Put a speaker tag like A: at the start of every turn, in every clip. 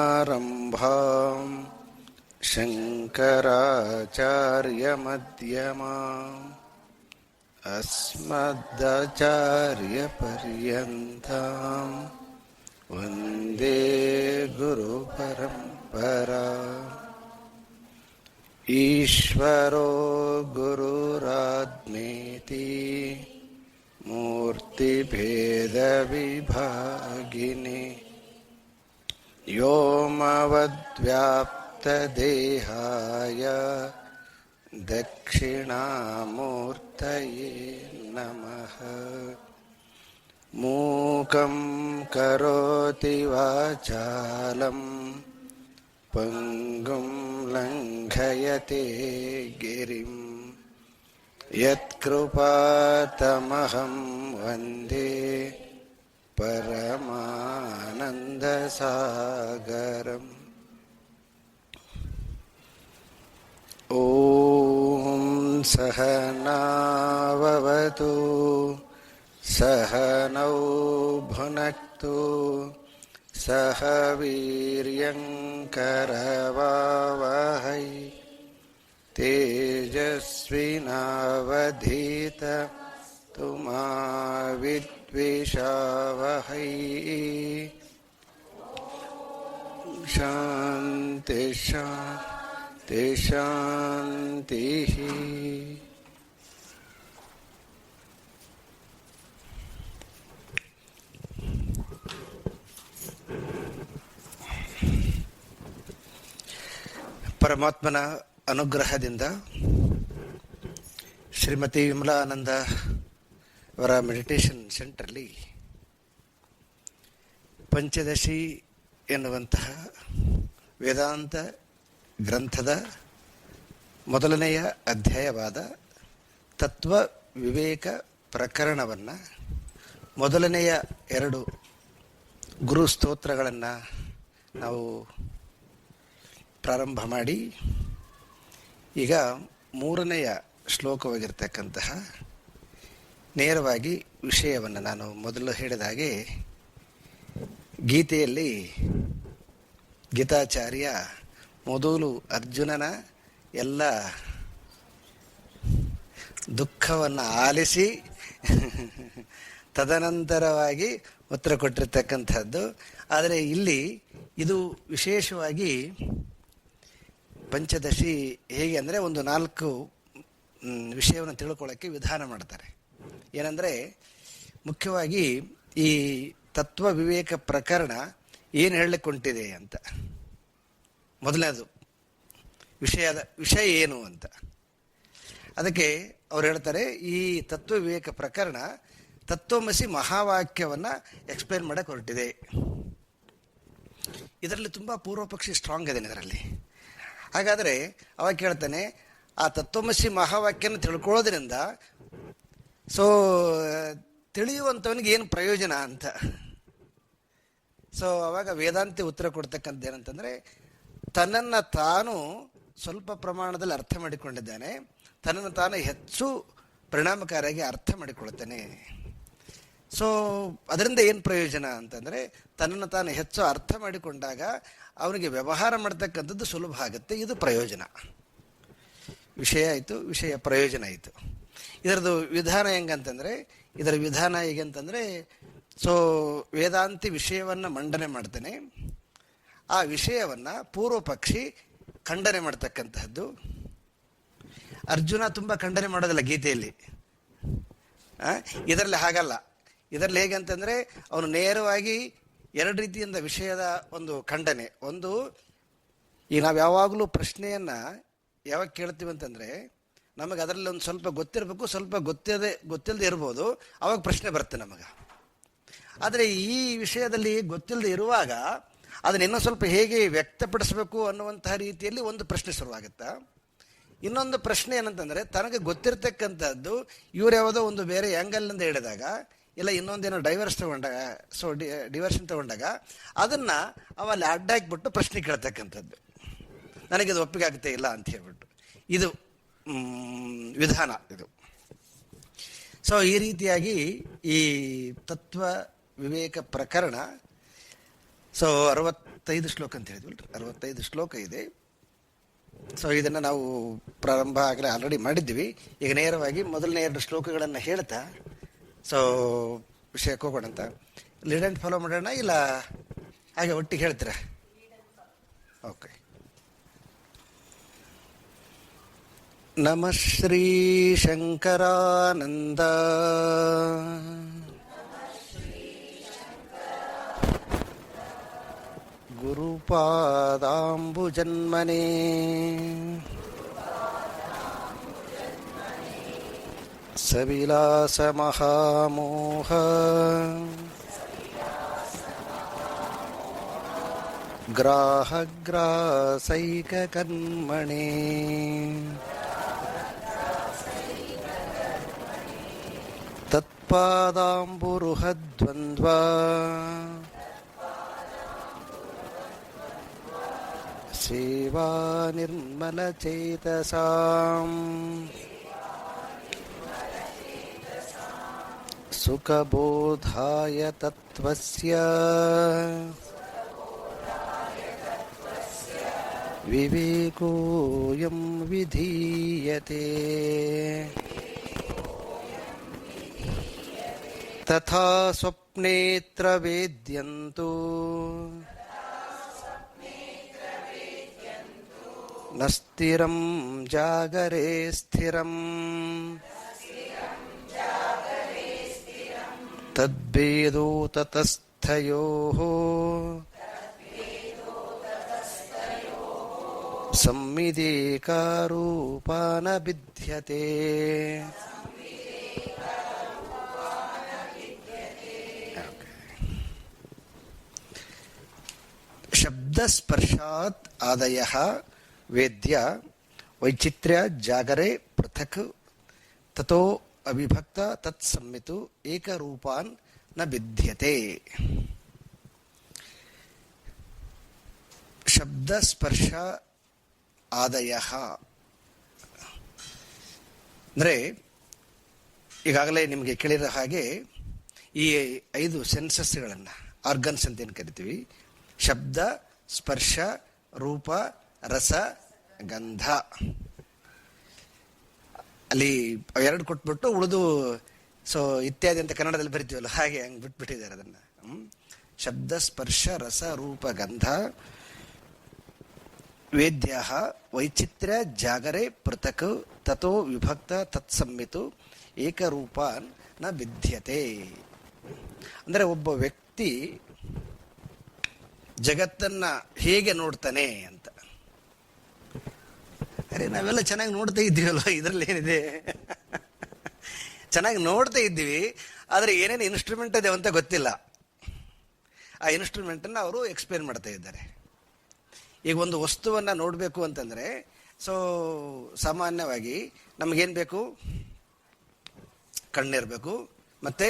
A: ಸದಾಶಿವಸಮಾರಂಭಾಂ ಶಂಕರಾಚಾರ್ಯಮಧ್ಯಮಾಂ ಅಸ್ಮದಾಚಾರ್ಯಪರ್ಯಂತಾಂ ವಂದೇ ಗುರುಪರಂಪರಾ. ಈಶ್ವರೋ ಗುರುರಾತ್ಮೇತಿ ಮೂರ್ತಿಭೇದವಿಭಾಗಿನಿ ವ್ಯೋಮವದ್ವ್ಯಾಪ್ತದೇಹಾಯ ದಕ್ಷಿಣಾಮೂರ್ತಯೇ ನಮಃ. ಮೂಕಂ ಕರೋತಿ ವಾಚಾಲಂ ಪಂಗುಂ ಲಂಘಯತೆ ಗಿರಿಂ ಯತ್ಕೃಪಾತಮಹಂ ವಂದೇ ಪರಮಾನಂದಸಾಗರಂ. ಓಂ ಸಹನಾವವತು ಸಹನೌ ಭುನಕ್ತು ಸಹ ವೀರ್ಯಂಕರವಾವಹೈ ತೇಜಸ್ವಿನಾವಧೀತಮಸ್ತು ಮಾ ವಿದ್ವಿಷಾವಹೈ. ಶಾಂತಿ ಶಾಂತಿ ಶಾಂತಿ. ಪರಮಾತ್ಮನ ಅನುಗ್ರಹದಿಂದ ಶ್ರೀಮತಿ ವಿಮಲಾನಂದ ಅವರ ಮೆಡಿಟೇಷನ್ ಸೆಂಟರ್ಲಿ ಪಂಚದಶಿ ಎನ್ನುವಂತಹ ವೇದಾಂತ ಗ್ರಂಥದ ಮೊದಲನೆಯ ಅಧ್ಯಾಯವಾದ ತತ್ವ ವಿವೇಕ ಪ್ರಕರಣವನ್ನು ಮೊದಲನೆಯ 2 ಗುರು ಸ್ತೋತ್ರಗಳನ್ನು ನಾವು ಪ್ರಾರಂಭ ಮಾಡಿ ಈಗ 3ನೆಯ ಶ್ಲೋಕವಾಗಿರ್ತಕ್ಕಂತಹ ನೇರವಾಗಿ ವಿಷಯವನ್ನು ನಾನು ಮೊದಲು ಹೇಳಿದ ಹಾಗೆ ಗೀತೆಯಲ್ಲಿ ಗೀತಾಚಾರ್ಯ ಮೊದಲು ಅರ್ಜುನನ ಎಲ್ಲ ದುಃಖವನ್ನು ಆಲಿಸಿ ತದನಂತರವಾಗಿ ಉತ್ತರ ಕೊಟ್ಟಿರ್ತಕ್ಕಂಥದ್ದು. ಆದರೆ ಇಲ್ಲಿ ಇದು ವಿಶೇಷವಾಗಿ ಪಂಚದಶಿ ಹೇಗೆ ಅಂದರೆ ಒಂದು 4 ವಿಷಯವನ್ನು ತಿಳ್ಕೊಳ್ಳೋಕ್ಕೆ ವಿಧಾನ ಮಾಡ್ತಾರೆ. ಏನಂದರೆ ಮುಖ್ಯವಾಗಿ ಈ ತತ್ವ ವಿವೇಕ ಪ್ರಕರಣ ಏನು ಹೇಳಲಿಕ್ಕೆ ಹೊಂಟಿದೆ ಅಂತ. ಮೊದಲನೇದು ವಿಷಯ ಏನು ಅಂತ. ಅದಕ್ಕೆ ಅವ್ರು ಹೇಳ್ತಾರೆ ಈ ತತ್ವ ವಿವೇಕ ಪ್ರಕರಣ ತತ್ವಮಸಿ ಮಹಾವಾಕ್ಯವನ್ನು ಎಕ್ಸ್ಪ್ಲೇನ್ ಮಾಡಕ್ಕೆ ಹೊರಟಿದೆ. ಇದರಲ್ಲಿ ತುಂಬ ಪೂರ್ವಪಕ್ಷಿ ಸ್ಟ್ರಾಂಗ್ ಇದೆ ಇದರಲ್ಲಿ. ಹಾಗಾದರೆ ಅವಾಗ ಕೇಳ್ತಾನೆ ಆ ತತ್ವಮಸಿ ಮಹಾವಾಕ್ಯನ ತಿಳ್ಕೊಳ್ಳೋದ್ರಿಂದ ತಿಳಿಯುವಂಥವನಿಗೆ ಏನು ಪ್ರಯೋಜನ ಅಂತ. ಅವಾಗ ವೇದಾಂತಿ ಉತ್ತರ ಕೊಡ್ತಕ್ಕಂಥ ಏನಂತಂದರೆ ತನ್ನನ್ನು ತಾನು ಸ್ವಲ್ಪ ಪ್ರಮಾಣದಲ್ಲಿ ಅರ್ಥ ಮಾಡಿಕೊಂಡಿದ್ದಾನೆ, ತನ್ನನ್ನು ತಾನು ಹೆಚ್ಚು ಪರಿಣಾಮಕಾರಿಯಾಗಿ ಅರ್ಥ ಮಾಡಿಕೊಳ್ತಾನೆ. ಅದರಿಂದ ಏನು ಪ್ರಯೋಜನ ಅಂತಂದರೆ ತನ್ನನ್ನು ತಾನು ಹೆಚ್ಚು ಅರ್ಥ ಮಾಡಿಕೊಂಡಾಗ ಅವನಿಗೆ ವ್ಯವಹಾರ ಮಾಡ್ತಕ್ಕಂಥದ್ದು ಸುಲಭ ಆಗುತ್ತೆ. ಇದು ಪ್ರಯೋಜನ. ವಿಷಯ ಆಯಿತು, ವಿಷಯ ಪ್ರಯೋಜನ ಆಯಿತು. ಇದರದ್ದು ವಿಧಾನ ಹೆಂಗಂತಂದರೆ ಇದರ ವಿಧಾನ ಹೇಗೆಂತಂದರೆ ವೇದಾಂತಿ ವಿಷಯವನ್ನು ಮಂಡನೆ ಮಾಡ್ತಾನೆ, ಆ ವಿಷಯವನ್ನು ಪೂರ್ವ ಪಕ್ಷಿ ಖಂಡನೆ ಮಾಡ್ತಕ್ಕಂತಹದ್ದು. ಅರ್ಜುನ ತುಂಬ ಖಂಡನೆ ಮಾಡೋದಿಲ್ಲ ಗೀತೆಯಲ್ಲಿ. ಇದರಲ್ಲಿ ಹಾಗಲ್ಲ. ಇದರಲ್ಲಿ ಹೇಗಂತಂದರೆ ಅವನು ನೇರವಾಗಿ 2 ರೀತಿಯಿಂದ ವಿಷಯದ ಒಂದು ಖಂಡನೆ. ಒಂದು, ಈಗ ನಾವು ಯಾವಾಗಲೂ ಪ್ರಶ್ನೆಯನ್ನು ಯಾವಾಗ ಕೇಳ್ತೀವಿ ಅಂತಂದರೆ ನಮಗೆ ಅದರಲ್ಲಿ ಒಂದು ಸ್ವಲ್ಪ ಗೊತ್ತಿರಬೇಕು, ಸ್ವಲ್ಪ ಗೊತ್ತಿಲ್ಲದೆ ಇರ್ಬೋದು, ಆವಾಗ ಪ್ರಶ್ನೆ ಬರುತ್ತೆ ನಮಗೆ. ಆದರೆ ಈ ವಿಷಯದಲ್ಲಿ ಗೊತ್ತಿಲ್ಲದೆ ಇರುವಾಗ ಅದನ್ನು ಇನ್ನೂ ಸ್ವಲ್ಪ ಹೇಗೆ ವ್ಯಕ್ತಪಡಿಸಬೇಕು ಅನ್ನುವಂತಹ ರೀತಿಯಲ್ಲಿ ಒಂದು ಪ್ರಶ್ನೆ ಶುರುವಾಗುತ್ತಾ. ಇನ್ನೊಂದು ಪ್ರಶ್ನೆ ಏನಂತಂದ್ರೆ, ತನಗೆ ಗೊತ್ತಿರ್ತಕ್ಕಂಥದ್ದು ಇವ್ರು ಯಾವುದೋ ಒಂದು ಬೇರೆ ಆ್ಯಂಗಲ್ನಿಂದ ಹೇಳಿದಾಗ, ಇಲ್ಲ ಇನ್ನೊಂದೇನೋ ಡಿವರ್ಷನ್ ತಗೊಂಡಾಗ ಅದನ್ನ ಅವಲ್ಲಿ ಅಡ್ಡಾಕಿಬಿಟ್ಟು ಪ್ರಶ್ನೆ ಕೇಳ್ತಕ್ಕಂಥದ್ದು, ನನಗಿದು ಒಪ್ಪಿಗೆ ಆಗ್ತಾ ಇಲ್ಲ ಅಂತ ಹೇಳ್ಬಿಟ್ಟು. ಇದು ವಿಧಾನ ಇದು. ಸೊ ಈ ರೀತಿಯಾಗಿ ಈ ತತ್ವ ವಿವೇಕ ಪ್ರಕರಣ, ಸೊ 65 ಶ್ಲೋಕ ಅಂತ ಹೇಳಿದ್ವಲ್ರಿ, 65 ಶ್ಲೋಕ ಇದೆ. ಸೊ ಇದನ್ನು ನಾವು ಪ್ರಾರಂಭ ಆಗಲೇ ಆಲ್ರೆಡಿ ಮಾಡಿದ್ದೀವಿ. ಈಗ ನೇರವಾಗಿ ಮೊದಲನೇ 2 ಶ್ಲೋಕಗಳನ್ನು ಹೇಳ್ತಾ ಸೊ ವಿಷಯಕ್ಕೆ ಹೋಗೋಣ ಅಂತ. ಲೀಡ್ ಆ್ಯಂಡ್ ಫಾಲೋ ಮಾಡೋಣ, ಇಲ್ಲ ಹಾಗೆ ಒಟ್ಟಿಗೆ ಹೇಳ್ತೀರಾ? ಓಕೆ. ನಮಃ ಶ್ರೀ ಶಂಕರಾನಂದ ಗುರುಪಾದಾಂಬುಜನ್ಮನೇ ಸವಿಲಾಸ ಮಹಾಮೋಹ ಗ್ರಾಹಗ್ರಾಸೈಕಕರ್ಮಣೇ ತತ್ಪಾದಾಂಬುರುಹದ್ವಂದ್ವ ಸೇವಾ ನಿರ್ಮಲಚೇತಸಾಂ ಸುಖಬೋಧಾಯ ತತ್ವಸ್ಯ ವಿವೇಕೋಯಂ ವಿಧೀಯತೆ. ತಥಾ ಸ್ವಪ್ನೇತ್ರ ವೇದ್ಯಂತು ನ ಸ್ಥಿರಂ ಜಾಗರೇ ಸ್ಥಿರಂ ತದ್ಭೇದೋ ತತಸ್ಥಯೋಃ ಸಂವಿದೇಕಾರೂಪಾನ ವಿದ್ಯತೆ. ಶಬ್ದಸ್ಪರ್ಶಾತ್ ಆದಯಃ ವೇದ್ಯ ವೈಚಿತ್ರ್ಯ ಜಾಗರೇ ಪೃಥಕ್ ತತೋ ಅವಿಭಕ್ತ ತತ್ಸಮ್ಮಿತು ಏಕರೂಪಾನ್ ನ ವಿದ್ಯತೆ. ಶಬ್ದಸ್ಪರ್ಶ ಆದಯಃ ಅಂದರೆ ಈಗಾಗಲೇ ನಿಮಗೆ ಕೇಳಿರೋ ಹಾಗೆ ಈ 5 ಸೆನ್ಸಸ್ಗಳನ್ನು, ಆರ್ಗನ್ಸ್ ಅಂತ ಏನು ಕರಿತೀವಿ, ಶಬ್ದ, ಸ್ಪರ್ಶ, ರೂಪ, ರಸ, ಗಂಧ, ಅಲ್ಲಿ 2 ಕೊಟ್ಬಿಟ್ಟು ಉಳಿದು ಸೊ ಇತ್ಯಾದಿ ಅಂತ ಕನ್ನಡದಲ್ಲಿ ಬರಿತೀವಲ್ಲ, ಹಾಗೆ ಹಂಗೆ ಬಿಟ್ಬಿಟ್ಟಿದ್ದಾರೆ ಅದನ್ನು. ಶಬ್ದ, ಸ್ಪರ್ಶ, ರಸ, ರೂಪ, ಗಂಧ ವೇದ್ಯ ವೈಚಿತ್ರ್ಯ ಜಾಗರೇ ಪೃಥಕ್ ತಥೋ ವಿಭಕ್ತ ತತ್ಸಮ್ಮಿತು ಏಕರೂಪಾನ್ ನ ವಿದ್ಯತೆ. ಅಂದರೆ ಒಬ್ಬ ವ್ಯಕ್ತಿ ಜಗತ್ತನ್ನ ಹೇಗೆ ನೋಡ್ತಾನೆ ಅಂತ. ಅರೆ ನಾವೆಲ್ಲ ಚೆನ್ನಾಗಿ ನೋಡ್ತಾ ಇದ್ದೀವಲ್ಲ, ಇದರಲ್ಲಿ ಏನಿದೆ? ಚೆನ್ನಾಗಿ ನೋಡ್ತಾ ಇದ್ದೀವಿ, ಆದರೆ ಏನೇನು ಇನ್ಸ್ಟ್ರೂಮೆಂಟ್ ಇದೆ ಅಂತ ಗೊತ್ತಿಲ್ಲ. ಆ ಇನ್ಸ್ಟ್ರೂಮೆಂಟನ್ನು ಅವರು ಎಕ್ಸ್ಪ್ಲೇನ್ ಮಾಡ್ತಾ ಇದ್ದಾರೆ. ಈಗ ಒಂದು ವಸ್ತುವನ್ನು ನೋಡಬೇಕು ಅಂತಂದರೆ ಸೊ ಸಾಮಾನ್ಯವಾಗಿ ನಮಗೇನು ಬೇಕು? ಕಣ್ಣಿರಬೇಕು, ಮತ್ತೆ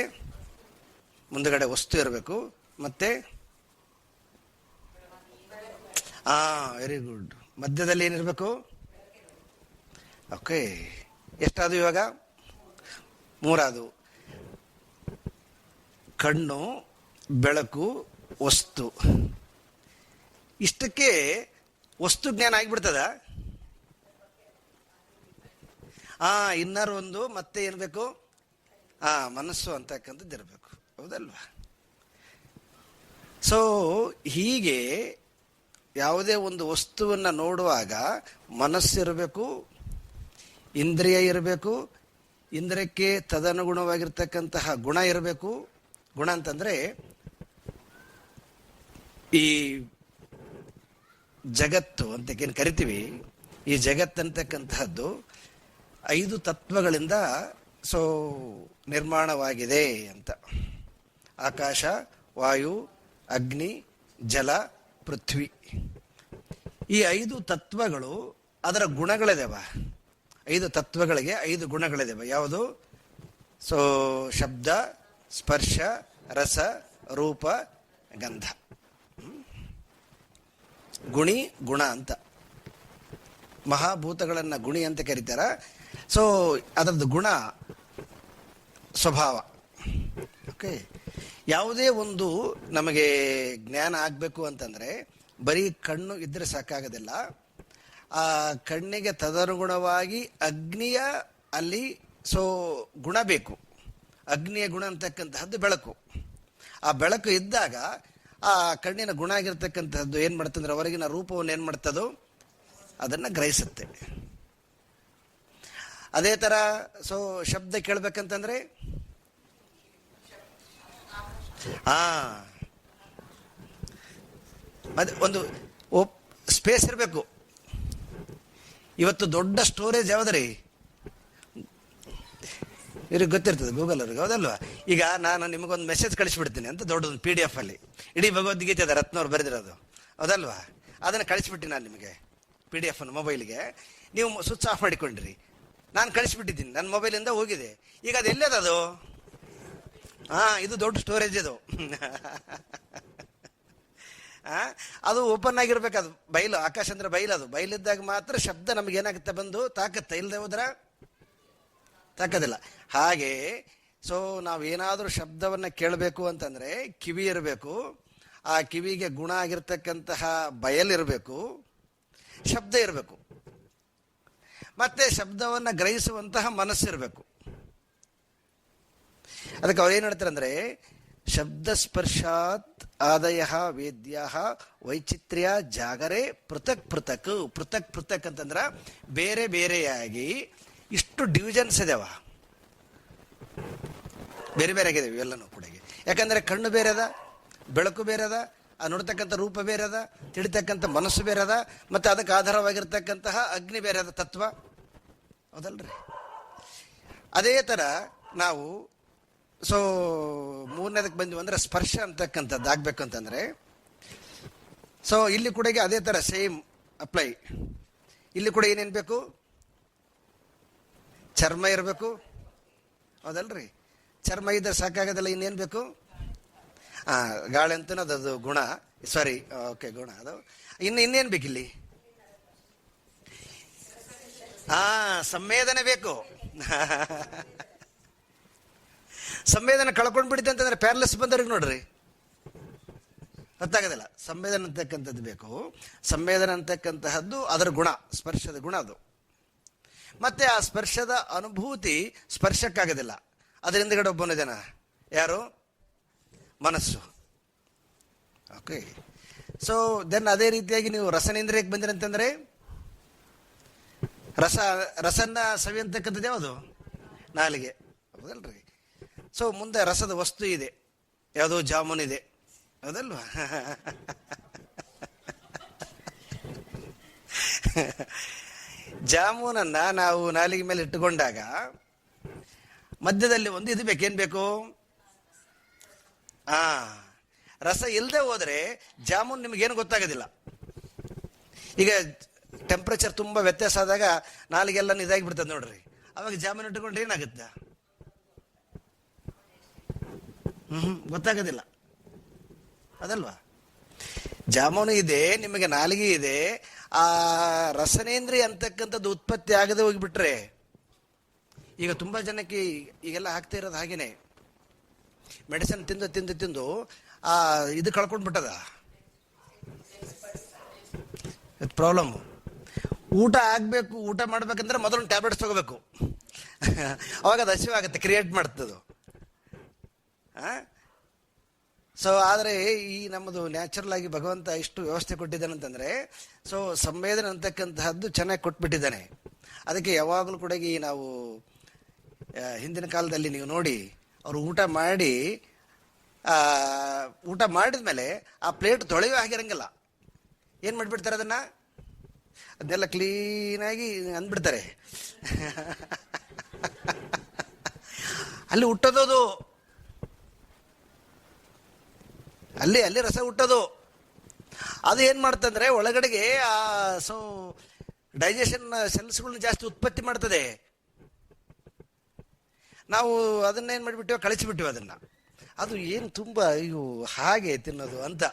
A: ಮುಂದುಗಡೆ ವಸ್ತು ಇರಬೇಕು, ಮತ್ತೆ ವೆರಿ ಗುಡ್, ಮಧ್ಯದಲ್ಲಿ ಏನಿರಬೇಕು? ಓಕೆ, ಎಷ್ಟಾದವು ಇವಾಗ? 3 ಕಣ್ಣು, ಬೆಳಕು, ವಸ್ತು. ಇಷ್ಟಕ್ಕೆ ವಸ್ತು ಜ್ಞಾನ ಆಗಿಬಿಡ್ತದ? ಇನ್ನರ್ ಒಂದು, ಮತ್ತೆ ಏನ್ ಬೇಕು? ಮನಸ್ಸು ಅಂತಕ್ಕಂಥದ್ದು ಇರಬೇಕು, ಹೌದಲ್ವಾ? ಸೊ ಹೀಗೆ ಯಾವುದೇ ಒಂದು ವಸ್ತುವನ್ನು ನೋಡುವಾಗ ಮನಸ್ಸಿರಬೇಕು, ಇಂದ್ರಿಯ ಇರಬೇಕು, ಇಂದ್ರಿಯಕ್ಕೆ ತದನುಗುಣವಾಗಿರ್ತಕ್ಕಂತಹ ಗುಣ ಇರಬೇಕು. ಗುಣ ಅಂತಂದ್ರೆ ಈ ಜಗತ್ತು ಅಂತ ಏನು ಕರಿತೀವಿ, ಈ ಜಗತ್ತಂತಕ್ಕಂತಹದ್ದು 5 ತತ್ವಗಳಿಂದ ಸೊ ನಿರ್ಮಾಣವಾಗಿದೆ ಅಂತ. ಆಕಾಶ, ವಾಯು, ಅಗ್ನಿ, ಜಲ, ಪೃಥ್ವಿ. ಈ 5 ತತ್ವಗಳು ಅದರ ಗುಣಗಳಿದಾವ. 5 ತತ್ವಗಳಿಗೆ 5 ಗುಣಗಳಿದಾವ. ಯಾವುದು? ಸೊ ಶಬ್ದ, ಸ್ಪರ್ಶ, ರಸ, ರೂಪ, ಗಂಧ. ಗುಣಿ, ಗುಣ ಅಂತ. ಮಹಾಭೂತಗಳನ್ನು ಗುಣಿ ಅಂತ ಕರೀತಾರ. ಸೊ ಅದರದ್ದು ಗುಣ ಸ್ವಭಾವ. ಓಕೆ. ಯಾವುದೇ ಒಂದು ನಮಗೆ ಜ್ಞಾನ ಆಗಬೇಕು ಅಂತಂದರೆ ಬರೀ ಕಣ್ಣು ಇದ್ದರೆ ಸಾಕಾಗೋದಿಲ್ಲ. ಆ ಕಣ್ಣಿಗೆ ತದನುಗುಣವಾಗಿ ಅಗ್ನಿಯ ಅಲ್ಲಿ ಗುಣ ಬೇಕು. ಅಗ್ನಿಯ ಗುಣ ಅಂತಕ್ಕಂತಹದ್ದು ಬೆಳಕು. ಆ ಬೆಳಕು ಇದ್ದಾಗ ಆ ಕಣ್ಣಿನ ಗುಣ ಆಗಿರ್ತಕ್ಕಂಥದ್ದು ಏನು ಮಾಡ್ತಂದ್ರೆ ಹೊರಗಿನ ರೂಪವನ್ನು ಏನು ಮಾಡ್ತದೋ ಅದನ್ನು ಗ್ರಹಿಸುತ್ತೆ. ಅದೇ ಥರ ಶಬ್ದ ಕೇಳಬೇಕಂತಂದ್ರೆ ಮತ್ತೆ ಒಂದು ಸ್ಪೇಸ್ ಇರಬೇಕು. ಇವತ್ತು ದೊಡ್ಡ ಸ್ಟೋರೇಜ್ ಯಾವುದ್ರಿ? ಇವ್ರಿಗೆ ಗೊತ್ತಿರ್ತದೆ, ಗೂಗಲ್ ಅವ್ರಿಗೆ, ಹೌದಲ್ವಾ? ಈಗ ನಾನು ನಿಮಗೊಂದು ಮೆಸೇಜ್ ಕಳಿಸ್ಬಿಡ್ತೀನಿ ಅಂತ, ದೊಡ್ಡದೊಂದು PDF ಅಲ್ಲಿ ಇಡೀ ಭಗವದ್ಗೀತೆ ಅದ, ರತ್ನವ್ರು ಬರೆದಿರೋದು, ಹೌದಲ್ವಾ? ಅದನ್ನು ಕಳಿಸ್ಬಿಟ್ಟು ನಾನು ನಿಮಗೆ PDF ಅನ್ನು ಮೊಬೈಲಿಗೆ, ನೀವು ಸ್ವಿಚ್ ಆಫ್ ಮಾಡಿಕೊಂಡ್ರಿ, ನಾನು ಕಳಿಸ್ಬಿಟ್ಟಿದ್ದೀನಿ, ನನ್ನ ಮೊಬೈಲಿಂದ ಹೋಗಿದೆ. ಈಗ ಅದು ಎಲ್ಲದದು? ಇದು ದೊಡ್ಡ ಸ್ಟೋರೇಜ್ ಇದು. ಅದು ಓಪನ್ ಆಗಿರ್ಬೇಕು. ಅದು ಬಯಲು, ಆಕಾಶ ಅಂದ್ರೆ ಬಯಲು. ಅದು ಬಯಲಿದ್ದಾಗ ಮಾತ್ರ ಶಬ್ದ ನಮ್ಗೆ ಏನಾಗುತ್ತೆ, ಬಂದು ತಾಕತ್ತೆ. ಇಲ್ಲದೆ ಹೋದ್ರ ತಾಕದಿಲ್ಲ. ಹಾಗೆ ನಾವೇನಾದರೂ ಶಬ್ದವನ್ನು ಕೇಳಬೇಕು ಅಂತಂದರೆ ಕಿವಿ ಇರಬೇಕು. ಆ ಕಿವಿಗೆ ಗುಣ ಆಗಿರ್ತಕ್ಕಂತಹ ಬಯಲಿರಬೇಕು, ಶಬ್ದ ಇರಬೇಕು, ಮತ್ತೆ ಶಬ್ದವನ್ನು ಗ್ರಹಿಸುವಂತಹ ಮನಸ್ಸಿರಬೇಕು. ಅದಕ್ಕೆ ಅವ್ರೇನು ಹೇಳ್ತಾರೆ ಅಂದರೆ, ಶಬ್ದ ಸ್ಪರ್ಶಾತ್ ಆದಯ ವೇದ್ಯ ವೈಚಿತ್ರ್ಯ ಜಾಗರೇ ಪೃಥಕ್ ಪೃಥಕ್. ಪೃಥಕ್ ಪೃಥಕ್ ಅಂತಂದ್ರೆ ಬೇರೆ ಬೇರೆಯಾಗಿ ಇಷ್ಟು ಡಿವಿಷನ್ಸ್ ಇದಾವ, ಬೇರೆ ಬೇರೆ ಆಗಿದಾವೆ ಇವೆಲ್ಲನೂ ಕೂಡ. ಯಾಕಂದರೆ ಕಣ್ಣು ಬೇರೆ ಅದ, ಬೆಳಕು ಬೇರೆ ಅದ, ನೋಡ್ತಕ್ಕಂಥ ರೂಪ ಬೇರೆ ಅದ, ತಿಳಿತಕ್ಕಂಥ ಮನಸ್ಸು ಬೇರೆ ಅದ, ಮತ್ತು ಅದಕ್ಕೆ ಆಧಾರವಾಗಿರ್ತಕ್ಕಂತಹ ಅಗ್ನಿ ಬೇರೆ ಅದ, ತತ್ವ, ಹೌದಲ್ರಿ? ಅದೇ ಥರ ನಾವು ಮೂರನೇದಕ್ಕೆ ಬಂದ್ವಿ ಅಂದರೆ ಸ್ಪರ್ಶ ಅಂತಕ್ಕಂಥದ್ದು ಆಗ್ಬೇಕು ಅಂತಂದರೆ ಇಲ್ಲಿ ಕೂಡ ಅದೇ ಥರ ಸೇಮ್ ಅಪ್ಲೈ. ಇಲ್ಲಿ ಕೂಡ ಏನೇನು ಬೇಕು? ಚರ್ಮ ಇರಬೇಕು, ಹೌದಲ್ರಿ? ಚರ್ಮ ಇದ್ದರೆ ಸಾಕಾಗೋದಿಲ್ಲ, ಇನ್ನೇನು ಬೇಕು? ಗಾಳಿ ಅಂತೂ ಅದದು ಗುಣ, ಸಾರಿ, ಓಕೆ, ಗುಣ ಅದು. ಇನ್ನೇನು ಬೇಕಿಲ್ಲಿ? ಸಂವೇದನೆ ಬೇಕು. ಸಂವೇದನೆ ಕಳ್ಕೊಂಡು ಬಿಡುತ್ತೆ ಅಂತಂದ್ರೆ ಪ್ಯಾರಲಿಸ್ ಬಂದವ್ರಿಗೆ ನೋಡ್ರಿ ಗೊತ್ತಾಗೋದಿಲ್ಲ. ಸಂವೇದನೆ ಅಂತಕ್ಕಂಥದ್ದು ಬೇಕು. ಸಂವೇದನೆ ಅಂತಕ್ಕಂತಹದ್ದು ಅದರ ಗುಣ, ಸ್ಪರ್ಶದ ಗುಣ ಅದು. ಮತ್ತೆ ಆ ಸ್ಪರ್ಶದ ಅನುಭೂತಿ ಸ್ಪರ್ಶಕ್ಕಾಗೋದಿಲ್ಲ. ಅದರಿಂದಗಡೆ ಒಬ್ಬನ ಜನ ಯಾರು? ಮನಸ್ಸು. ಓಕೆ. ದೆನ್ ಅದೇ ರೀತಿಯಾಗಿ ನೀವು ರಸನೇಂದ್ರಿಯಕ್ಕೆ ಬಂದಿರಂತಂದ್ರೆ ರಸನ್ನ ಸವಿ ಅಂತಕ್ಕಂಥದ್ದು ಯಾವುದು? ನಾಲಿಗೆ, ಹೌದಲ್ರಿ? ಮುಂದೆ ರಸದ ವಸ್ತು ಇದೆ, ಯಾವುದೋ ಜಾಮೂನ್ ಇದೆ, ಹೌದಲ್ವಾ? ಜಾಮೂನನ್ನ ನಾವು ನಾಲಿಗೆ ಮೇಲೆ ಇಟ್ಟುಕೊಂಡಾಗ ಮಧ್ಯದಲ್ಲಿ ಒಂದು ಇದು ಬೇಕೇನು ಬೇಕು? ರಸ ಇಲ್ಲದೆ ಹೋದ್ರೆ ಜಾಮೂನ್ ನಿಮಗೇನು ಗೊತ್ತಾಗೋದಿಲ್ಲ. ಈಗ ಟೆಂಪ್ರೇಚರ್ ತುಂಬ ವ್ಯತ್ಯಾಸ ಆದಾಗ ನಾಲಿಗೆಲ್ಲ ಇದಾಗಿ ಬಿಡ್ತದೆ ನೋಡ್ರಿ. ಅವಾಗ ಜಾಮೂನ್ ಇಟ್ಟುಕೊಂಡ್ರೆ ಏನಾಗುತ್ತೆ? ಗೊತ್ತಾಗೋದಿಲ್ಲ, ಅದಲ್ವಾ? ಜಾಮೂನು ಇದೆ, ನಿಮಗೆ ನಾಲಿಗೆ ಇದೆ, ಆ ರಸನೇಂದ್ರಿಯ ಅಂತಕ್ಕಂಥದ್ದು ಉತ್ಪತ್ತಿ ಆಗದೆ ಹೋಗಿಬಿಟ್ರೆ, ಈಗ ತುಂಬ ಜನಕ್ಕೆ ಈಗೆಲ್ಲ ಆಗ್ತಾ ಇರೋದು ಹಾಗೇನೆ, ಮೆಡಿಸಿನ್ ತಿಂದು ತಿಂದು ತಿಂದು ಇದು ಕಳ್ಕೊಂಡು ಬಿಟ್ಟದ ಪ್ರಾಬ್ಲಮ್ಮು. ಊಟ ಆಗಬೇಕು, ಊಟ ಮಾಡ್ಬೇಕಂದ್ರೆ ಮೊದಲು ಟ್ಯಾಬ್ಲೆಟ್ಸ್ ತಗೋಬೇಕು, ಅವಾಗ ಅದು ಹಸಿವಾಗುತ್ತೆ, ಕ್ರಿಯೇಟ್ ಮಾಡ್ತದು. ಆದರೆ ಈ ನಮ್ಮದು ನ್ಯಾಚುರಲ್ ಆಗಿ ಭಗವಂತ ಇಷ್ಟು ವ್ಯವಸ್ಥೆ ಕೊಟ್ಟಿದ್ದಾನಂತಂದರೆ ಸಂವೇದನೆ ಅಂತಕ್ಕಂತಹದ್ದು ಚೆನ್ನಾಗಿ ಕೊಟ್ಬಿಟ್ಟಿದ್ದಾನೆ. ಅದಕ್ಕೆ ಯಾವಾಗಲೂ ಕೂಡ ಈ ನಾವು ಹಿಂದಿನ ಕಾಲದಲ್ಲಿ ನೀವು ನೋಡಿ, ಅವರು ಊಟ ಮಾಡಿದ ಮೇಲೆ ಆ ಪ್ಲೇಟ್ ತೊಳೆಯೋ ಆಗಿರಂಗಿಲ್ಲ. ಏನು ಮಾಡಿಬಿಡ್ತಾರೆ ಅದನ್ನೆಲ್ಲ ಕ್ಲೀನಾಗಿ ಅಂದ್ಬಿಡ್ತಾರೆ. ಅಲ್ಲಿ ಹುಟ್ಟೋದು, ಅಲ್ಲಿ ರಸ ಹುಟ್ಟೋದು. ಅದು ಏನು ಮಾಡ್ತಂದ್ರೆ ಒಳಗಡೆಗೆ ಡೈಜೆಷನ್ ಸೆಲ್ಸ್ಗಳನ್ನ ಜಾಸ್ತಿ ಉತ್ಪತ್ತಿ ಮಾಡ್ತದೆ. ನಾವು ಅದನ್ನೇನು ಮಾಡಿಬಿಟ್ಟಿವ, ಕಳಿಸಿಬಿಟ್ಟಿವ ಅದನ್ನ. ಅದು ಏನು ತುಂಬ ಅಯ್ಯೋ ಹಾಗೆ ತಿನ್ನೋದು ಅಂತ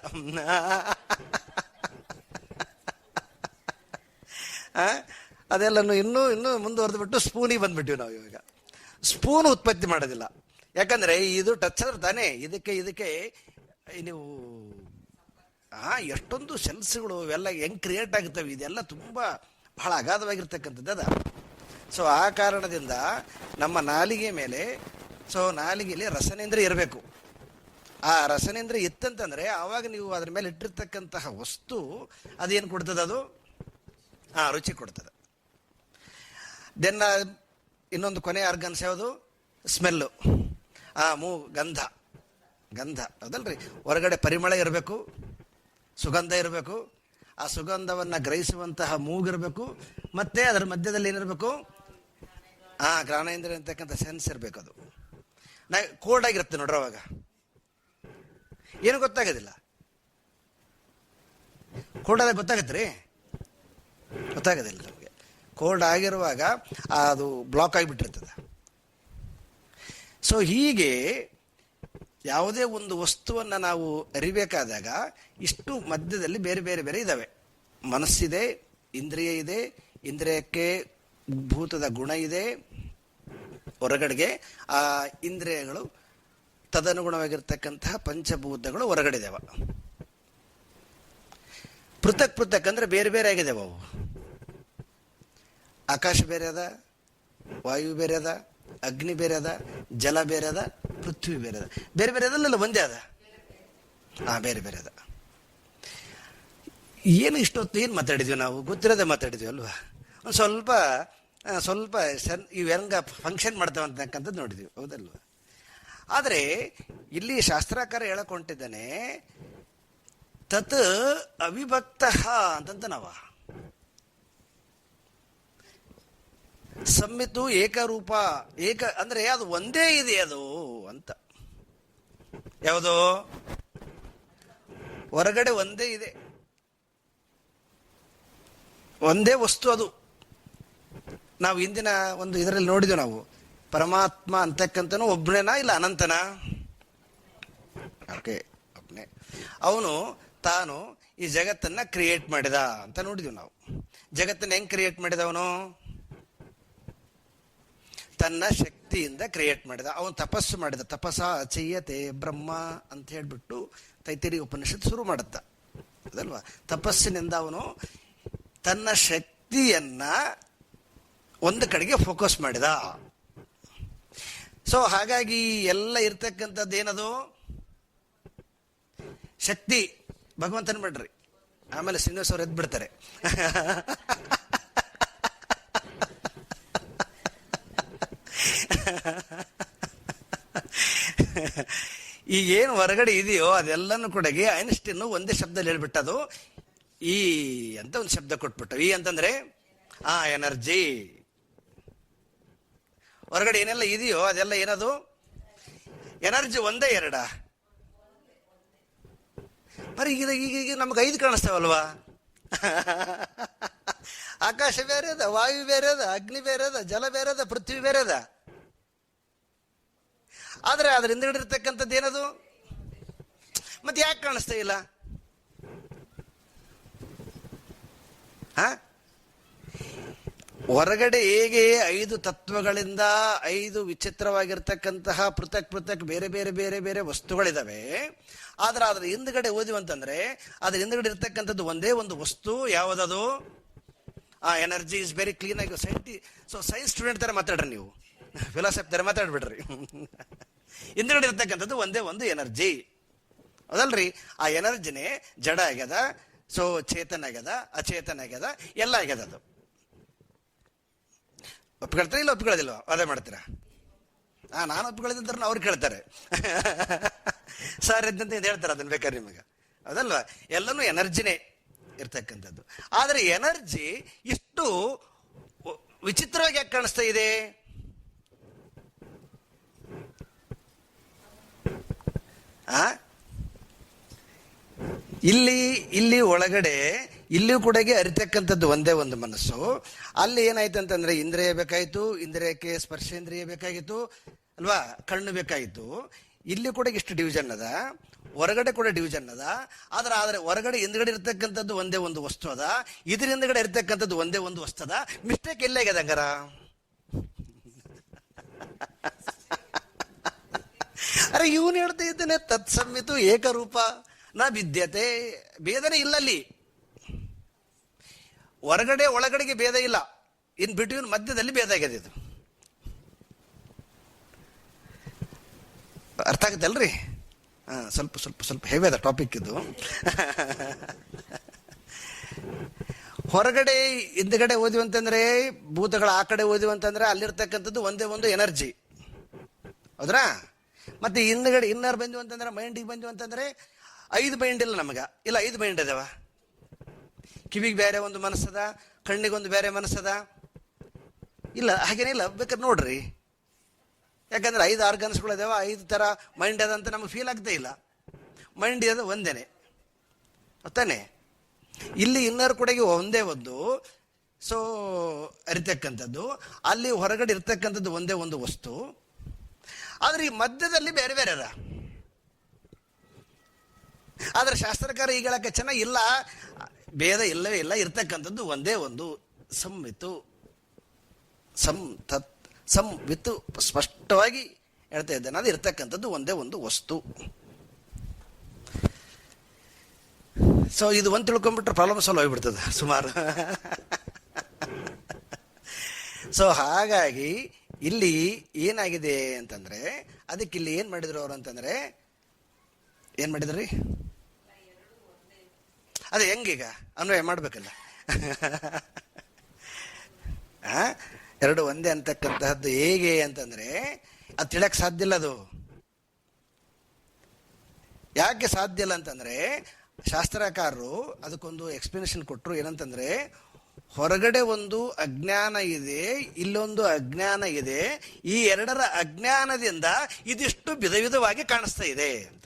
A: ಅದೆಲ್ಲನು ಇನ್ನೂ ಮುಂದುವರೆದು ಬಿಟ್ಟು ಸ್ಪೂನಿಗೆ ಬಂದ್ಬಿಟ್ಟಿವಿ ನಾವು. ಇವಾಗ ಸ್ಪೂನ್ ಉತ್ಪತ್ತಿ ಮಾಡೋದಿಲ್ಲ, ಯಾಕಂದ್ರೆ ಇದು ಟಚ್ ಆದ್ರೆ ತಾನೇ ಇದಕ್ಕೆ ನೀವು ಎಷ್ಟೊಂದು ಸೆಲ್ಸ್ಗಳು ಇವೆಲ್ಲ ಹೆಂಗ್ ಕ್ರಿಯೇಟ್ ಆಗುತ್ತವೆ, ಇದೆಲ್ಲ ತುಂಬ ಬಹಳ ಅಗಾಧವಾಗಿರ್ತಕ್ಕಂಥದ್ದು ಅದ. ಸೊ ಆ ಕಾರಣದಿಂದ ನಮ್ಮ ನಾಲಿಗೆ ಮೇಲೆ, ಸೊ ನಾಲಿಗೆಯಲ್ಲಿ ರಸನೇಂದ್ರಿಯ ಇರಬೇಕು. ಆ ರಸನೇಂದ್ರಿಯ ಇತ್ತಂತಂದ್ರೆ ಆವಾಗ ನೀವು ಅದ್ರ ಮೇಲೆ ಇಟ್ಟಿರ್ತಕ್ಕಂತಹ ವಸ್ತು ಅದೇನು ಕೊಡ್ತದೆ, ಅದು ರುಚಿ ಕೊಡ್ತದೆ. ದೆನ್ ಇನ್ನೊಂದು ಕೊನೆ ಆರ್ಗನ್ಸ್ ಯಾವುದು, ಸ್ಮೆಲ್ಲು, ಗಂಧ ಹೌದಲ್ರಿ. ಹೊರಗಡೆ ಪರಿಮಳ ಇರಬೇಕು, ಸುಗಂಧ ಇರಬೇಕು, ಆ ಸುಗಂಧವನ್ನು ಗ್ರಹಿಸುವಂತಹ ಮೂಗಿರಬೇಕು, ಮತ್ತೆ ಅದರ ಮಧ್ಯದಲ್ಲಿ ಏನಿರಬೇಕು, ಘ್ರಾಣೇಂದ್ರಿಯ ಅಂತಕ್ಕಂಥ ಸೆನ್ಸ್ ಇರಬೇಕು. ಅದು ಕೋಲ್ಡ್ ಆಗಿರುತ್ತೆ ನೋಡ್ರಿ, ಅವಾಗ ಏನು ಗೊತ್ತಾಗೋದಿಲ್ಲ. ಕೋಲ್ಡ್ ಆದಾಗ ಗೊತ್ತಾಗತ್ತೆ ಗೊತ್ತಾಗೋದಿಲ್ಲ ನಮಗೆ. ಕೋಲ್ಡ್ ಆಗಿರುವಾಗ ಅದು ಬ್ಲಾಕ್ ಆಗಿಬಿಟ್ಟಿರ್ತದೆ. ಸೊ ಹೀಗೆ ಯಾವುದೇ ಒಂದು ವಸ್ತುವನ್ನು ನಾವು ಅರಿಬೇಕಾದಾಗ ಇಷ್ಟು ಮಧ್ಯದಲ್ಲಿ ಬೇರೆ ಬೇರೆ ಬೇರೆ ಇದ್ದಾವೆ. ಮನಸ್ಸಿದೆ, ಇಂದ್ರಿಯ ಇದೆ, ಇಂದ್ರಿಯಕ್ಕೆ ಭೂತದ ಗುಣ ಇದೆ, ಹೊರಗಡೆಗೆ ಆ ಇಂದ್ರಿಯಗಳು ತದನುಗುಣವಾಗಿರ್ತಕ್ಕಂತಹ ಪಂಚಭೂತಗಳು ಹೊರಗಡೆ ಇದಾವ. ಪೃಥಕ್ ಅಂದ್ರೆ ಬೇರೆ ಬೇರೆ ಆಗಿದಾವ ಅವು. ಆಕಾಶ ಬೇರೆ ಅದ, ವಾಯು ಬೇರೆ ಅದ, ಅಗ್ನಿ ಬೇರೆ ಅದ, ಜಲ ಬೇರೆ ಅದ, ಪೃಥ್ವಿ ಬೇರೆ ಅದ. ಬೇರೆ ಬೇರೆ ಅದಲ್ಲ ಒಂದೇ ಅದ, ಬೇರೆ ಬೇರೆ ಅದ. ಏನು ಇಷ್ಟೊತ್ತು ಏನು ಮಾತಾಡಿದ್ವಿ ನಾವು, ಗೊತ್ತಿರೋದೇ ಮಾತಾಡಿದ್ವಿ ಅಲ್ವಾ. ಒಂದು ಸ್ವಲ್ಪ ಇವು ಹೆಂಗ ಫಂಕ್ಷನ್ ಮಾಡ್ತಾವ ಅಂತಕ್ಕಂಥದ್ದು ನೋಡಿದ್ವಿ, ಹೌದಲ್ವ. ಆದರೆ ಇಲ್ಲಿ ಶಾಸ್ತ್ರಕಾರ ಹೇಳಕೊಂಡಿದ್ದಾನೆ, ತತ್ ಅವಿಭಕ್ತ ಅಂತಂತ ನಾವ ಸಂಮಿತು ಏಕರೂಪ, ಅಂದ್ರೆ ಅದು ಒಂದೇ ಇದೆ ಅದು ಅಂತ. ಯಾವುದು, ಹೊರಗಡೆ ಒಂದೇ ಇದೆ, ಒಂದೇ ವಸ್ತು ಅದು. ನಾವು ಇಂದಿನ ಒಂದು ಇದರಲ್ಲಿ ನೋಡಿದ್ವಿ ನಾವು, ಪರಮಾತ್ಮ ಅಂತಕ್ಕಂಥನು ಒಬ್ಬನೇನಾ ಇಲ್ಲ ಅನಂತನಾ? ಓಕೆ, ಒಬ್ಬನೇ. ಅವನು ತಾನು ಈ ಜಗತ್ತನ್ನ ಕ್ರಿಯೇಟ್ ಮಾಡಿದ ಅಂತ ನೋಡಿದ್ವಿ ನಾವು. ಜಗತ್ತನ್ನ ಹೆಂಗ್ ಕ್ರಿಯೇಟ್ ಮಾಡಿದವನು? ತನ್ನ ಶಕ್ತಿಯಿಂದ ಕ್ರಿಯೇಟ್ ಮಾಡಿದ. ಅವನು ತಪಸ್ಸು ಮಾಡಿದ. ತಪಸ್ಸ ಅಚಯ್ಯತೆ ಬ್ರಹ್ಮ ಅಂತ ಹೇಳ್ಬಿಟ್ಟು ತೈತಿರಿ ಉಪನಿಷತ್ ಶುರು ಮಾಡುತ್ತ ಅದಲ್ವಾ. ತಪಸ್ಸಿನಿಂದ ಅವನು ತನ್ನ ಶಕ್ತಿಯನ್ನ ಒಂದು ಕಡೆಗೆ ಫೋಕಸ್ ಮಾಡಿದ. ಸೊ ಹಾಗಾಗಿ ಎಲ್ಲ ಇರ್ತಕ್ಕಂಥದ್ದು ಏನದು, ಶಕ್ತಿ. ಭಗವಂತನ ಬಿಡ್ರಿ, ಆಮೇಲೆ ಶ್ರೀನಿವಾಸ್ ಅವ್ರು ಎದ್ದು ಬಿಡ್ತಾರೆ. ಈಗೇನು ಹೊರಗಡೆ ಇದೆಯೋ ಅದೆಲ್ಲನೂ ಕೂಡ ಐನ್ಸ್ಟೀನ್ ಒಂದೇ ಶಬ್ದದಲ್ಲಿ ಹೇಳ್ಬಿಟ್ಟದು ಈ ಅಂತ ಒಂದು ಶಬ್ದ ಕೊಟ್ಬಿಟ್ಟು. ಈ ಅಂತಂದ್ರೆ ಎನರ್ಜಿ. ಹೊರಗಡೆ ಏನೆಲ್ಲ ಇದೆಯೋ ಅದೆಲ್ಲ ಏನದು, ಎನರ್ಜಿ. ಒಂದೇ ಎರಡ? ಬರೀ ಈಗ ನಮ್ಗೆ 5 ಕಾಣಿಸ್ತಾವಲ್ವಾ. ಆಕಾಶ ಬೇರೆ ಅದ, ವಾಯು ಬೇರೆ ಅದ, ಅಗ್ನಿ ಬೇರೆ ಅದ, ಜಲ ಬೇರೆ ಅದ, ಪೃಥ್ವಿ ಬೇರೆ ಅದ. ಆದ್ರೆ ಅದ್ರ ಹಿಂದ್ಗಡೆ ಇರ್ತಕ್ಕಂಥದ್ದು ಏನದು, ಮತ್ತೆ ಯಾಕೆ ಕಾಣಿಸ್ತಾ ಇಲ್ಲ? ಹೊರಗಡೆ ಹೇಗೆ 5 ತತ್ವಗಳಿಂದ 5 ವಿಚಿತ್ರವಾಗಿರ್ತಕ್ಕಂತಹ ಪೃಥಕ್ ಬೇರೆ ಬೇರೆ ಬೇರೆ ಬೇರೆ ವಸ್ತುಗಳಿದಾವೆ. ಆದ್ರೆ ಅದ್ರ ಹಿಂದ್ಗಡೆ ಓದಿವಂತಂದ್ರೆ ಅದ್ರ ಹಿಂದ್ಗಡೆ ಇರ್ತಕ್ಕಂಥದ್ದು ಒಂದೇ ಒಂದು ವಸ್ತು. ಯಾವುದದು? ಎನರ್ಜಿ ಇಸ್ ವೆರಿ ಕ್ಲೀನ್ ಆಗಿ. ಸೈನ್ಸ್ ಸ್ಟೂಡೆಂಟ್ ತರ ಮಾತಾಡ್ರಿ ನೀವು, ಫಿಲಾಸಫಿ ತರ ಮಾತಾಡ್ಬಿಡ್ರಿ. ಹಿಂದ್ಗಡೆ ಇರ್ತಕ್ಕಂಥದ್ದು ಒಂದೇ ಒಂದು ಎನರ್ಜಿ, ಅದಲ್ರಿ. ಆ ಎನರ್ಜಿನೇ ಜಡ ಆಗ್ಯದ, ಸೊ ಚೇತನ ಆಗ್ಯದ, ಅಚೇತನ ಆಗ್ಯದ, ಎಲ್ಲ ಆಗ್ಯದ. ಅದು ಒಪ್ಕೊಳ್ತಾರೆ ಇಲ್ಲ ಒಪ್ಕೊಳ್ಳೋದಿಲ್ವ? ಅದೇ ಮಾಡ್ತೀರಾ? ನಾನು ಒಪ್ಕೊಳ್ಳೋದಿದ್ರೆ ಅವ್ರು ಕೇಳ್ತಾರೆ. ಸರ್ ಇದ್ದಂತ ಹೇಳ್ತಾರೆ, ಅದನ್ನ ಬೇಕಾದ್ರೆ ನಿಮಗೆ, ಅದಲ್ವಾ. ಎಲ್ಲನೂ ಎನರ್ಜಿನೇ ಇರ್ತಕ್ಕಂಥದ್ದು. ಆದರೆ ಎನರ್ಜಿ ಇಷ್ಟು ವಿಚಿತ್ರವಾಗಿ ಯಾಕೆ ಕಾಣಿಸ್ತಾ ಇದೆ? ಇಲ್ಲಿ ಒಳಗಡೆ ಇಲ್ಲಿಯೂ ಕೂಡ ಅರಿತಕ್ಕಂಥದ್ದು ಒಂದೇ ಒಂದು ಮನಸ್ಸು. ಅಲ್ಲಿ ಏನಾಯ್ತು ಅಂತಂದ್ರೆ ಇಂದ್ರಿಯ ಬೇಕಾಯಿತು, ಇಂದ್ರಿಯಕ್ಕೆ ಸ್ಪರ್ಶೇಂದ್ರಿಯ ಬೇಕಾಗಿತ್ತು ಅಲ್ವಾ, ಕಣ್ಣು ಬೇಕಾಗಿತ್ತು. ಇಲ್ಲಿ ಕೂಡ ಇಷ್ಟು ಡಿವಿಷನ್ ಅದ, ಹೊರಗಡೆ ಕೂಡ ಡಿವಿಷನ್ ಅದ. ಆದರೆ ಹೊರಗಡೆ ಹಿಂದ್ಗಡೆ ಇರ್ತಕ್ಕಂಥದ್ದು ಒಂದೇ ಒಂದು ವಸ್ತು ಅದ, ಇದ್ರ ಹಿಂದ್ಗಡೆ ಇರ್ತಕ್ಕಂಥದ್ದು ಒಂದೇ ಒಂದು ವಸ್ತು ಅದ. ಮಿಸ್ಟೇಕ್ ಎಲ್ಲ ಆಗ್ಯದ ಹಂಗಾರ? ಅರೆ ಇವನು ಹೇಳ್ತಾ ಇದ್ದೇನೆ ತತ್ಸಮ್ಮಿತು ಏಕರೂಪ ನ ವಿದ್ಯತೆ, ಭೇದನೆ ಇಲ್ಲ ಅಲ್ಲಿ. ಹೊರಗಡೆ ಒಳಗಡೆಗೆ ಭೇದ ಇಲ್ಲ, ಇನ್ ಬಿಟ್ವೀನ್ ಮಧ್ಯದಲ್ಲಿ ಭೇದ ಆಗಿದೆ. ಇದು ಅರ್ಥ ಆಗುತ್ತೆ ಅಲ್ರಿ? ಸ್ವಲ್ಪ ಸ್ವಲ್ಪ ಸ್ವಲ್ಪ ಹೆವಿ ಅದ ಟಾಪಿಕ್ ಇದು. ಹೊರಗಡೆ ಹಿಂದ್ಗಡೆ ಓದಿವಿ ಅಂತಂದ್ರೆ, ಭೂತಗಳ ಆ ಕಡೆ ಓದಿವಿ ಅಂತಂದ್ರೆ ಅಲ್ಲಿರ್ತಕ್ಕಂಥದ್ದು ಒಂದೇ ಒಂದು ಎನರ್ಜಿ, ಹೌದ್ರಾ? ಮತ್ತೆ ಹಿಂದ್ಗಡೆ ಇನ್ನರ್ ಬಂದ್ವಿ ಅಂತಂದ್ರೆ, ಮೈಂಡಿಗೆ ಬಂದ್ವಿ ಅಂತಂದ್ರೆ 5 ಮೈಂಡ್ ಇಲ್ಲ ನಮಗ, ಇಲ್ಲ 5 ಮೈಂಡ್ ಅದಾವ. ಕಿವಿಗೆ ಬೇರೆ ಒಂದು ಮನಸ್ಸದ, ಕಣ್ಣಿಗೊಂದು ಬೇರೆ ಮನಸ್ಸದ, ಇಲ್ಲ ಹಾಗೇನಿಲ್ಲ, ಬೇಕಾದ್ರೆ ನೋಡ್ರಿ. ಯಾಕಂದ್ರೆ 5 ಆರ್ಗನ್ಸ್ಗಳು ಅದಾವ, 5 ಥರ ಮೈಂಡ್ ಅದ ಅಂತ ನಮಗೆ ಫೀಲ್ ಆಗ್ತಾ ಇಲ್ಲ. ಮೈಂಡ್ ಅದು ಒಂದೇನೆ ತಾನೆ. ಇಲ್ಲಿ ಇನ್ನರ್ ಕೂಡ ಒಂದೇ ಒಂದು ಸೊ ಅರಿತಕ್ಕಂಥದ್ದು, ಅಲ್ಲಿ ಹೊರಗಡೆ ಇರ್ತಕ್ಕಂಥದ್ದು ಒಂದೇ ಒಂದು ವಸ್ತು. ಆದ್ರೆ ಈ ಮಧ್ಯದಲ್ಲಿ ಬೇರೆ ಬೇರೆ ಅದ. ಆದ್ರೆ ಶಾಸ್ತ್ರಕಾರ ಈಗ ಹೇಳಕ್ಕೆ ಚೆನ್ನಾಗಿಲ್ಲ, ಭೇದ ಇಲ್ಲವೇ ಇಲ್ಲ, ಇರ್ತಕ್ಕಂಥದ್ದು ಒಂದೇ ಒಂದು ಸಂವಿತ್ತು ಸಂವಿತ್ತು ಸ್ಪಷ್ಟವಾಗಿ ಹೇಳ್ತಾ ಇದ್ದಾನೆ. ಅದು ಇರ್ತಕ್ಕಂಥದ್ದು ಒಂದೇ ಒಂದು ವಸ್ತು. ಸೊ ಇದು ಒಂದು ತಿಳ್ಕೊಂಡ್ಬಿಟ್ರೆ ಪ್ರಾಬ್ಲಮ್ ಸಾಲ್ವ್ ಆಗಿಬಿಡ್ತದೆ ಸುಮಾರು. ಸೊ ಹಾಗಾಗಿ ಇಲ್ಲಿ ಏನಾಗಿದೆ ಅಂತಂದ್ರೆ, ಅದಕ್ಕೆ ಇಲ್ಲಿ ಏನ್ ಮಾಡಿದ್ರು ಅವ್ರು ಅಂತಂದ್ರೆ, ಏನ್ ಮಾಡಿದ್ರಿ? ಅದೇ ಹೆಂಗೀಗ ಅನ್ವಯ ಮಾಡ್ಬೇಕಲ್ಲ. ಎರಡು ಒಂದೇ ಅಂತಕ್ಕಂತಹದ್ದು ಹೇಗೆ ಅಂತಂದ್ರೆ, ಅದು ತಿಳಕ್ ಸಾಧ್ಯ ಇಲ್ಲ. ಅದು ಯಾಕೆ ಸಾಧ್ಯ ಇಲ್ಲ ಅಂತಂದ್ರೆ, ಶಾಸ್ತ್ರಕಾರರು ಅದಕ್ಕೊಂದು ಎಕ್ಸ್ಪ್ಲನೇಷನ್ ಕೊಟ್ಟರು. ಏನಂತಂದ್ರೆ, ಹೊರಗಡೆ ಒಂದು ಅಜ್ಞಾನ ಇದೆ, ಇಲ್ಲೊಂದು ಅಜ್ಞಾನ ಇದೆ. ಈ ಎರಡರ ಅಜ್ಞಾನದಿಂದ ಇದಿಷ್ಟು ವಿಧ ವಿಧವಾಗಿ ಕಾಣಿಸ್ತಾ ಇದೆ ಅಂತ.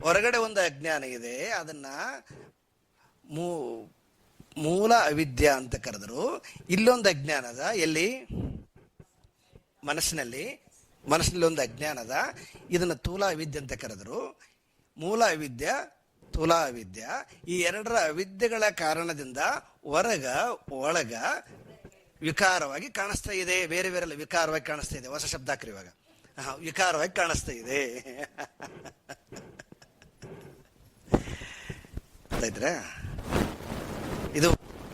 A: ಹೊರಗಡೆ ಒಂದು ಅಜ್ಞಾನ ಇದೆ, ಅದನ್ನ ಮೂಲ ಅವಿದ್ಯಾ ಅಂತ ಕರೆದರು. ಇಲ್ಲೊಂದು ಅಜ್ಞಾನದ, ಎಲ್ಲಿ? ಮನಸ್ಸಿನಲ್ಲಿ ಒಂದು ಅಜ್ಞಾನದ, ಇದನ್ನ ತೂಲ ಅವಿದ್ಯೆ ಅಂತ ಕರೆದರು. ಮೂಲ ಅವಿದ್ಯ, ತೂಲ ಅವಿದ್ಯ, ಈ ಎರಡರ ಅವಿದ್ಯೆಗಳ ಕಾರಣದಿಂದ ಹೊರಗ ಒಳಗ ವಿಕಾರವಾಗಿ ಕಾಣಿಸ್ತಾ ಇದೆ. ಬೇರೆ ಬೇರೆ ವಿಕಾರವಾಗಿ ಕಾಣಿಸ್ತಾ ಇದೆ. ಹೊಸ ಶಬ್ದ ಹಾಕ್ರಿ ಇವಾಗ. ವಿಕಾರವಾಗಿ ಕಾಣಿಸ್ತಾ ಇದೆ. ಗೊತ್ತಾಯ್ತ್ರ? ಇದು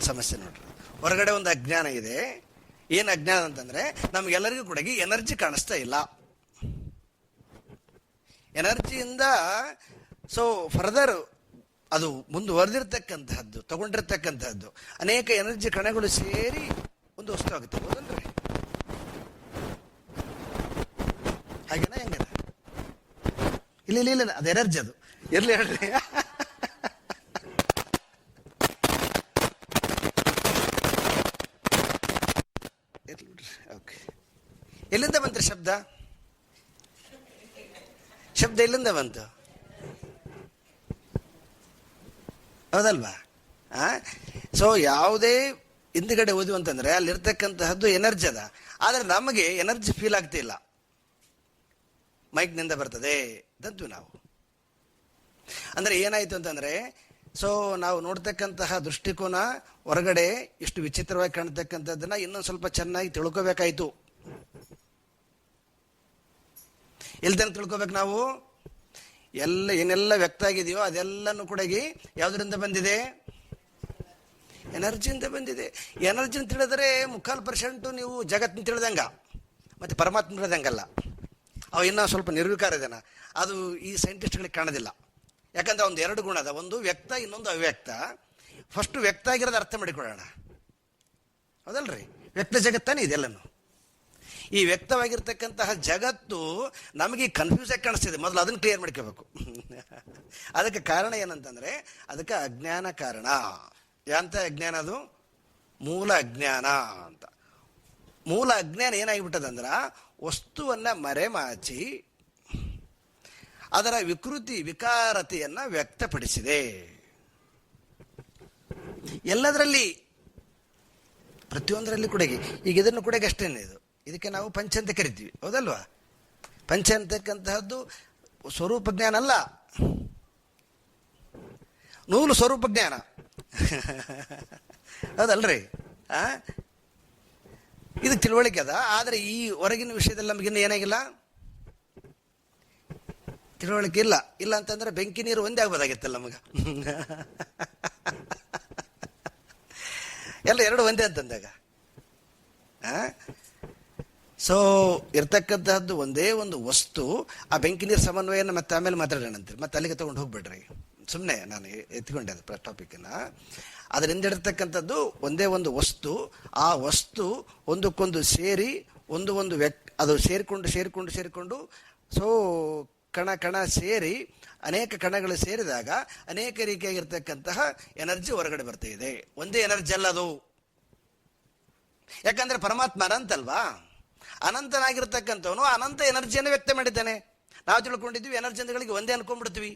A: ಸಮಸ್ಯೆ ನೋಡ್ರಿ. ಹೊರಗಡೆ ಒಂದು ಅಜ್ಞಾನ ಇದೆ. ಏನ್ ಅಜ್ಞಾನ ಅಂತಂದ್ರೆ, ನಮ್ಗೆಲ್ಲರಿಗೂ ಕೂಡ ಎನರ್ಜಿ ಕಾಣಿಸ್ತಾ ಇಲ್ಲ. ಎನರ್ಜಿಯಿಂದ ಸೊ ಫರ್ದರ್ ಅದು ಮುಂದುವರೆದಿರ್ತಕ್ಕಂತಹದ್ದು, ತಗೊಂಡಿರ್ತಕ್ಕಂತಹದ್ದು ಅನೇಕ ಎನರ್ಜಿ ಕಣಗಳು ಸೇರಿ ಒಂದು ವಸ್ತು ಆಗುತ್ತೆ. ಹೌದಲ್ರಿ? ಹಾಗೇನಾ ಹೆಂಗದ? ಇಲ್ಲ ಅದು ಎನರ್ಜಿ, ಅದು ಇರ್ಲಿ ಹೇಳ್ರಿ. ಓಕೆ, ಎಲ್ಲಿಂದ ಬಂತ್ರಿ ಶಬ್ದ? ಎಲ್ಲಿಂದ ಬಂತು? ಹೌದಲ್ವಾ? ಸೊ ಯಾವುದೇ ಹಿಂದ್ಗಡೆ ಓದಿವು ಅಂತಂದ್ರೆ ಅಲ್ಲಿರ್ತಕ್ಕಂತಹದ್ದು ಎನರ್ಜಿ ಅದ. ಆದ್ರೆ ನಮಗೆ ಎನರ್ಜಿ ಫೀಲ್ ಆಗ್ತಿಲ್ಲ. ಮೈಕ್ನಿಂದ ಬರ್ತದೆ ಅಂತೀವಿ ನಾವು. ಅಂದ್ರೆ ಏನಾಯ್ತು ಅಂತಂದ್ರೆ, ಸೊ ನಾವು ನೋಡ್ತಕ್ಕಂತಹ ದೃಷ್ಟಿಕೋನ ಹೊರಗಡೆ ಇಷ್ಟು ವಿಚಿತ್ರವಾಗಿ ಕಾಣ್ತಕ್ಕಂಥದ್ದನ್ನ ಇನ್ನೊಂದು ಸ್ವಲ್ಪ ಚೆನ್ನಾಗಿ ತಿಳ್ಕೋಬೇಕಾಯ್ತು. ಎಲ್ಲಿ ತನಕ ತಿಳ್ಕೋಬೇಕು ನಾವು? ಏನೆಲ್ಲ ವ್ಯಕ್ತ ಆಗಿದೆಯೋ ಅದೆಲ್ಲನೂ ಕೂಡ ಯಾವುದರಿಂದ ಬಂದಿದೆ? ಎನರ್ಜಿಯಿಂದ ಬಂದಿದೆ. ಎನರ್ಜಿನ ತಿಳಿದ್ರೆ 3% ನೀವು ಜಗತ್ತಿನ ತಿಳಿದಂಗ, ಮತ್ತೆ ಪರಮಾತ್ಮ ತಿಳಿದಂಗಲ್ಲ. ಅವು ಇನ್ನೂ ಸ್ವಲ್ಪ ನಿರ್ವಿಕಾರ ಇದಾನ. ಅದು ಈ ಸೈಂಟಿಸ್ಟ್ಗಳಿಗೆ ಕಾಣೋದಿಲ್ಲ. ಯಾಕಂದ್ರೆ ಒಂದು 2 ಗುಣ ಅದ, ಒಂದು ವ್ಯಕ್ತ, ಇನ್ನೊಂದು ಅವ್ಯಕ್ತ. ಫಸ್ಟ್ ವ್ಯಕ್ತ ಆಗಿರೋದು ಅರ್ಥ ಮಾಡಿಕೊಳ್ಳೋಣ. ಹೌದಲ್ರಿ? ವ್ಯಕ್ತ ಜಗತ್ತಾನೆ ಇದೆಲ್ಲನು. ಈ ವ್ಯಕ್ತವಾಗಿರ್ತಕ್ಕಂತಹ ಜಗತ್ತು ನಮಗೆ ಕನ್ಫ್ಯೂಸ್ ಆಗಿ ಕಾಣಿಸ್ತಿದೆ. ಮೊದಲು ಅದನ್ನು ಕ್ಲಿಯರ್ ಮಾಡ್ಕೋಬೇಕು. ಅದಕ್ಕೆ ಕಾರಣ ಏನಂತಂದ್ರೆ, ಅದಕ್ಕೆ ಅಜ್ಞಾನ ಕಾರಣ. ಯಾಂತ ಅಜ್ಞಾನ? ಅದು ಮೂಲ ಅಜ್ಞಾನ ಅಂತ. ಮೂಲ ಅಜ್ಞಾನ ಏನಾಗಿಬಿಟ್ಟದಂದ್ರ, ವಸ್ತುವನ್ನ ಮರೆಮಾಚಿ ಅದರ ವಿಕೃತಿ ವಿಕಾರತೆಯನ್ನ ವ್ಯಕ್ತಪಡಿಸಿದೆ. ಎಲ್ಲದರಲ್ಲಿ ಪ್ರತಿಯೊಂದರಲ್ಲಿ ಕೂಡ ಈಗ ಇದನ್ನು ಕೂಡ ಅಷ್ಟೇನೆ. ಇದಕ್ಕೆ ನಾವು ಪಂಚ ಅಂತ ಕರಿತೀವಿ, ಹೌದಲ್ವಾ? ಪಂಚ ಅಂತಕ್ಕಂತಹದ್ದು ಸ್ವರೂಪ ಜ್ಞಾನ ಅಲ್ಲ, ನೂಲು ಸ್ವರೂಪ ಜ್ಞಾನ. ಹೌದಲ್ರಿ? ಇದು ತಿಳುವಳಿಕೆ ಅದ. ಆದರೆ ಈ ಹೊರಗಿನ ವಿಷಯದಲ್ಲಿ ನಮಗಿನ್ನ ಏನಾಗಿಲ್ಲ, ತಿಳುವಳಿಕೆ ಇಲ್ಲ. ಇಲ್ಲ ಅಂತಂದ್ರೆ ಬೆಂಕಿ ನೀರು ಒಂದೇ ಆಗ್ಬೋದಾಗಿತ್ತಲ್ಲ ನಮಗ. ಎಲ್ಲ ಎರಡು ಒಂದೇ ಅಂತಂದಾಗ ಸೊ ಇರ್ತಕ್ಕಂತಹದ್ದು ಒಂದೇ ಒಂದು ವಸ್ತು. ಆ ಬೆಂಕಿ ನೀರು ಸಮನ್ವಯನ ಮತ್ತೆ ಆಮೇಲೆ ಮಾತಾಡೋಣಂತೀರಿ, ಮತ್ತೆ ಅಲ್ಲಿಗೆ ತಗೊಂಡು ಹೋಗ್ಬೇಡ್ರಿ. ಸುಮ್ಮನೆ ನಾನು ಎತ್ಕೊಂಡೆ ಅದು ಟಾಪಿಕ್ನ. ಅದರಿಂದ ಇರ್ತಕ್ಕಂಥದ್ದು ಒಂದೇ ಒಂದು ವಸ್ತು. ಆ ವಸ್ತು ಒಂದಕ್ಕೊಂದು ಸೇರಿ ಒಂದು ಅದು ಸೇರಿಕೊಂಡು ಸೊ ಕಣ ಸೇರಿ ಅನೇಕ ಕಣಗಳು ಸೇರಿದಾಗ ಅನೇಕ ರೀತಿಯಾಗಿರ್ತಕ್ಕಂತಹ ಎನರ್ಜಿ ಹೊರಗಡೆ ಬರ್ತಾ ಇದೆ. ಒಂದೇ ಎನರ್ಜಿ ಅಲ್ಲ ಅದು. ಯಾಕಂದ್ರೆ ಪರಮಾತ್ಮ ಅನಂತಲ್ವಾ? ಅನಂತನಾಗಿರ್ತಕ್ಕಂಥವನು ಅನಂತ ಎನರ್ಜಿಯನ್ನು ವ್ಯಕ್ತ ಮಾಡಿದ್ದಾನೆ. ನಾವು ತಿಳ್ಕೊಂಡಿದ್ವಿ ಎನರ್ಜಿ ಅಂತಗಳಿಗೆ ಒಂದೇ ಅನ್ಕೊಂಡ್ಬಿಡ್ತೀವಿ.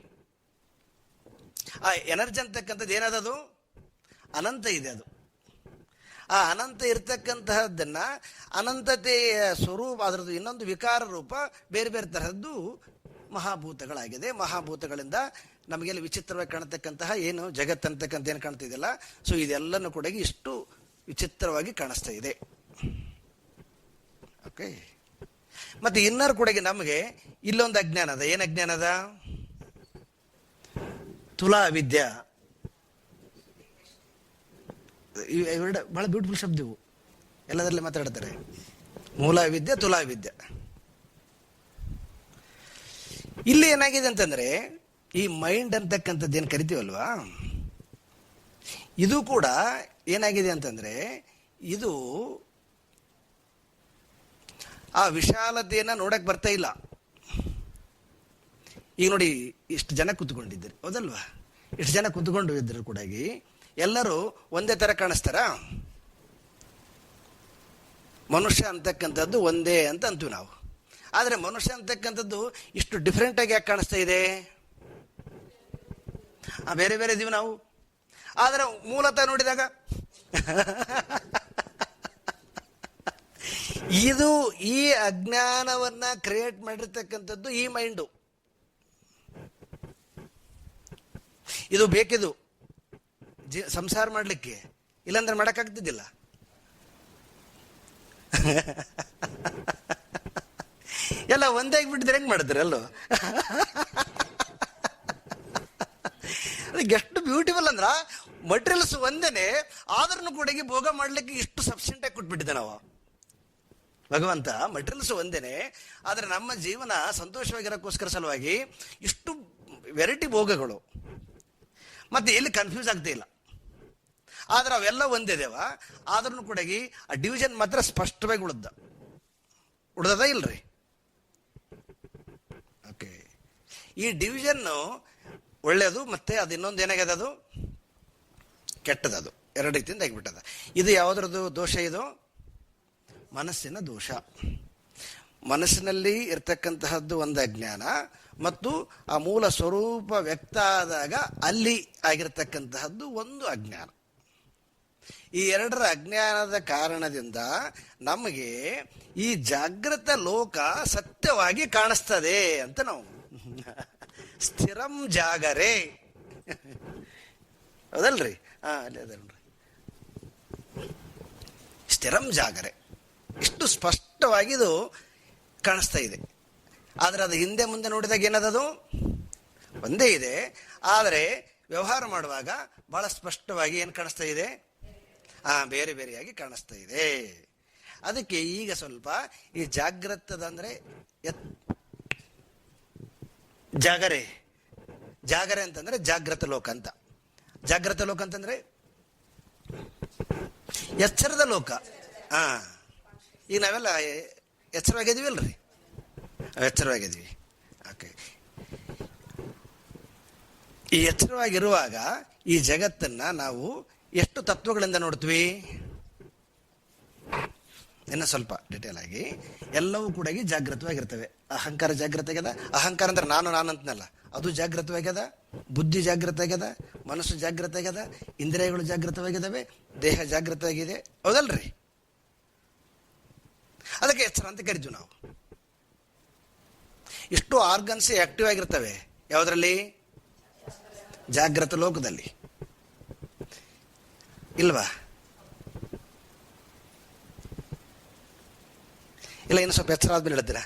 A: ಆ ಎನರ್ಜಿ ಅಂತಕ್ಕಂಥದ್ದು ಏನದದು? ಅನಂತ ಇದೆ. ಅದು ಆ ಅನಂತ ಇರ್ತಕ್ಕಂತಹದ್ದನ್ನ ಅನಂತತೆಯ ಸ್ವರೂಪ, ಅದರದ್ದು ಇನ್ನೊಂದು ವಿಕಾರ ರೂಪ ಬೇರೆ ಬೇರೆ ತರಹದ್ದು ಮಹಾಭೂತಗಳಾಗಿದೆ. ಮಹಾಭೂತಗಳಿಂದ ನಮಗೆಲ್ಲ ವಿಚಿತ್ರವಾಗಿ ಕಾಣತಕ್ಕಂತಹ ಏನು ಜಗತ್ತಂತಕ್ಕಂಥ ಏನು ಕಾಣ್ತಿದೆಯಲ್ಲ, ಸೊ ಇದೆಲ್ಲನೂ ಕೂಡ ಇಷ್ಟು ವಿಚಿತ್ರವಾಗಿ ಕಾಣಿಸ್ತಾ ಇದೆ. ಓಕೆ. ಮತ್ತೆ ಇನ್ನರ್ ಕೂಡ ನಮಗೆ ಇಲ್ಲೊಂದು ಅಜ್ಞಾನ ಅದ. ಏನು ಅಜ್ಞಾನ ಅದ? ತುಲಾ ವಿದ್ಯಾ. ಇವೆರಡು ಬಹಳ ಬ್ಯೂಟಿಫುಲ್ ಶಬ್ದ ಇವು, ಎಲ್ಲದರಲ್ಲಿ ಮಾತಾಡ್ತಾರೆ. ಮೂಲ ವಿದ್ಯೆ, ತುಲಾ ವಿದ್ಯೆ. ಇಲ್ಲಿ ಏನಾಗಿದೆ ಅಂತಂದ್ರೆ ಈ ಮೈಂಡ್ ಅಂತಕ್ಕಂಥದ್ದು ಏನು ಕರಿತೀವಲ್ವಾ, ಇದು ಕೂಡ ಏನಾಗಿದೆ ಅಂತಂದ್ರೆ ಇದು ಆ ವಿಶಾಲತೆಯನ್ನ ನೋಡಕ್ ಬರ್ತಾ ಇಲ್ಲ. ಈಗ ನೋಡಿ, ಇಷ್ಟು ಜನ ಕೂತ್ಕೊಂಡಿದ್ದೀರಿ, ಹೌದಲ್ವಾ? ಇಷ್ಟು ಜನ ಕೂತ್ಕೊಂಡು ಇದ್ರು ಕೂಡ ಎಲ್ಲರೂ ಒಂದೇ ತರ ಕಾಣಿಸ್ತಾರ? ಮನುಷ್ಯ ಅಂತಕ್ಕಂಥದ್ದು ಒಂದೇ ಅಂತ ಅಂತೀವಿ ನಾವು. ಆದರೆ ಮನುಷ್ಯ ಅಂತಕ್ಕಂಥದ್ದು ಇಷ್ಟು ಡಿಫ್ರೆಂಟ್ ಆಗಿ ಯಾಕೆ ಕಾಣಿಸ್ತಾ ಇದೆ? ಬೇರೆ ಬೇರೆ ಇದೀವಿ ನಾವು. ಆದರೆ ಮೂಲತಃ ನೋಡಿದಾಗ ಇದು ಈ ಅಜ್ಞಾನವನ್ನ ಕ್ರಿಯೇಟ್ ಮಾಡಿರ್ತಕ್ಕಂಥದ್ದು ಈ ಮೈಂಡು. ಇದು ಬೇಕಿದು ಸಂಸಾರ ಮಾಡ್ಲಿಕ್ಕೆ, ಇಲ್ಲಾಂದ್ರೆ ಮಾಡಕ್ಕಾಗ್ತಿದ್ದಿಲ್ಲ. ಎಲ್ಲ ಒಂದೇ ಆಗಿಬಿಟ್ಟಿದ್ರೆ ಹೆಂಗ್ ಮಾಡಿದ್ರೆ ಅಲ್ಲೋ? ಅದಕ್ಕೆ ಎಷ್ಟು ಬ್ಯೂಟಿಫುಲ್ ಅಂದ್ರ ಮಟೀರಿಯಲ್ಸ್ ಒಂದೇನೆ, ಆದ್ರೂ ಕೂಡ ಭೋಗ ಮಾಡ್ಲಿಕ್ಕೆ ಇಷ್ಟು ಸಫಿಷಿಯಂಟ್ ಆಗಿ ಕೊಟ್ಬಿಟ್ಟಿದ್ದೆ ನಾವು. ಭಗವಂತ ಮಟೀರಿಯಲ್ಸ್ ಒಂದೇನೆ, ಆದ್ರೆ ನಮ್ಮ ಜೀವನ ಸಂತೋಷವಾಗಿರೋಕ್ಕೋಸ್ಕರ ಸಲುವಾಗಿ ಇಷ್ಟು ವೆರೈಟಿ ಭೋಗಗಳು. ಮತ್ತೆ ಎಲ್ಲಿ ಕನ್ಫ್ಯೂಸ್ ಆಗ್ತಾ ಇಲ್ಲ. ಆದ್ರೆ ಅವೆಲ್ಲ ಒಂದೇದೇವ, ಆದ್ರೂ ಕೂಡ ಆ ಡಿವಿಷನ್ ಮಾತ್ರ ಸ್ಪಷ್ಟವಾಗಿ ಉಳ್ದದ ಇಲ್ರಿ? ಓಕೆ. ಈ ಡಿವಿಷನ್ ಒಳ್ಳೇದು, ಮತ್ತೆ ಅದು ಇನ್ನೊಂದು ಏನಾಗ್ಯದ, ಅದು ಕೆಟ್ಟದದು. ಎರಡು ರೀತಿಯಿಂದ ಆಗಿಬಿಟ್ಟದ. ಇದು ಯಾವುದ್ರದ್ದು ದೋಷ? ಇದು ಮನಸ್ಸಿನ ದೋಷ. ಮನಸ್ಸಿನಲ್ಲಿ ಇರ್ತಕ್ಕಂತಹದ್ದು ಒಂದು ಅಜ್ಞಾನ, ಮತ್ತು ಆ ಮೂಲ ಸ್ವರೂಪ ವ್ಯಕ್ತ ಆದಾಗ ಅಲ್ಲಿ ಆಗಿರ್ತಕ್ಕಂತಹದ್ದು ಒಂದು ಅಜ್ಞಾನ. ಈ ಎರಡರ ಅಜ್ಞಾನದ ಕಾರಣದಿಂದ ನಮಗೆ ಈ ಜಾಗೃತ ಲೋಕ ಸತ್ಯವಾಗಿ ಕಾಣಿಸ್ತದೆ ಅಂತ ನಾವು ಸ್ಥಿರಂ ಜಾಗರೆ, ಹೌದಲ್ರಿ? ಅಲ್ಲಿ ಅದಲ್ರಿ, ಸ್ಥಿರಂ ಜಾಗರೆ. ಇಷ್ಟು ಸ್ಪಷ್ಟವಾಗಿ ಇದು ಕಾಣಿಸ್ತಾ ಇದೆ. ಆದ್ರೆ ಅದು ಹಿಂದೆ ಮುಂದೆ ನೋಡಿದಾಗ ಏನದದು ಒಂದೇ ಇದೆ. ಆದರೆ ವ್ಯವಹಾರ ಮಾಡುವಾಗ ಬಹಳ ಸ್ಪಷ್ಟವಾಗಿ ಏನು ಕಾಣಿಸ್ತಾ ಇದೆ? ಬೇರೆ ಬೇರೆಯಾಗಿ ಕಾಣಿಸ್ತಾ ಇದೆ. ಅದಕ್ಕೆ ಈಗ ಸ್ವಲ್ಪ ಈ ಜಾಗೃತದಂದ್ರೆ ಜಾಗರೆ. ಜಾಗರೆ ಅಂತಂದ್ರೆ ಜಾಗೃತ ಲೋಕ ಅಂತ. ಜಾಗೃತ ಲೋಕ ಅಂತಂದ್ರೆ ಎಚ್ಚರದ ಲೋಕ. ಈಗ ನಾವೆಲ್ಲ ಎಚ್ಚರವಾಗಿದ್ದೀವಿ ಅಲ್ರಿ? ಎಚ್ಚರವಾಗಿದ್ವಿ. ಓಕೆ. ಈ ಎಚ್ಚರವಾಗಿರುವಾಗ ಈ ಜಗತ್ತನ್ನ ನಾವು ಎಷ್ಟು ತತ್ವಗಳಿಂದ ನೋಡ್ತೀವಿ? ಇನ್ನು ಸ್ವಲ್ಪ ಡಿಟೇಲ್ ಆಗಿ ಎಲ್ಲವೂ ಕೂಡ ಜಾಗೃತವಾಗಿರ್ತವೆ. ಅಹಂಕಾರ ಜಾಗೃತ ಆಗ್ಯದ. ಅಹಂಕಾರ ಅಂದ್ರೆ ನಾನು ಅಂತನಲ್ಲ, ಅದು ಜಾಗೃತವಾಗ್ಯದ. ಬುದ್ಧಿ ಜಾಗೃತ ಆಗ್ಯದ, ಮನಸ್ಸು ಜಾಗೃತ ಆಗ್ಯದ, ಇಂದ್ರಿಯಗಳು ಜಾಗೃತವಾಗಿದ್ದಾವೆ, ದೇಹ ಜಾಗೃತ ಆಗಿದೆ. ಹೌದಲ್ರಿ? ಅದಕ್ಕೆ ಎಚ್ಚರ ಅಂತ ಕರಿತೀವಿ ನಾವು. ಇಷ್ಟು ಆರ್ಗನ್ಸ್ ಆಕ್ಟಿವ್ ಆಗಿರ್ತವೆ ಯಾವುದರಲ್ಲಿ? ಜಾಗೃತ ಲೋಕದಲ್ಲಿ. ಇಲ್ವಾ? ಇಲ್ಲ, ಇನ್ನು ಸ್ವಲ್ಪ ಎಚ್ಚರ ಆದ್ಮೇಲೆ ಹೇಳ್ತೀರಾ?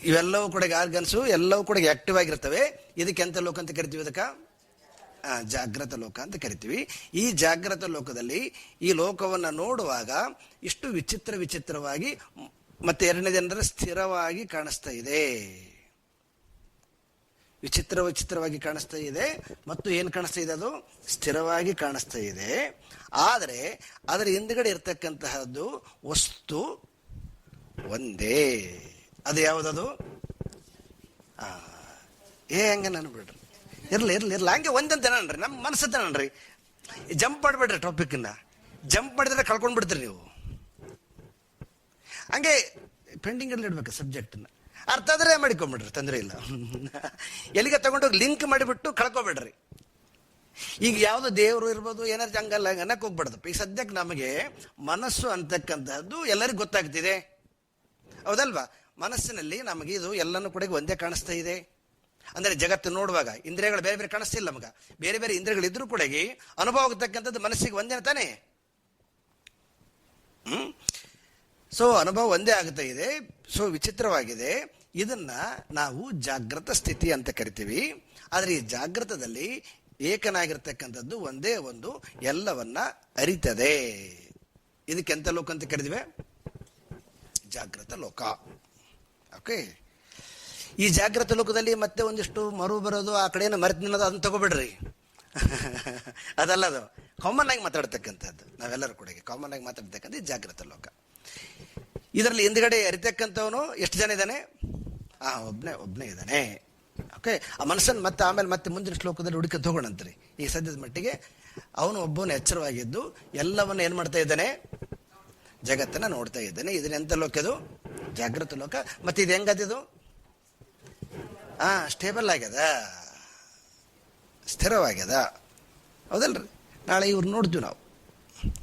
A: ಇವೆಲ್ಲವೂ ಕೂಡ ಆರ್ಗನ್ಸು ಎಲ್ಲವೂ ಕೂಡ ಆಕ್ಟಿವ್ ಆಗಿರ್ತವೆ. ಇದಕ್ಕೆ ಎಂತ ಲೋಕ ಅಂತ ಕರಿತೀವಿ? ಇದಕ್ಕೆ ಜಾಗೃತ ಲೋಕ ಅಂತ ಕರಿತೀವಿ. ಈ ಜಾಗೃತ ಲೋಕದಲ್ಲಿ ಈ ಲೋಕವನ್ನು ನೋಡುವಾಗ ಇಷ್ಟು ವಿಚಿತ್ರವಾಗಿ, ಮತ್ತೆ ಎರಡನೇದೇನೆಂದರೆ ಸ್ಥಿರವಾಗಿ ಕಾಣಿಸ್ತಾ ಇದೆ. ವಿಚಿತ್ರವಾಗಿ ಕಾಣಿಸ್ತಾ ಇದೆ. ಮತ್ತು ಏನು ಕಾಣಿಸ್ತಾ ಇದೆ? ಅದು ಸ್ಥಿರವಾಗಿ ಕಾಣಿಸ್ತಾ ಇದೆ. ಆದರೆ ಅದರ ಹಿಂದ್ಗಡೆ ಇರ್ತಕ್ಕಂತಹದ್ದು ವಸ್ತು ಒಂದೇ. ಅದು ಯಾವುದದು? ಹಂಗೆ ನಾನು ಬಿಡ್ರಿ, ಇರ್ಲಿ ಹಂಗೆ ಒಂದಂತ ನನ್ರಿ, ನಮ್ಮ ಮನಸ್ಸಂತ ನನ್ರಿ. ಜಂಪ್ ಮಾಡಿಬಿಡ್ರಿ ಟಾಪಿಕ್ನ. ಜಂಪ್ ಮಾಡಿದ್ರೆ ಕಳ್ಕೊಂಡು ಬಿಡ್ತೀರಿ ನೀವು. ಹಂಗೆ ಪೆಂಡಿಂಗ್ ಅಲ್ಲಿ ಇಡ್ಬೇಕು ಸಬ್ಜೆಕ್ಟ್ನ. ಅರ್ಥ ಆದರೆ ಮಾಡಿಕೊಂಬಿಡ್ರಿ, ತೊಂದರೆ ಇಲ್ಲ. ಎಲ್ಲಿಗೆ ತಗೊಂಡೋಗಿ ಲಿಂಕ್ ಮಾಡಿಬಿಟ್ಟು ಕಳ್ಕೊಬೇಡ್ರಿ. ಈಗ ಯಾವುದು ದೇವರು ಇರ್ಬೋದು, ಏನಾದ್ರು ಹಂಗಲ್ಲ ಅನ್ನಕ್ಕೆ ಹೋಗ್ಬಾರ್ದಪ್ಪ. ಈಗ ಸದ್ಯಕ್ಕೆ ನಮಗೆ ಮನಸ್ಸು ಅಂತಕ್ಕಂಥದ್ದು ಎಲ್ಲರಿಗೂ ಗೊತ್ತಾಗ್ತಿದೆ, ಹೌದಲ್ವಾ? ಮನಸ್ಸಿನಲ್ಲಿ ನಮಗೆ ಇದು ಎಲ್ಲನೂ ಕೂಡ ಒಂದೇ ಕಾಣಿಸ್ತಾ ಇದೆ. ಅಂದರೆ ಜಗತ್ತು ನೋಡುವಾಗ ಇಂದ್ರಿಯಗಳು ಬೇರೆ ಬೇರೆ ಕಾಣಿಸ್ತಿಲ್ಲ ನಮಗ. ಬೇರೆ ಬೇರೆ ಇಂದ್ರಿಯಗಳಿದ್ರೂ ಕೂಡ ಅನುಭವ ಆಗ್ತಕ್ಕಂಥದ್ದು ಮನಸ್ಸಿಗೆ ಒಂದೇ ತಾನೇ. ಸೊ ಅನುಭವ ಒಂದೇ ಆಗ್ತಾ ಇದೆ. ಸೊ ವಿಚಿತ್ರವಾಗಿದೆ. ಇದನ್ನ ನಾವು ಜಾಗೃತ ಸ್ಥಿತಿ ಅಂತ ಕರಿತೀವಿ. ಆದರೆ ಈ ಜಾಗೃತದಲ್ಲಿ ಏಕನಾಗಿರ್ತಕ್ಕಂಥದ್ದು ಒಂದೇ ಒಂದು ಎಲ್ಲವನ್ನ ಅರಿತದೆ. ಇದಕ್ಕೆಂತ ಲೋಕ ಅಂತ ಕರಿದಿವೆ? ಜಾಗೃತ ಲೋಕ. ಓಕೆ. ಈ ಜಾಗೃತ ಲೋಕದಲ್ಲಿ ಮತ್ತೆ ಒಂದಿಷ್ಟು ಮರು ಬರೋದು, ಆ ಕಡೆಯನ್ನು ಮರೆತು ನಿನ್ನೋದು, ಅದನ್ನ ತಗೋಬೇಡ್ರಿ. ಅದಲ್ಲ, ಅದು ಕಾಮನ್ ಆಗಿ ಮಾತಾಡ್ತಕ್ಕಂಥದ್ದು. ನಾವೆಲ್ಲರೂ ಕೂಡ ಕಾಮನ್ ಆಗಿ ಮಾತಾಡ್ತಕ್ಕಂಥ ಜಾಗೃತ ಲೋಕ. ಇದರಲ್ಲಿ ಹಿಂದ್ಗಡೆ ಅರಿತಕ್ಕಂಥವನು ಎಷ್ಟು ಜನ ಇದ್ದಾನೆ? ಒಬ್ಬನೇ ಇದ್ದಾನೆ. ಓಕೆ. ಆ ಮನಸ್ಸನ್ನು ಮತ್ತೆ ಮುಂದಿನ ಶ್ಲೋಕದಲ್ಲಿ ಹುಡುಕಿ ಹೋಗೋಣಂತ್ರಿ. ಈ ಸದ್ಯದ ಮಟ್ಟಿಗೆ ಅವನು ಒಬ್ಬನು ಎಚ್ಚರವಾಗಿದ್ದು ಎಲ್ಲವನ್ನು ಏನು ಮಾಡ್ತಾ ಇದ್ದಾನೆ? ಜಗತ್ತನ್ನು ನೋಡ್ತಾ ಇದ್ದಾನೆ. ಇದನ್ನ ಎಂತ ಲೋಕ? ಅದು ಜಾಗೃತ ಲೋಕ. ಮತ್ತೆ ಇದು ಹೆಂಗದಿದು? ಸ್ಟೇಬಲ್ ಆಗ್ಯದ, ಸ್ಥಿರವಾಗ್ಯದ. ಹೌದಲ್ರಿ? ನಾಳೆ ಇವ್ರು ನೋಡ್ತೀವಿ ನಾವು,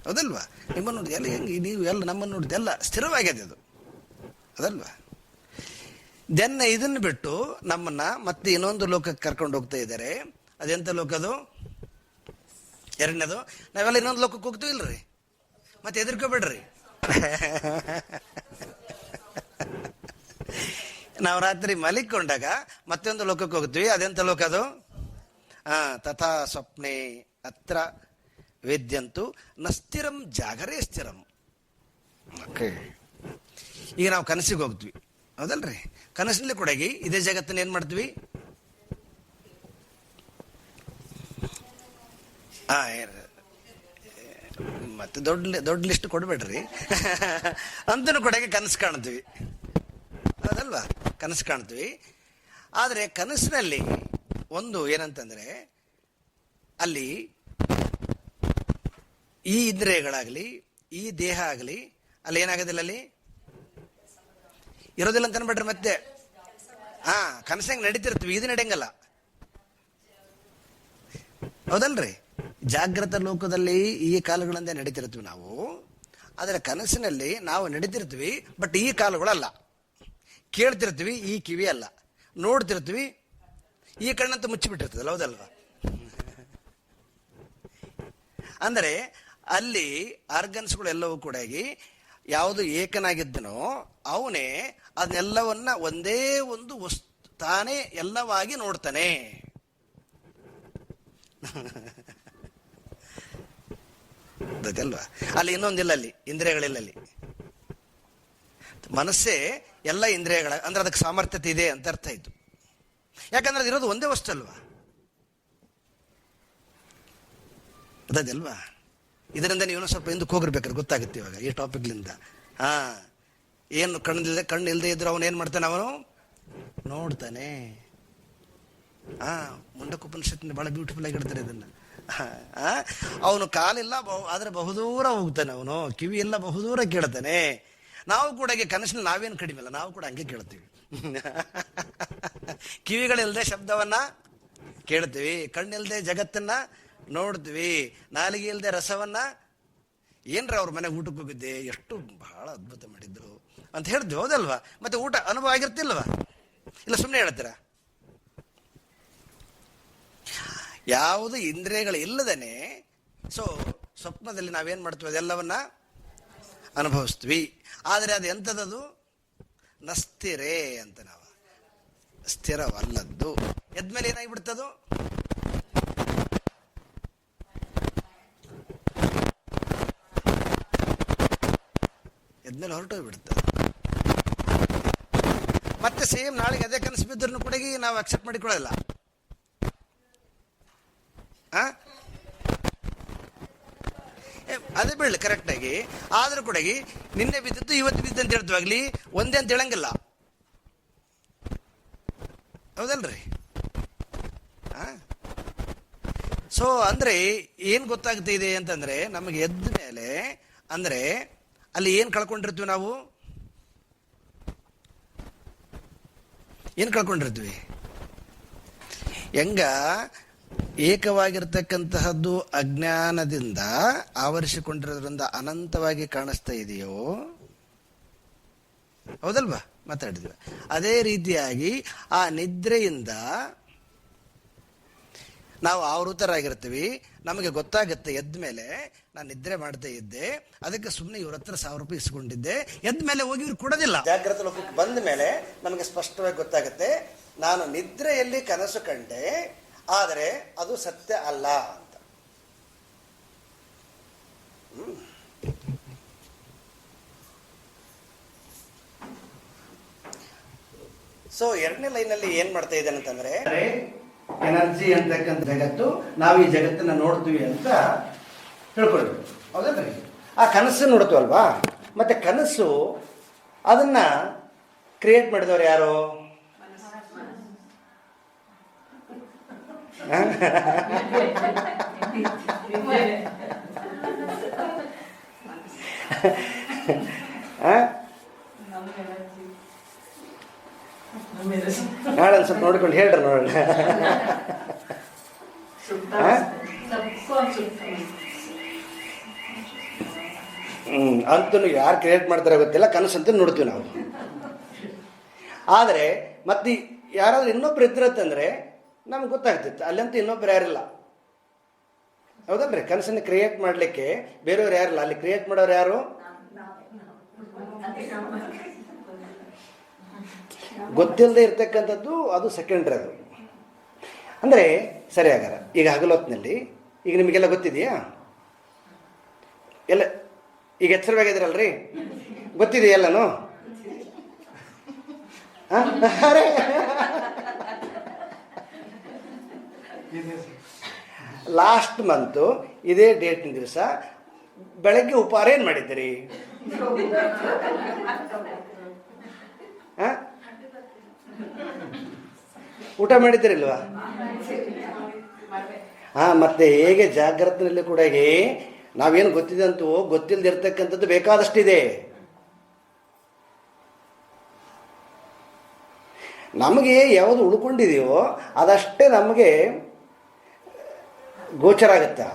A: ಹೌದಲ್ವಾ? ನಿಮ್ಮನ್ನು ನೋಡಿ ಎಲ್ಲ ಹೆಂಗೆ, ನೀವು ಎಲ್ಲ ನಮ್ಮನ್ನು ನೋಡಿದ್ದು ಎಲ್ಲ ಸ್ಥಿರವಾಗ್ಯದ ಇದು, ಅದಲ್ವಾ? ದೆನ್ ಇದನ್ನು ಬಿಟ್ಟು ನಮ್ಮನ್ನ ಮತ್ತೆ ಇನ್ನೊಂದು ಲೋಕಕ್ಕೆ ಕರ್ಕೊಂಡು ಹೋಗ್ತಾ ಇದ್ದಾರೆ. ಅದೆಂತ ಲೋಕ ಅದು? ಎರಡನೇದು. ನಾವೆಲ್ಲ ಇನ್ನೊಂದು ಲೋಕಕ್ಕೆ ಹೋಗ್ತೀವಿ ಇಲ್ರಿ? ಮತ್ತೆ ಎದುರ್ಕೋಬೇಡ್ರಿ. ನಾವು ರಾತ್ರಿ ಮಲಿಕೊಂಡಾಗ ಮತ್ತೊಂದು ಲೋಕಕ್ಕೆ ಹೋಗ್ತೀವಿ. ಅದೆಂತ ಲೋಕ ಅದು? ತಥಾ ಸ್ವಪ್ನೆ ಅತ್ರ ವೇದ್ಯಂತು ನಸ್ಥಿರಂ ಜಾಗರೇ ಸ್ಥಿರಂ. ಓಕೆ. ಈಗ ನಾವು ಕನಸಿಗೆ ಹೋಗ್ತೀವಿ, ಹೌದಲ್ರಿ? ಕನಸಿನಲ್ಲಿ ಕೂಡ ಇದೇ ಜಗತ್ತನ್ನ ಏನ್ ಮಾಡ್ತೀವಿ? ಮತ್ತೆ ದೊಡ್ಡ ಲಿಸ್ಟ್ ಕೊಡ್ಬೇಡ್ರಿ. ಅಂತನೂ ಕೂಡ ಕನಸು ಕಾಣ್ತೀವಿ, ಅದಲ್ವಾ? ಕನಸು ಕಾಣ್ತೀವಿ. ಆದರೆ ಕನಸಿನಲ್ಲಿ ಒಂದು ಏನಂತಂದ್ರೆ, ಅಲ್ಲಿ ಈ ಇಂದ್ರಿಯಗಳಾಗಲಿ ಈ ದೇಹ ಆಗಲಿ ಅಲ್ಲಿ ಏನಾಗೋದಿಲ್ಲ, ಅಲ್ಲಿ ಇರೋದಿಲ್ಲ ಅಂತ ಅನ್ಬೇಡ್ರಿ. ಮತ್ತೆ ಕನಸಂಗೆ ನಡೀತಿರ್ತೀವಿ, ಇದು ನಡೆಯಂಗಲ್ಲ, ಹೌದಲ್ರಿ? ಜಾಗೃತ ಲೋಕದಲ್ಲಿ ಈ ಕಾಲಗಳಿಂದ ನಡೀತಿರ್ತೀವಿ ನಾವು. ಆದರೆ ಕನಸಿನಲ್ಲಿ ನಾವು ನಡೀತಿರ್ತೀವಿ, ಬಟ್ ಈ ಕಾಲುಗಳಲ್ಲ. ಕೇಳ್ತಿರ್ತೀವಿ, ಈ ಕಿವಿ ಅಲ್ಲ. ನೋಡ್ತಿರ್ತೀವಿ, ಈ ಕಣ್ಣಂತೂ ಮುಚ್ಚಿಬಿಟ್ಟಿರ್ತದಲ್ಲ, ಹೌದಲ್ವಾ? ಅಂದರೆ ಅಲ್ಲಿ ಆರ್ಗನ್ಸ್ಗಳು ಎಲ್ಲವೂ ಕೂಡ ಯಾವುದು ಏಕನಾಗಿದ್ದನೋ ಅವನೇ ಅದನ್ನೆಲ್ಲವನ್ನ ಒಂದೇ ಒಂದು ವಸ್ತು ತಾನೇ ಎಲ್ಲವಾಗಿ ನೋಡ್ತಾನೆ. ಅದಲ್ವಾ? ಅಲ್ಲಿ ಇನ್ನೊಂದಿಲ್ಲ, ಅಲ್ಲಿ ಇಂದ್ರಿಯಗಳಿಲ್ಲ. ಅಲ್ಲಿ ಮನಸ್ಸೇ ಎಲ್ಲ ಇಂದ್ರಿಯಗಳ, ಅಂದ್ರೆ ಅದಕ್ಕೆ ಸಾಮರ್ಥ್ಯತೆ ಇದೆ ಅಂತ ಅರ್ಥ ಆಯ್ತು. ಯಾಕಂದ್ರೆ ಅದಿರೋದು ಒಂದೇ ವಸ್ತು ಅಲ್ವಾ? ಅದಲ್ವಾ? ಇದರಿಂದ ನೀವು ಸ್ವಲ್ಪ ಹಿಂದಕ್ಕೆ ಹೋಗಿರ್ಬೇಕಾದ್ರೆ ಗೊತ್ತಾಗುತ್ತೆ ಇವಾಗ ಈ ಟಾಪಿಕ್ಲಿಂದ. ಏನು ಕಣ್ಣು ಇಲ್ಲದೆ ಇದ್ರು ಅವನು ಏನ್ ಮಾಡ್ತಾನೆ? ಅವನು ನೋಡ್ತಾನೆ. ಮುಂಡಕೋಪನಿಷತ್ತಿನ ಬಹಳ ಬ್ಯೂಟಿಫುಲ್ ಆಗಿ ಹೇಳ್ತಾರೆ ಇದನ್ನ. ಅವನು ಕಾಲಿಲ್ಲ ಆದರೆ ಬಹುದೂರ ಹೋಗ್ತಾನೆ, ಅವನು ಕಿವಿ ಎಲ್ಲ ಬಹುದೂರ ಕೇಳ್ತಾನೆ. ನಾವು ಕೂಡ ಕನಸಿನಲ್ಲಿ ನಾವೇನು ಕಡಿಮೆ ಇಲ್ಲ, ನಾವು ಕೂಡ ಹಂಗೆ ಕೇಳ್ತೀವಿ. ಕಿವಿಗಳಿಲ್ಲದೆ ಶಬ್ದವನ್ನ ಕೇಳ್ತೀವಿ, ಕಣ್ಣಿಲ್ಲದೆ ಜಗತ್ತನ್ನ ನೋಡ್ತೀವಿ, ನಾಲಿಗೆ ಇಲ್ಲದೆ ರಸವನ್ನ. ಏನ್ರ ಅವ್ರ ಮನೆಗೆ ಊಟಕ್ಕೆ ಹೋಗಿದ್ದೆ, ಎಷ್ಟು ಬಹಳ ಅದ್ಭುತ ಮಾಡಿದ್ರು ಅಂತ ಹೇಳಿದ್ವಿ, ಹೌದಲ್ವಾ? ಮತ್ತೆ ಊಟ ಅನುಭವ ಆಗಿರ್ತಿಲ್ವಾ? ಇಲ್ಲ ಸುಮ್ಮನೆ ಹೇಳ್ತೀರಾ? ಯಾವುದು ಇಂದ್ರಿಯಗಳು ಇಲ್ಲದೇನೆ ಸೊ ಸ್ವಪ್ನದಲ್ಲಿ ನಾವೇನ್ ಮಾಡ್ತೀವಿ, ಅದೆಲ್ಲವನ್ನ ಅನುಭವಿಸ್ತೀವಿ. ಆದರೆ ಅದು ಎಂಥದದು? ನಸ್ಥಿರೇ ಅಂತ. ನಾವು ಸ್ಥಿರವಲ್ಲದ್ದು. ಎದ್ಮೇಲೆ ಏನಾಗಿಬಿಡ್ತದು? ಎದ್ಮೇಲೆ ಹೊರಟೋಗ್ಬಿಡ್ತದೆ. ಮತ್ತೆ ಸೇಮ್ ನಾಳೆಗೆ ಅದೇ ಕನಸು ಬಿದ್ದರೂ ಕೂಡ ನಾವು ಅಕ್ಸೆಪ್ಟ್ ಮಾಡಿಕೊಳ್ಳಲ್ಲ. ಅದೇ ಬೀಳಲಿ ಕರೆಕ್ಟಾಗಿ. ಆದ್ರೂ ಕೂಡ ನಿನ್ನೆ ಬಿದ್ದಿದ್ದು ಇವತ್ತು ಬಿದ್ದು ಅಂತ ಹೇಳ್ತೀವಾಗ್ಲಿ, ಒಂದೇ ಅಂತ ಹೇಳಂಗಿಲ್ಲ, ಹೌದಲ್ರಿ? ಸೊ ಅಂದ್ರೆ ಏನ್ ಗೊತ್ತಾಗ್ತಾ ಇದೆ ಅಂತಂದ್ರೆ, ನಮಗೆ ಎದ್ದ ಮೇಲೆ ಅಂದ್ರೆ ಅಲ್ಲಿ ಏನ್ ಕಳ್ಕೊಂಡಿರ್ತೀವಿ ನಾವು? ಏನ್ ಕಳ್ಕೊಂಡಿರ್ತೀವಿ? ಹೆಂಗ ಏಕವಾಗಿರ್ತಕ್ಕಂತಹದ್ದು ಅಜ್ಞಾನದಿಂದ ಆವರಿಸಿಕೊಂಡಿರೋದ್ರಿಂದ ಅನಂತವಾಗಿ ಕಾಣಿಸ್ತಾ ಇದೆಯೋ, ಹೌದಲ್ವಾ? ಮಾತಾಡಿದ್ವಿ. ಅದೇ ರೀತಿಯಾಗಿ ಆ ನಿದ್ರೆಯಿಂದ ನಾವು ಆವೃತರಾಗಿರ್ತೀವಿ. ನಮಗೆ ಗೊತ್ತಾಗುತ್ತೆ ಎದ್ದ ಮೇಲೆ ನಾನು ನಿದ್ರೆ ಮಾಡ್ತಾ ಇದ್ದೆ, ಅದಕ್ಕೆ ಸುಮ್ಮನೆ ಇವ್ರ ಹತ್ರ 1000 ರೂಪಾಯಿ ಇಸ್ಕೊಂಡಿದ್ದೆ. ಎದ್ದ ಮೇಲೆ ಹೋಗಿ ಇವ್ರು ಕೊಡೋದಿಲ್ಲ. ಜಾಗ್ರತೆ ಲೋಕಕ್ಕೆ ಬಂದ ಮೇಲೆ ನಮಗೆ ಸ್ಪಷ್ಟವಾಗಿ ಗೊತ್ತಾಗುತ್ತೆ, ನಾನು ನಿದ್ರೆಯಲ್ಲಿ ಕನಸು ಕಂಡೆ, ಆದರೆ ಅದು ಸತ್ಯ ಅಲ್ಲ ಅಂತ. ಸೊ ಎರಡನೇ ಲೈನಲ್ಲಿ ಏನ್ ಮಾಡ್ತಾ ಇದ್ದಾನೆ ಅಂತಂದ್ರೆ, ಎನರ್ಜಿ ಅಂತಕ್ಕಂಥ ಜಗತ್ತು, ನಾವು ಈ ಜಗತ್ತನ್ನ ನೋಡ್ತೀವಿ ಅಂತ ತಿಳ್ಕೊಳ್ಬೇಕು, ಹೌದಲ್ರಿ? ಆ ಕನಸು ನೋಡ್ತೀವಲ್ವಾ? ಮತ್ತೆ ಕನಸು ಅದನ್ನ ಕ್ರಿಯೇಟ್ ಮಾಡಿದವ್ರು ಯಾರು? ನಾಳೆ ಒಂದು ಸ್ವಲ್ಪ ನೋಡ್ಕೊಂಡು ಹೇಳ್ರಿ ನೋಡೋಣ. ಅಂತೂ ಯಾರು ಕ್ರಿಯೇಟ್ ಮಾಡ್ತಾರೆ ಗೊತ್ತಿಲ್ಲ, ಕನಸಂತ ನೋಡ್ತೀವಿ ನಾವು. ಆದರೆ ಮತ್ತೆ ಯಾರಾದ್ರೂ ಇನ್ನೊಬ್ರು ಇದ್ರತ್ತಂದ್ರೆ ನಮ್ಗೆ ಗೊತ್ತಾಗ್ತಿತ್ತು, ಅಲ್ಲಂತೂ ಇನ್ನೊಬ್ರು ಯಾರಿಲ್ಲ, ಹೌದಲ್ರಿ? ಕನಸನ್ನು ಕ್ರಿಯೇಟ್ ಮಾಡ್ಲಿಕ್ಕೆ ಬೇರೆಯವ್ರು ಯಾರಿಲ್ಲ, ಅಲ್ಲಿ ಕ್ರಿಯೇಟ್ ಮಾಡೋರು ಯಾರು? ಗೊತ್ತಿಲ್ಲದೆ ಇರ್ತಕ್ಕಂಥದ್ದು ಅದು ಸೆಕೆಂಡ್ರಿ. ಅದು ಅಂದರೆ ಸರಿ ಆಗಾರ. ಈಗ ಹಗಲೊತ್ತಿನಲ್ಲಿ ಈಗ ನಿಮಗೆಲ್ಲ ಗೊತ್ತಿದೆಯಾ? ಎಲ್ಲ ಈಗ ಎಚ್ಚರವಾಗಿದ್ದೀರಲ್ರಿ? ಗೊತ್ತಿದೆಯಲ್ಲನು? ಅರೆ ಲಾಸ್ಟ್ ಮಂತು ಇದೇ ಡೇಟ್ನ ದಿವಸ ಬೆಳಗ್ಗೆ ಉಪಹಾರ ಏನು ಮಾಡಿದ್ದೀರಿ? ಊಟ ಮಾಡಿದ್ದೀರಿಲ್ವಾ? ಮತ್ತೆ ಹೇಗೆ ಜಾಗ್ರತೆಯಲ್ಲಿ ಕೂಡ ನಾವೇನು ಗೊತ್ತಿದಂತೂ ಗೊತ್ತಿಲ್ಲದಿರ್ತಕ್ಕಂಥದ್ದು ಬೇಕಾದಷ್ಟಿದೆ. ನಮಗೆ ಯಾವುದು ಉಳ್ಕೊಂಡಿದೆಯೋ ಅದಷ್ಟೇ ನಮಗೆ ಗೋಚರ ಆಗುತ್ತಾ.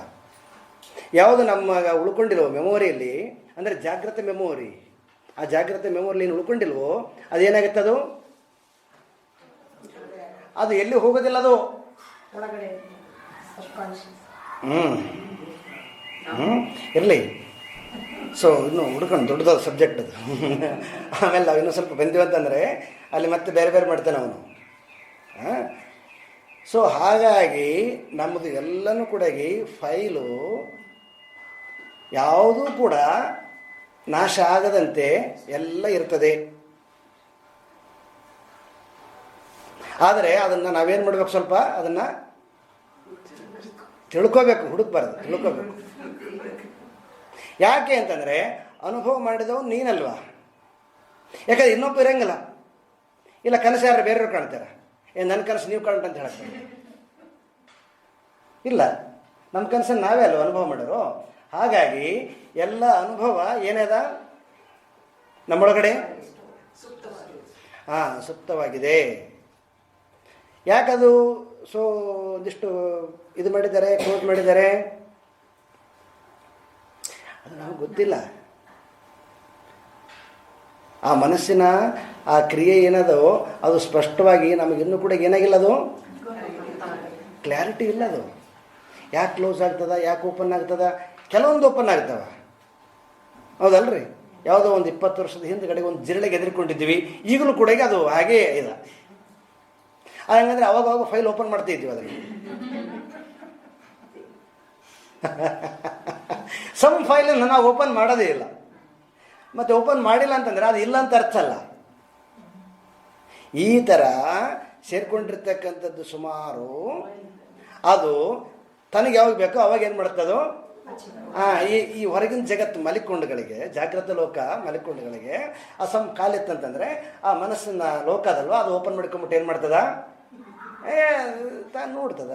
A: ಯಾವುದು ನಮ್ಮ ಉಳ್ಕೊಂಡಿಲ್ವೋ ಮೆಮೊರಿಯಲ್ಲಿ, ಅಂದರೆ ಜಾಗ್ರತೆ ಮೆಮೊರಿ, ಆ ಜಾಗ್ರತೆ ಮೆಮೊರಿಲಿ ಏನು ಉಳ್ಕೊಂಡಿಲ್ವೋ ಅದೇನಾಗುತ್ತೆ, ಅದು ಎಲ್ಲಿ ಹೋಗೋದಿಲ್ಲ, ಅದು ಇರಲಿ. ಸೊ ಇನ್ನು ಹುಡ್ಕೊಂಡು ದೊಡ್ಡದಾದ ಸಬ್ಜೆಕ್ಟ್ ಅದು. ಆಮೇಲೆ ನಾವು ಇನ್ನೂ ಸ್ವಲ್ಪ ಬಂದಿವಂತಂದರೆ ಅಲ್ಲಿ ಮತ್ತೆ ಬೇರೆ ಬೇರೆ ಮಾಡ್ತಾನೆ ಅವನು. ಸೊ ಹಾಗಾಗಿ ನಮ್ಮದು ಎಲ್ಲನೂ ಕೂಡ ಫೈಲು ಯಾವುದೂ ಕೂಡ ನಾಶ ಆಗದಂತೆ ಎಲ್ಲ ಇರ್ತದೆ. ಆದರೆ ಅದನ್ನು ನಾವೇನು ಮಾಡಬೇಕು, ಸ್ವಲ್ಪ ಅದನ್ನು ತಿಳ್ಕೋಬೇಕು, ಹುಡುಕ್ಬಾರ್ದು, ತಿಳ್ಕೋಬೇಕು. ಯಾಕೆ ಅಂತಂದರೆ ಅನುಭವ ಮಾಡಿದವು ನೀನಲ್ವಾ? ಯಾಕಂದ್ರೆ ಇನ್ನೊಬ್ಬ ಇರಂಗಿಲ್ಲ. ಇಲ್ಲ ಕನಸು ಯಾರು ಬೇರೆಯವ್ರು ಕಾಣ್ತಾರೆ, ನನ್ನ ಕನಸು ನೀವು ಕಾಣ್ತ ಅಂತ ಹೇಳ್ತಾರೆ. ಇಲ್ಲ, ನಮ್ಮ ಕನಸನ್ನು ನಾವೇ ಅಲ್ವ ಅನುಭವ ಮಾಡೋರು. ಹಾಗಾಗಿ ಎಲ್ಲ ಅನುಭವ ಏನದ ನಮ್ಮೊಳಗಡೆ ಸುಪ್ತವಾಗಿದೆ. ಯಾಕದು ಒಂದಿಷ್ಟು ಇದು ಮಾಡಿದ್ದಾರೆ, ಕ್ಲೋಸ್ ಮಾಡಿದ್ದಾರೆ, ಅದು ನಮಗೆ ಗೊತ್ತಿಲ್ಲ. ಆ ಮನಸ್ಸಿನ ಆ ಕ್ರಿಯೆ ಏನದೋ ಅದು ಸ್ಪಷ್ಟವಾಗಿ ನಮಗಿನ್ನೂ ಕೂಡ ಏನಾಗಿಲ್ಲ, ಅದು ಕ್ಲಾರಿಟಿ ಇಲ್ಲ. ಅದು ಯಾಕೆ ಕ್ಲೋಸ್ ಆಗ್ತದ, ಯಾಕೆ ಓಪನ್ ಆಗ್ತದ? ಕೆಲವೊಂದು ಓಪನ್ ಆಗ್ತವ, ಹೌದಲ್ರಿ? ಯಾವುದೋ ಒಂದು 20 ವರ್ಷದ ಹಿಂದ್ಗಡೆಗೆ ಒಂದು ಜಿರಳೆಗೆ ಎದುರ್ಕೊಂಡಿದ್ದೀವಿ, ಈಗಲೂ ಕೂಡ ಅದು ಹಾಗೇ ಇದೆ. ಹಂಗಂದ್ರೆ ಅವಾಗ ಫೈಲ್ ಓಪನ್ ಮಾಡ್ತಿದ್ವಿ ಅದನ್ನು. ಸಮ್ ಫೈಲನ್ನು ನಾವು ಓಪನ್ ಮಾಡೋದೇ ಇಲ್ಲ. ಮತ್ತು ಓಪನ್ ಮಾಡಿಲ್ಲ ಅಂತಂದರೆ ಅದು ಇಲ್ಲ ಅಂತ ಅರ್ಥ ಅಲ್ಲ. ಈ ಥರ ಸೇರ್ಕೊಂಡಿರ್ತಕ್ಕಂಥದ್ದು ಸುಮಾರು, ಅದು ತನಗೆ ಯಾವಾಗ ಬೇಕೋ ಅವಾಗ ಏನು ಮಾಡ್ತದೋ ಈ ಹೊರಗಿನ ಜಗತ್ತು ಮಲಿಕೊಂಡುಗಳಿಗೆ, ಜಾಗೃತ ಲೋಕ ಮಲಿಕೊಂಡುಗಳಿಗೆ ಅಸಮ್ ಕಾಲಿತ್ತಂತಂದರೆ ಆ ಮನಸ್ಸಿನ ಲೋಕ ಅದಲ್ವ, ಅದು ಓಪನ್ ಮಾಡ್ಕೊಂಬಿಟ್ಟು ಏನು ಮಾಡ್ತದ, ತಾನು ನೋಡ್ತದ.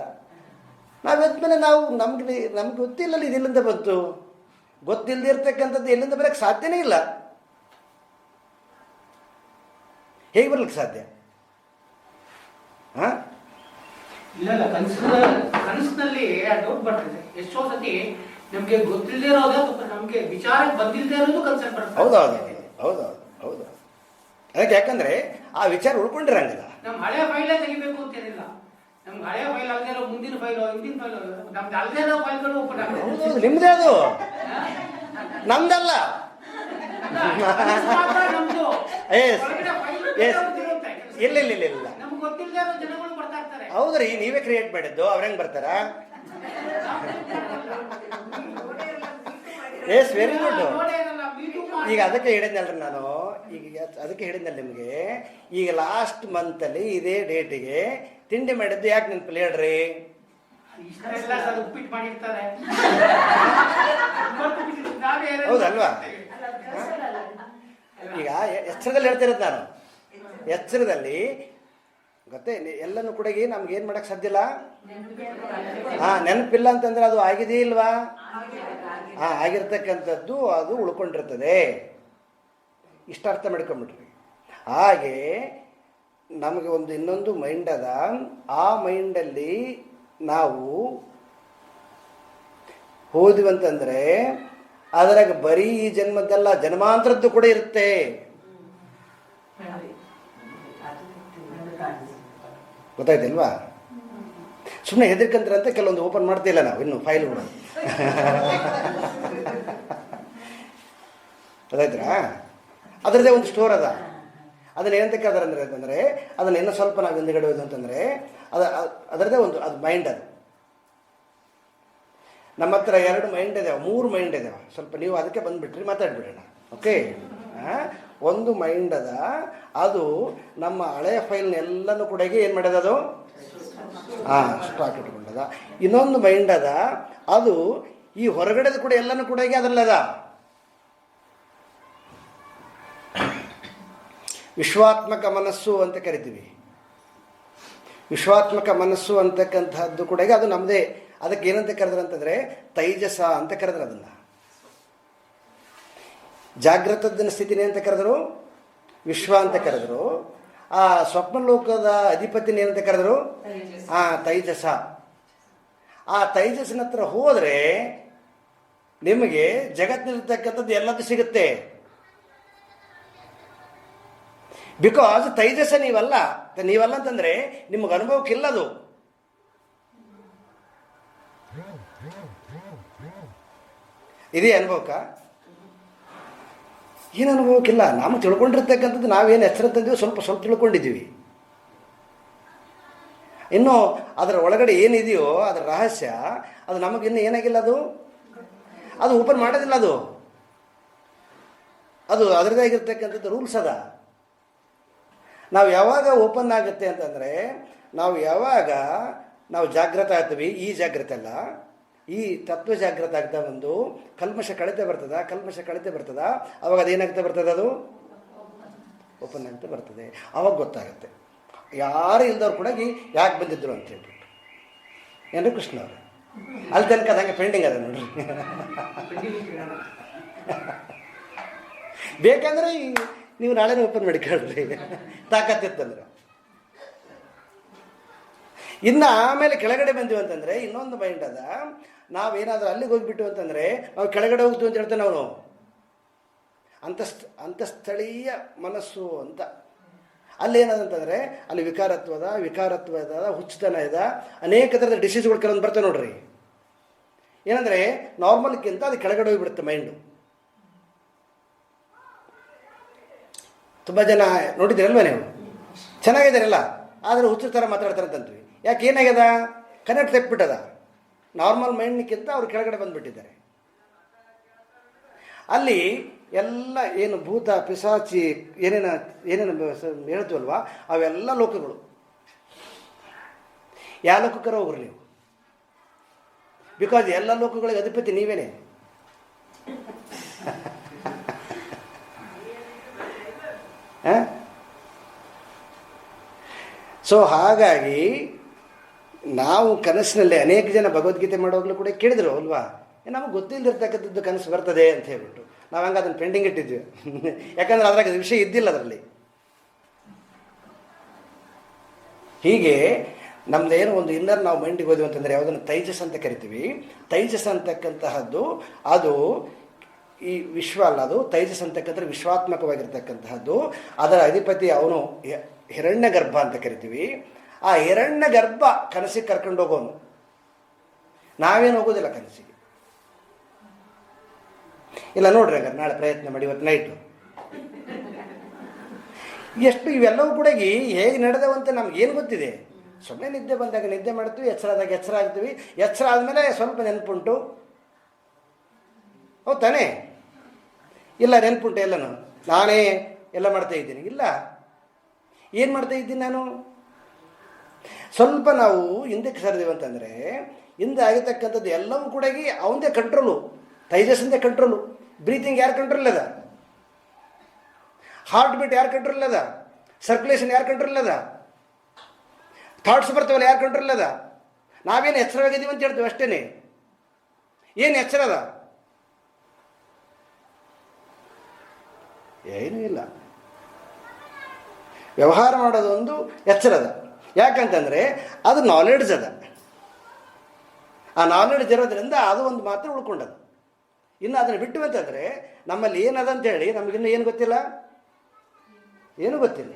A: ನಾವು ಎದ್ಮೇಲೆ ನಮ್ಗೆ ಗೊತ್ತಿಲ್ಲಲ್ಲ ಇದು ಎಲ್ಲಿಂದ ಬಂತು. ಗೊತ್ತಿಲ್ಲದೆ ಇರ್ತಕ್ಕಂಥದ್ದು ಎಲ್ಲಿಂದ ಬರೋಕ್ಕೆ ಸಾಧ್ಯನೇ ಇಲ್ಲ. ಹೇಗೆ ಬರ್ಲಿಕ್ಕೆ ಸಾಧ್ಯ?
B: ಇಲ್ಲ, ಕನಸಿನಲ್ಲಿ ಡೌಟ್ ಬರ್ತದೆ. ಎಷ್ಟೋ ಸತಿ ನಮ್ಗೆ ಗೊತ್ತಿಲ್ಲದೆ ಇರೋದು, ನಮ್ಗೆ ವಿಚಾರಕ್ಕೆ ಬಂದಿಲ್ಲದೆ ಇರೋದು ಕನ್ಸರ್ನ್ ಬರ್ತದೆ.
A: ಹೌದೌದು. ಅದಕ್ಕೆ ಯಾಕಂದ್ರೆ ಆ ವಿಚಾರ ಉಳ್ಕೊಂಡಿರಂಗಿಲ್ಲ.
B: ನಮ್ ಹಳೆ ಫೈಲೇ ತೆಗಿಬೇಕು ಅಂತೇನಿಲ್ಲ. ನಮ್ಗೆ ಹಳೆ ಫೈಲ್ ಅಲ್ಲದೆ ಇರೋ ಮುಂದಿನ ಫೈಲು, ಹಿಂದಿನ ಫೈಲು, ನಮ್ದು ಅಲ್ಲದೆ ಇರೋ ಫೈಲ್ಗಳು ಓಪನ್ ಆಗುತ್ತೆ.
A: ನಿಮ್ದೇ ಅದು, ನಮ್ದಲ್ಲ. ಇಲ್ಲ
B: ನಮ್ಗೆ ಗೊತ್ತಿಲ್ಲದೆ ಇರೋ ಜನಗಳು ಬರ್ತಾ ಇರ್ತಾರೆ.
A: ಹೌದ್ರಿ, ನೀವೇ ಕ್ರಿಯೇಟ್ ಮಾಡಿದ್ದು, ಅವ್ರ ಹೆಂಗ್ ಬರ್ತಾರ? Yes, very good. ಈಗ ಅದಕ್ಕೆ ಹೇಳಿದ್ನಲ್ರಿ ನಾನು, ಈಗ ಅದಕ್ಕೆ ಹೇಳಿದ್ನಲ್ಲ ನಿಮಗೆ. ಈಗ ಲಾಸ್ಟ್ ಮಂತಲ್ಲಿ ಇದೇ ಡೇಟಿಗೆ ತಿಂಡಿ ಮಾಡಿದ್ದು ಯಾಕೆ ನೆನಪಿಲ್ಲ ಹೇಳ್ರಿ? ಹೌದಲ್ವಾ? ಈಗ ಎಚ್ಚರದಲ್ಲಿ ಹೇಳ್ತಿರೋದು ನಾನು. ಎಚ್ಚರದಲ್ಲಿ ಗೊತ್ತೇ, ಎಲ್ಲನೂ ಕೂಡ ನಮ್ಗೆ ಏನು ಮಾಡಕ್ ಸಾಧ್ಯ ಇಲ್ಲ. ನೆನಪಿಲ್ಲ ಅಂತಂದ್ರೆ ಅದು ಆಗಿದೆಯೇ ಇಲ್ವಾ? ಆಗಿರ್ತಕ್ಕಂಥದ್ದು ಅದು ಉಳ್ಕೊಂಡಿರ್ತದೆ. ಇಷ್ಟ ಅರ್ಥ ಮಾಡ್ಕೊಂಬಿಟ್ರಿ. ಹಾಗೆ ನಮಗೆ ಇನ್ನೊಂದು ಮೈಂಡ್ ಅದ. ಆ ಮೈಂಡಲ್ಲಿ ನಾವು ಹೋದ್ವಂತಂದ್ರೆ ಅದರಾಗ ಬರೀ ಈ ಜನ್ಮದ್ದಲ್ಲ, ಜನ್ಮಾಂತರದ್ದು ಕೂಡ ಇರುತ್ತೆ. ಗೊತ್ತಾಯ್ತಿಲ್ವಾ? ಸುಮ್ಮನೆ ಹೆದರ್ಕಂತ್ರಂತ ಕೆಲವೊಂದು ಓಪನ್ ಮಾಡ್ತಿಲ್ಲ ನಾವು ಇನ್ನು ಫೈಲ್ಗಳು. ಗೊತ್ತಾಯ್ತಾ? ಅದರದ್ದೇ ಒಂದು ಸ್ಟೋರ್ ಅದ. ಅದನ್ನ ಏನಂತ ಕೇಳಿದ್ರೆ ಅಂತಂದರೆ, ಅದನ್ನು ಇನ್ನೂ ಸ್ವಲ್ಪ ನಾವು ಹಿಂದುಗಡೆ ಹೋಯ್ತು ಅಂತಂದರೆ ಅದರದ್ದೇ ಒಂದು ಅದು ಮೈಂಡ್. ಅದು ನಮ್ಮ ಹತ್ರ 2 ಮೈಂಡ್ ಇದಾವೆ, 3 ಮೈಂಡ್ ಇದಾವೆ. ಸ್ವಲ್ಪ ನೀವು ಅದಕ್ಕೆ ಬಂದುಬಿಟ್ರಿ, ಮಾತಾಡ್ಬಿಡೋಣ. ಓಕೆ, ಒಂದು ಮೈಂಡ್ ಅದ, ಅದು ನಮ್ಮ ಹಳೆಯ ಫೈಲ್ನೆಲ್ಲನೂ ಕೂಡ ಏನು ಮಾಡ್ಯದ, ಅದು ಸ್ಟಾಕ್ ಇಟ್ಕೊಂಡದ. ಇನ್ನೊಂದು ಮೈಂಡ್ ಅದ, ಅದು ಈ ಹೊರಗಡೆದು ಕೂಡ ಎಲ್ಲನೂ ಕೂಡ ಅದರಲ್ಲದ. ವಿಶ್ವಾತ್ಮಕ ಮನಸ್ಸು ಅಂತ ಕರಿತೀವಿ. ವಿಶ್ವಾತ್ಮಕ ಮನಸ್ಸು ಅಂತಕ್ಕಂಥದ್ದು ಕೂಡ ಅದು ನಮ್ಮದೇ. ಅದಕ್ಕೆ ಏನಂತ ಕರೆದ್ರೆ ಅಂತಂದರೆ ತೈಜಸ ಅಂತ ಕರೆದ್ರೆ. ಅದನ್ನು ಜಾಗೃತದ ಸ್ಥಿತಿನೇ ಅಂತ ಕರೆದರು, ವಿಶ್ವ ಅಂತ ಕರೆದರು. ಆ ಸ್ವಪ್ನ ಲೋಕದ ಅಧಿಪತಿನೇ ಏನಂತ ಕರೆದರು, ತೈಜಸ. ಆ ತೈಜಸ್ಸಿನ ಹತ್ರ ಹೋದರೆ ನಿಮಗೆ ಜಗತ್ತಿನಲ್ಲಿರ್ತಕ್ಕಂಥದ್ದು ಎಲ್ಲದೂ ಸಿಗುತ್ತೆ. ಬಿಕಾಸ್ ತೈಜಸ ನೀವಲ್ಲ ಅಂತಂದ್ರೆ ನಿಮಗೆ ಅನುಭವಕ್ಕಿಲ್ಲದು. ಇದೇ ಅನುಭವಕ್ಕ? ಏನು ಅನುಭವಕ್ಕಿಲ್ಲ. ನಾವು ತಿಳ್ಕೊಂಡಿರ್ತಕ್ಕಂಥದ್ದು ನಾವೇನು ಎಚ್ಚರ ತಂದೀವಿ, ಸ್ವಲ್ಪ ತಿಳ್ಕೊಂಡಿದ್ದೀವಿ. ಇನ್ನು ಅದರ ಒಳಗಡೆ ಏನಿದೆಯೋ ಅದರ ರಹಸ್ಯ, ಅದು ನಮಗಿನ್ನೂ ಏನಾಗಿಲ್ಲ. ಅದು ಓಪನ್ ಮಾಡೋದಿಲ್ಲ. ಅದು ಅದರದೇ ಆಗಿರ್ತಕ್ಕಂಥದ್ದು ರೂಲ್ಸ್ ಅದ. ನಾವು ಯಾವಾಗ ಓಪನ್ ಆಗುತ್ತೆ ಅಂತಂದರೆ, ನಾವು ಯಾವಾಗ ಜಾಗೃತ ಆಗ್ತೀವಿ, ಈ ಜಾಗೃತ ಅಲ್ಲ, ಈ ತತ್ವ ಜಾಗೃತ ಆಗ್ತಾ ಬಂದು ಕಲ್ಮಶ ಕಳತೆ ಬರ್ತದ. ಅವಾಗ ಅದೇನಾಗ್ತಾ ಬರ್ತದೆ, ಅದು ಓಪನ್ ಆಗ್ತಾ ಬರ್ತದೆ. ಅವಾಗ ಗೊತ್ತಾಗುತ್ತೆ ಯಾರು ಇಲ್ದವ್ರು ಕೂಡ ಯಾಕೆ ಬಂದಿದ್ರು ಅಂತ ಹೇಳ್ಬಿಟ್ಟು. ಏನ್ರಿ ಕೃಷ್ಣ ಅವರು? ಅಲ್ಲಿ ತನಕ ಅದು ಹಂಗೆ ಪೆಂಡಿಂಗ್ ಅದ ನೋಡ್ರಿ. ಬೇಕಂದ್ರೆ ನೀವು ನಾಳೆನೇ ಓಪನ್ ಮಾಡಿಕೊಳ್ರಿ ತಾಕತ್ತಿತ್ತಂದ್ರೆ. ಇನ್ನು ಆಮೇಲೆ ಕೆಳಗಡೆ ಬಂದೀವಿ ಅಂತಂದರೆ ಇನ್ನೊಂದು ಮೈಂಡ್ ಅದ. ನಾವೇನಾದರೂ ಅಲ್ಲಿಗೆ ಹೋಗ್ಬಿಟ್ಟು ಅಂತಂದರೆ ನಾವು ಕೆಳಗಡೆ ಹೋಗ್ತೀವಿ ಅಂತ ಹೇಳ್ತೇವೆ ನಾವು. ಅಂತಸ್ಥಳೀಯ ಮನಸ್ಸು ಅಂತ. ಅಲ್ಲೇನದಂತಂದರೆ ಅಲ್ಲಿ ವಿಕಾರತ್ವದ ಹುಚ್ಚುತನ ಇದೆ, ಅನೇಕ ಥರದ ಡಿಸೀಸ್ಗಳು ಕೆಲವೊಂದು ಬರ್ತವೆ ನೋಡ್ರಿ. ಏನಂದರೆ ನಾರ್ಮಲ್ಕ್ಕಿಂತ ಅದು ಕೆಳಗಡೆ ಹೋಗಿಬಿಡುತ್ತೆ ಮೈಂಡು. ತುಂಬ ಜನ ನೋಡಿದ್ದೀರಲ್ವ ನೀವು, ಚೆನ್ನಾಗಿದ್ದಾರಲ್ಲ, ಆದರೆ ಹುಚ್ಚು ಥರ ಮಾತಾಡ್ತಾರಂತಂತೀವಿ. ಯಾಕೆ ಏನಾಗ್ಯದ? ಕನೆಕ್ಟ್ ತೆಪ್ಪಿಬಿಟ್ಟದ. ನಾರ್ಮಲ್ ಮೈಂಡ್ಕ್ಕಿಂತ ಅವ್ರು ಕೆಳಗಡೆ ಬಂದುಬಿಟ್ಟಿದ್ದಾರೆ. ಅಲ್ಲಿ ಎಲ್ಲ ಏನು ಭೂತ ಪಿಶಾಚಿ ಏನೇನು ಹೇಳ್ತೀವಲ್ವ, ಅವೆಲ್ಲ ಲೋಕಗಳು. ಯಾವ ಲೋಕಕ್ಕರ ಹೋಗ್ರಿ ನೀವು, ಬಿಕಾಸ್ ಎಲ್ಲ ಲೋಕಗಳಿಗೆ ಅಧಿಪತಿ ನೀವೇನೆ. ಸೊ ಹಾಗಾಗಿ ನಾವು ಕನಸಿನಲ್ಲಿ ಅನೇಕ ಜನ ಭಗವದ್ಗೀತೆ ಮಾಡೋವಾಗಲೂ ಕೂಡ ಕೇಳಿದ್ರು ಅಲ್ವಾ, ನಮಗೆ ಗೊತ್ತಿಲ್ಲದಿರ್ತಕ್ಕಂಥದ್ದು ಕನಸು ಬರ್ತದೆ ಅಂತ ಹೇಳ್ಬಿಟ್ಟು ನಾವು ಹಂಗೆ ಅದನ್ನು ಪೆಂಡಿಂಗ್ ಇಟ್ಟಿದ್ವಿ. ಯಾಕಂದ್ರೆ ಅದ್ರಾಗ ವಿಷಯ ಇದ್ದಿಲ್ಲ ಅದರಲ್ಲಿ. ಹೀಗೆ ನಮ್ದೇನೋ ಒಂದು ಇನ್ನರ್ ನಾವು ಮೈಂಡಿಗೆ ಹೋದ್ವಿ ಅಂತಂದರೆ ಯಾವುದನ್ನು ತೈಜಸ್ ಅಂತ ಕರಿತೀವಿ. ತೈಜಸ್ ಅಂತಕ್ಕಂತಹದ್ದು ಅದು ಈ ವಿಶ್ವ ಅಲ್ಲ, ಅದು ತೈಜಸ್ ಅಂತಕ್ಕಂಥ ವಿಶ್ವಾತ್ಮಕವಾಗಿರ್ತಕ್ಕಂತಹದ್ದು. ಅದರ ಅಧಿಪತಿ ಅವನು ಹಿರಣ್ಯ ಗರ್ಭ ಅಂತ ಕರಿತೀವಿ. ಆ ಹಿರಣ್ಯ ಗರ್ಭ ಕನಸಿಗೆ ಕರ್ಕೊಂಡು ಹೋಗೋನು, ನಾವೇನು ಹೋಗೋದಿಲ್ಲ ಕನಸಿಗೆ. ಇಲ್ಲ ನೋಡ್ರಿ, ಹಂಗಾರೆ ನಾಳೆ ಪ್ರಯತ್ನ ಮಾಡಿ, ಇವತ್ತು ನೈಟು ಎಷ್ಟು ಇವೆಲ್ಲವೂ ಕೂಡ ಹೇಗೆ ನಡೆದವಂತ ನಮ್ಗೇನು ಗೊತ್ತಿದೆ? ಸುಮ್ಮನೆ ನಿದ್ದೆ ಬಂದಾಗ ನಿದ್ದೆ ಮಾಡ್ತೀವಿ, ಎಚ್ಚರ ಆದಾಗ ಎಚ್ಚರ ಆಗ್ತೀವಿ, ಎಚ್ಚರ ಆದಮೇಲೆ ಸ್ವಲ್ಪ ನೆನಪುಂಟು, ಹೌದು ತಾನೇ? ಇಲ್ಲ ನೆನಪುಂಟು ಎಲ್ಲನೂ ನಾನೇ ಎಲ್ಲ ಮಾಡ್ತಾ ಇದ್ದೀನಿ. ಇಲ್ಲ, ಏನು ಮಾಡ್ತಾ ಇದ್ದೀನಿ ನಾನು? ಸ್ವಲ್ಪ ನಾವು ಹಿಂದಕ್ಕೆ ಸರಿದೀವಿ ಅಂತಂದರೆ ಹಿಂದೆ ಆಗಿರ್ತಕ್ಕಂಥದ್ದು ಎಲ್ಲವೂ ಕೂಡ ಅವಂದೇ ಕಂಟ್ರೋಲು, ತೈಜಸ್ಸಿಂದ ಕಂಟ್ರೋಲು. ಬ್ರೀತಿಂಗ್ ಯಾರು ಕಂಟ್ರೋಲ್ ಅದ? ಹಾರ್ಟ್ ಬೀಟ್ ಯಾರು ಕಂಟ್ರೋಲ್ ಅದ? ಸರ್ಕ್ಯುಲೇಷನ್ ಯಾರು ಕಂಟ್ರೋಲ್ ಅದ? ಥಾಟ್ಸ್ ಬರ್ತಾವಲ್ಲ ಯಾರು ಕಂಟ್ರೋಲ್ ಅದ? ನಾವೇನು ಎಚ್ಚರವಾಗಿದ್ದೀವಿ ಅಂತ ಹೇಳ್ತೀವಿ ಅಷ್ಟೇ. ಏನು ಎಚ್ಚರ ಅದ? ಏನೂ ಇಲ್ಲ. ವ್ಯವಹಾರ ಮಾಡೋದೊಂದು ಎಚ್ಚರದ. ಯಾಕಂತಂದರೆ ಅದು ನಾಲೆಡ್ಜ್ ಅದ. ಆ ನಾಲೆಡ್ಜ್ ಇರೋದ್ರಿಂದ ಅದು ಒಂದು ಮಾತ್ರ ಉಳ್ಕೊಂಡದು. ಇನ್ನು ಅದನ್ನು ಬಿಟ್ಟು ಅಂತಂದರೆ ನಮ್ಮಲ್ಲಿ ಏನದ ಅಂತೇಳಿ ನಮಗಿನ್ನೂ ಏನು ಗೊತ್ತಿಲ್ಲ, ಏನೂ ಗೊತ್ತಿಲ್ಲ.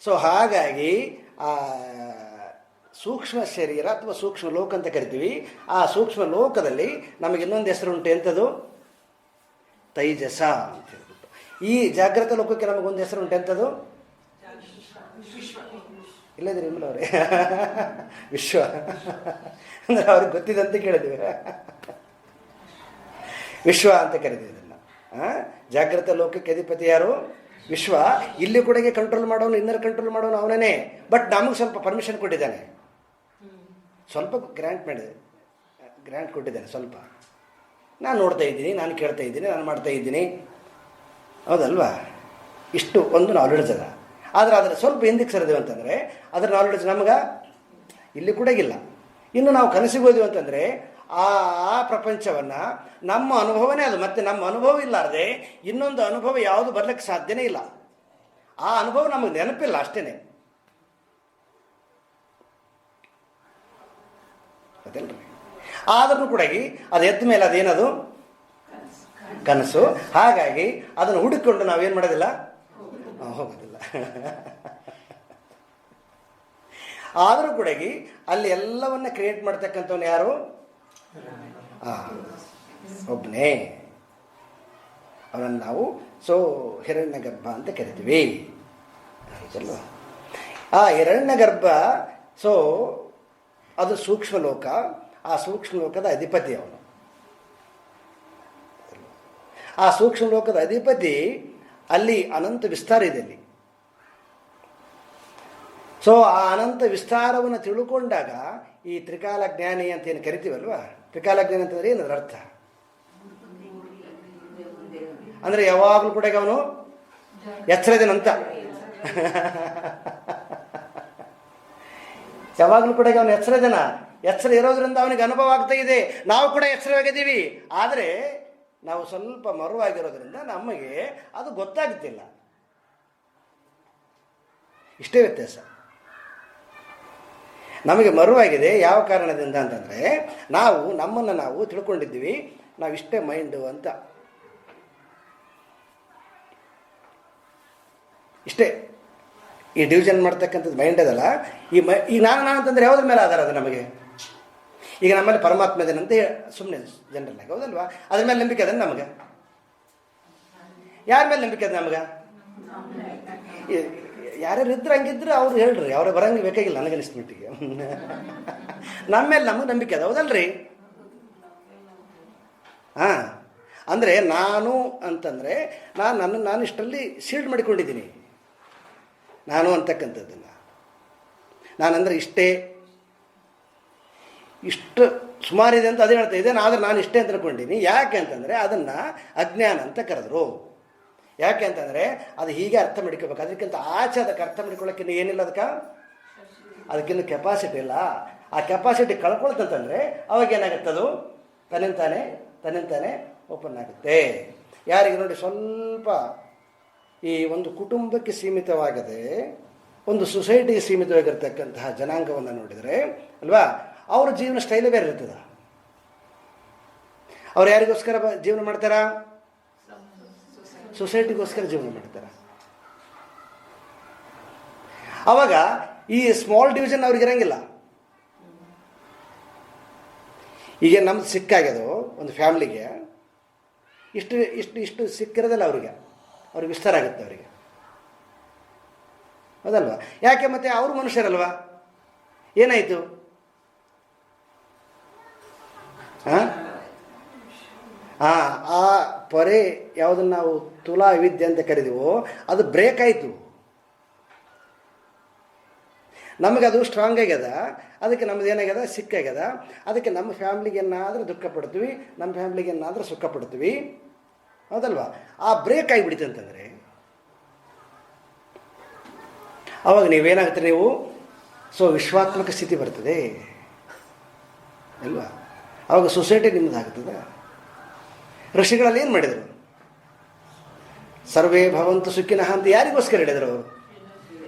A: ಸೊ ಹಾಗಾಗಿ ಆ ಸೂಕ್ಷ್ಮ ಶರೀರ ಅಥವಾ ಸೂಕ್ಷ್ಮ ಲೋಕ ಅಂತ ಕರಿತೀವಿ. ಆ ಸೂಕ್ಷ್ಮ ಲೋಕದಲ್ಲಿ ನಮಗೆ ಇನ್ನೊಂದು ಹೆಸರುಂಟು, ಎಂಥದ್ದು? ತೈಜಸ ಅಂತ ಹೇಳ್ಬಿಟ್ಟು. ಈ ಜಾಗೃತ ಲೋಕಕ್ಕೆ ನಮಗೊಂದು ಹೆಸರುಂಟು, ಎಂಥದ್ದು? ಇಲ್ಲದ್ರಿ ನಿಮ್ಮವ್ರೆ ವಿಶ್ವ ಅಂದರೆ ಅವ್ರಿಗೆ ಗೊತ್ತಿದಂತೆ ಕೇಳಿದ್ವಿ. ವಿಶ್ವ ಅಂತ ಕರಿತೀವಿ ಇದನ್ನು. ಜಾಗೃತ ಲೋಕಕ್ಕೆ ಅಧಿಪತಿ ಯಾರು? ವಿಶ್ವ. ಇಲ್ಲಿ ಕೂಡ ಕಂಟ್ರೋಲ್ ಮಾಡೋನು, ಇನ್ನರ್ ಕಂಟ್ರೋಲ್ ಮಾಡೋನು ಅವನೇ. ಬಟ್ ನಮಗೆ ಸ್ವಲ್ಪ ಪರ್ಮಿಷನ್ ಕೊಟ್ಟಿದ್ದಾನೆ, ಸ್ವಲ್ಪ ಗ್ರ್ಯಾಂಟ್ ಕೊಟ್ಟಿದ್ದಾನೆ. ಸ್ವಲ್ಪ ನಾನು ನೋಡ್ತಾ ಇದ್ದೀನಿ, ನಾನು ಕೇಳ್ತಾ ಇದ್ದೀನಿ, ನಾನು ಮಾಡ್ತಾ ಇದ್ದೀನಿ, ಹೌದಲ್ವಾ? ಇಷ್ಟು ಒಂದು ನಾಲೆಡ್ಜ್ ಅದ. ಆದರೆ ಅದರ ಸ್ವಲ್ಪ ಹಿಂದಕ್ಕೆ ಸರಿದೇವು ಅಂತಂದರೆ ಅದರ ನಾಲೆಡ್ಜ್ ನಮಗೆ ಇಲ್ಲಿ ಕೂಡ ಇಲ್ಲ. ಇನ್ನು ನಾವು ಕನಸಿಗೆ ಹೋದ್ವಿ ಅಂತಂದರೆ ಆ ಪ್ರಪಂಚವನ್ನು ನಮ್ಮ ಅನುಭವನೇ ಅದು. ಮತ್ತೆ ನಮ್ಮ ಅನುಭವ ಇಲ್ಲಾರದೆ ಇನ್ನೊಂದು ಅನುಭವ ಯಾವುದು ಬರ್ಲಿಕ್ಕೆ ಸಾಧ್ಯನೇ ಇಲ್ಲ. ಆ ಅನುಭವ ನಮಗೆ ನೆನಪಿಲ್ಲ ಅಷ್ಟೇ. ಅದಲ್ರಿ. ಆದ್ರೂ ಕೂಡ ಅದು ಎದ್ದ ಮೇಲೆ ಅದೇನದು? ಕನಸು. ಹಾಗಾಗಿ ಅದನ್ನು ಹುಡುಕಿಕೊಂಡು ನಾವೇನು ಮಾಡೋದಿಲ್ಲ, ಹೋಗೋದಿಲ್ಲ. ಆದರೂ ಕೂಡ ಅಲ್ಲಿ ಎಲ್ಲವನ್ನ ಕ್ರಿಯೇಟ್ ಮಾಡ್ತಕ್ಕಂಥವ್ನು ಯಾರು? ಒಬ್ಬನೇ. ಅವನನ್ನು ನಾವು ಹಿರಣ್ಯ ಗರ್ಭ ಅಂತ ಕರಿತೀವಿ. ಆ ಹಿರಣ್ಯ ಗರ್ಭ ಅದು ಸೂಕ್ಷ್ಮ ಲೋಕ. ಆ ಸೂಕ್ಷ್ಮ ಲೋಕದ ಅಧಿಪತಿ ಅವನು. ಆ ಸೂಕ್ಷ್ಮ ಲೋಕದ ಅಧಿಪತಿ ಅಲ್ಲಿ ಅನಂತ ವಿಸ್ತಾರ ಇದೆ ಅಲ್ಲಿ. ಆ ಅನಂತ ವಿಸ್ತಾರವನ್ನು ತಿಳ್ಕೊಂಡಾಗ ಈ ತ್ರಿಕಾಲ ಜ್ಞಾನಿ ಅಂತ ಏನು ಕರಿತೀವಲ್ವಾ, ತ್ರಿಕಾಲ ಜ್ಞಾನಿ ಅಂತಂದ್ರೆ ಏನದ್ರ ಅರ್ಥ? ಅಂದರೆ ಯಾವಾಗಲೂ ಕೂಡ ಅವನು ಎಚ್ಚರದೇನಂತ. ಯಾವಾಗಲೂ ಕೂಡ ಅವನು ಎಚ್ಚರದೇನ. ಎಚ್ಚರ ಇರೋದ್ರಿಂದ ಅವನಿಗೆ ಅನುಭವ ಆಗ್ತಾ ಇದೆ, ನಾವು ಕೂಡ ಎಚ್ಚರವಾಗಿದ್ದೀವಿ. ಆದರೆ ನಾವು ಸ್ವಲ್ಪ ಮರುವಾಗಿರೋದ್ರಿಂದ ನಮಗೆ ಅದು ಗೊತ್ತಾಗ್ತಿಲ್ಲ. ಇಷ್ಟೇ ವ್ಯತ್ಯಾಸ. ನಮಗೆ ಮರುವಾಗಿದೆ ಯಾವ ಕಾರಣದಿಂದ ಅಂತಂದರೆ, ನಾವು ನಮ್ಮನ್ನು ನಾವು ತಿಳ್ಕೊಂಡಿದ್ದೀವಿ ನಾವಿಷ್ಟೇ ಮೈಂಡು ಅಂತ. ಇಷ್ಟೇ ಈ ಡಿವಿಷನ್ ಮಾಡ್ತಕ್ಕಂಥದ್ದು ಮೈಂಡ್ ಅದಲ್ಲ. ಈಗ ನಾನು ಅಂತಂದರೆ ಯಾವುದ್ರ ಮೇಲೆ ಆಧಾರ ಅದು ನಮಗೆ? ಈಗ ನಮ್ಮಲ್ಲಿ ಪರಮಾತ್ಮ ಇದೇನಂತ ಸುಮ್ಮನೆ ಜನರಲ್ ಆಗಿ, ಹೌದಲ್ವಾ? ಅದ್ರ ಮೇಲೆ ನಂಬಿಕೆ ಅದ ನಮಗೆ? ಯಾರ ಮೇಲೆ ನಂಬಿಕೆ ಅದ ನಮಗೆ? ಯಾರ್ಯಾರು ಇದ್ರೆ ಹಂಗಿದ್ರೆ ಅವ್ರು ಹೇಳ್ರಿ, ಅವ್ರ ಬರಂಗೆ ಬೇಕಾಗಿಲ್ಲ ನನಗೆ ಅನಿಸ್ಬಿಟ್ಟಿಗೆ. ನಮ್ಮ ಮೇಲೆ ನಮಗೆ ನಂಬಿಕೆ ಅದ, ಹೌದಲ್ರಿ? ಹಾಂ, ಅಂದರೆ ನಾನು ಅಂತಂದರೆ ನಾನು ಇಷ್ಟರಲ್ಲಿ ಶೀಲ್ಡ್ ಮಾಡಿಕೊಂಡಿದ್ದೀನಿ. ನಾನು ಅಂತಕ್ಕಂಥದ್ದನ್ನು ನಾನಂದರೆ ಇಷ್ಟು ಸುಮಾರಿದೆ ಅಂತ ಅದೇ ಹೇಳ್ತಾ ಇದ್ದೇನೆ. ಆದರೆ ನಾನು ಇಷ್ಟೇ ಅಂತ ಅನ್ಕೊಂಡಿನಿ. ಯಾಕೆ ಅಂತಂದರೆ ಅದನ್ನು ಅಜ್ಞಾನ ಅಂತ ಕರೆದ್ರು. ಯಾಕೆ ಅಂತಂದರೆ ಅದು ಹೀಗೆ ಅರ್ಥ ಮಾಡ್ಕೋಬೇಕು. ಅದಕ್ಕಿಂತ ಆಚೆ ಅದಕ್ಕೆ ಅರ್ಥ ಮಾಡ್ಕೊಳ್ಳೋಕ್ಕಿಂತ ಏನಿಲ್ಲ, ಅದಕ್ಕಿಂತ ಕೆಪಾಸಿಟಿ ಇಲ್ಲ. ಆ ಕೆಪಾಸಿಟಿ ಕಳ್ಕೊಳ್ತಂತಂದರೆ ಅವಾಗ ಏನಾಗುತ್ತೆ, ಅದು ತನ್ನಿಂತಾನೆ ಓಪನ್ ಆಗುತ್ತೆ. ಯಾರಿಗೆ ನೋಡಿ ಸ್ವಲ್ಪ ಈ ಒಂದು ಕುಟುಂಬಕ್ಕೆ ಸೀಮಿತವಾಗದೆ ಒಂದು ಸೊಸೈಟಿಗೆ ಸೀಮಿತವಾಗಿರ್ತಕ್ಕಂತಹ ಜನಾಂಗವನ್ನು ನೋಡಿದರೆ ಅಲ್ವಾ, ಅವ್ರ ಜೀವನ ಸ್ಟೈಲೇ ಬೇರೆ ಇರ್ತದೆ. ಅವ್ರು ಯಾರಿಗೋಸ್ಕರ ಜೀವನ ಮಾಡ್ತಾರ? ಸೊಸೈಟಿಗೋಸ್ಕರ ಜೀವನ ಮಾಡ್ತಾರೆ. ಅವಾಗ ಈ ಸ್ಮಾಲ್ ಡಿವಿಷನ್ ಅವ್ರಿಗೆ ಇರಂಗಿಲ್ಲ. ಈಗ ನಮ್ದು ಸಿಕ್ಕಾಗ್ಯದು ಒಂದು ಫ್ಯಾಮ್ಲಿಗೆ, ಇಷ್ಟು ಸಿಕ್ಕಿರೋದಲ್ಲ ಅವ್ರಿಗೆ ವಿಸ್ತಾರ ಆಗುತ್ತೆ ಅವರಿಗೆ, ಹೌದಲ್ವಾ? ಯಾಕೆ? ಮತ್ತೆ ಅವರು ಮನುಷ್ಯರಲ್ವಾ? ಏನಾಯಿತು? ಆ ಪೊರೆ ಯಾವುದನ್ನು ನಾವು ತುಲಾ ವಿದ್ಯೆ ಅಂತ ಕರೀತೀವೋ ಅದು ಬ್ರೇಕ್ ಆಯಿತು. ನಮಗದು ಸ್ಟ್ರಾಂಗ್ ಆಗ್ಯದ, ಅದಕ್ಕೆ ನಮ್ದು ಏನಾಗ್ಯದ, ಸಿಕ್ಕಾಗ್ಯದ. ಅದಕ್ಕೆ ನಮ್ಮ ಫ್ಯಾಮ್ಲಿಗೆ ಏನಾದರೂ ದುಃಖ ಪಡ್ತೀವಿ, ನಮ್ಮ ಫ್ಯಾಮ್ಲಿಗೆ ಏನಾದರೂ ಸುಖ ಪಡ್ತೀವಿ, ಹೌದಲ್ವಾ? ಆ ಬ್ರೇಕ್ ಆಗಿಬಿಡ್ತು ಅಂತಂದರೆ ಅವಾಗ ನೀವೇನಾಗ್ತೀರಿ, ನೀವು ವಿಶ್ವಾತ್ಮಕ ಸ್ಥಿತಿ ಬರ್ತದೆ ಅಲ್ವಾ? ಅವಾಗ ಸೊಸೈಟಿ ನಿಮ್ಮದಾಗ್ತದೆ. ಋಷಿಗಳಲ್ಲಿ ಏನು ಮಾಡಿದರು? ಸರ್ವೇ ಭವಂತು ಸುಖಿನಃ ಅಂತ ಯಾರಿಗೋಸ್ಕರ ಹೇಳಿದರು ಅವರು?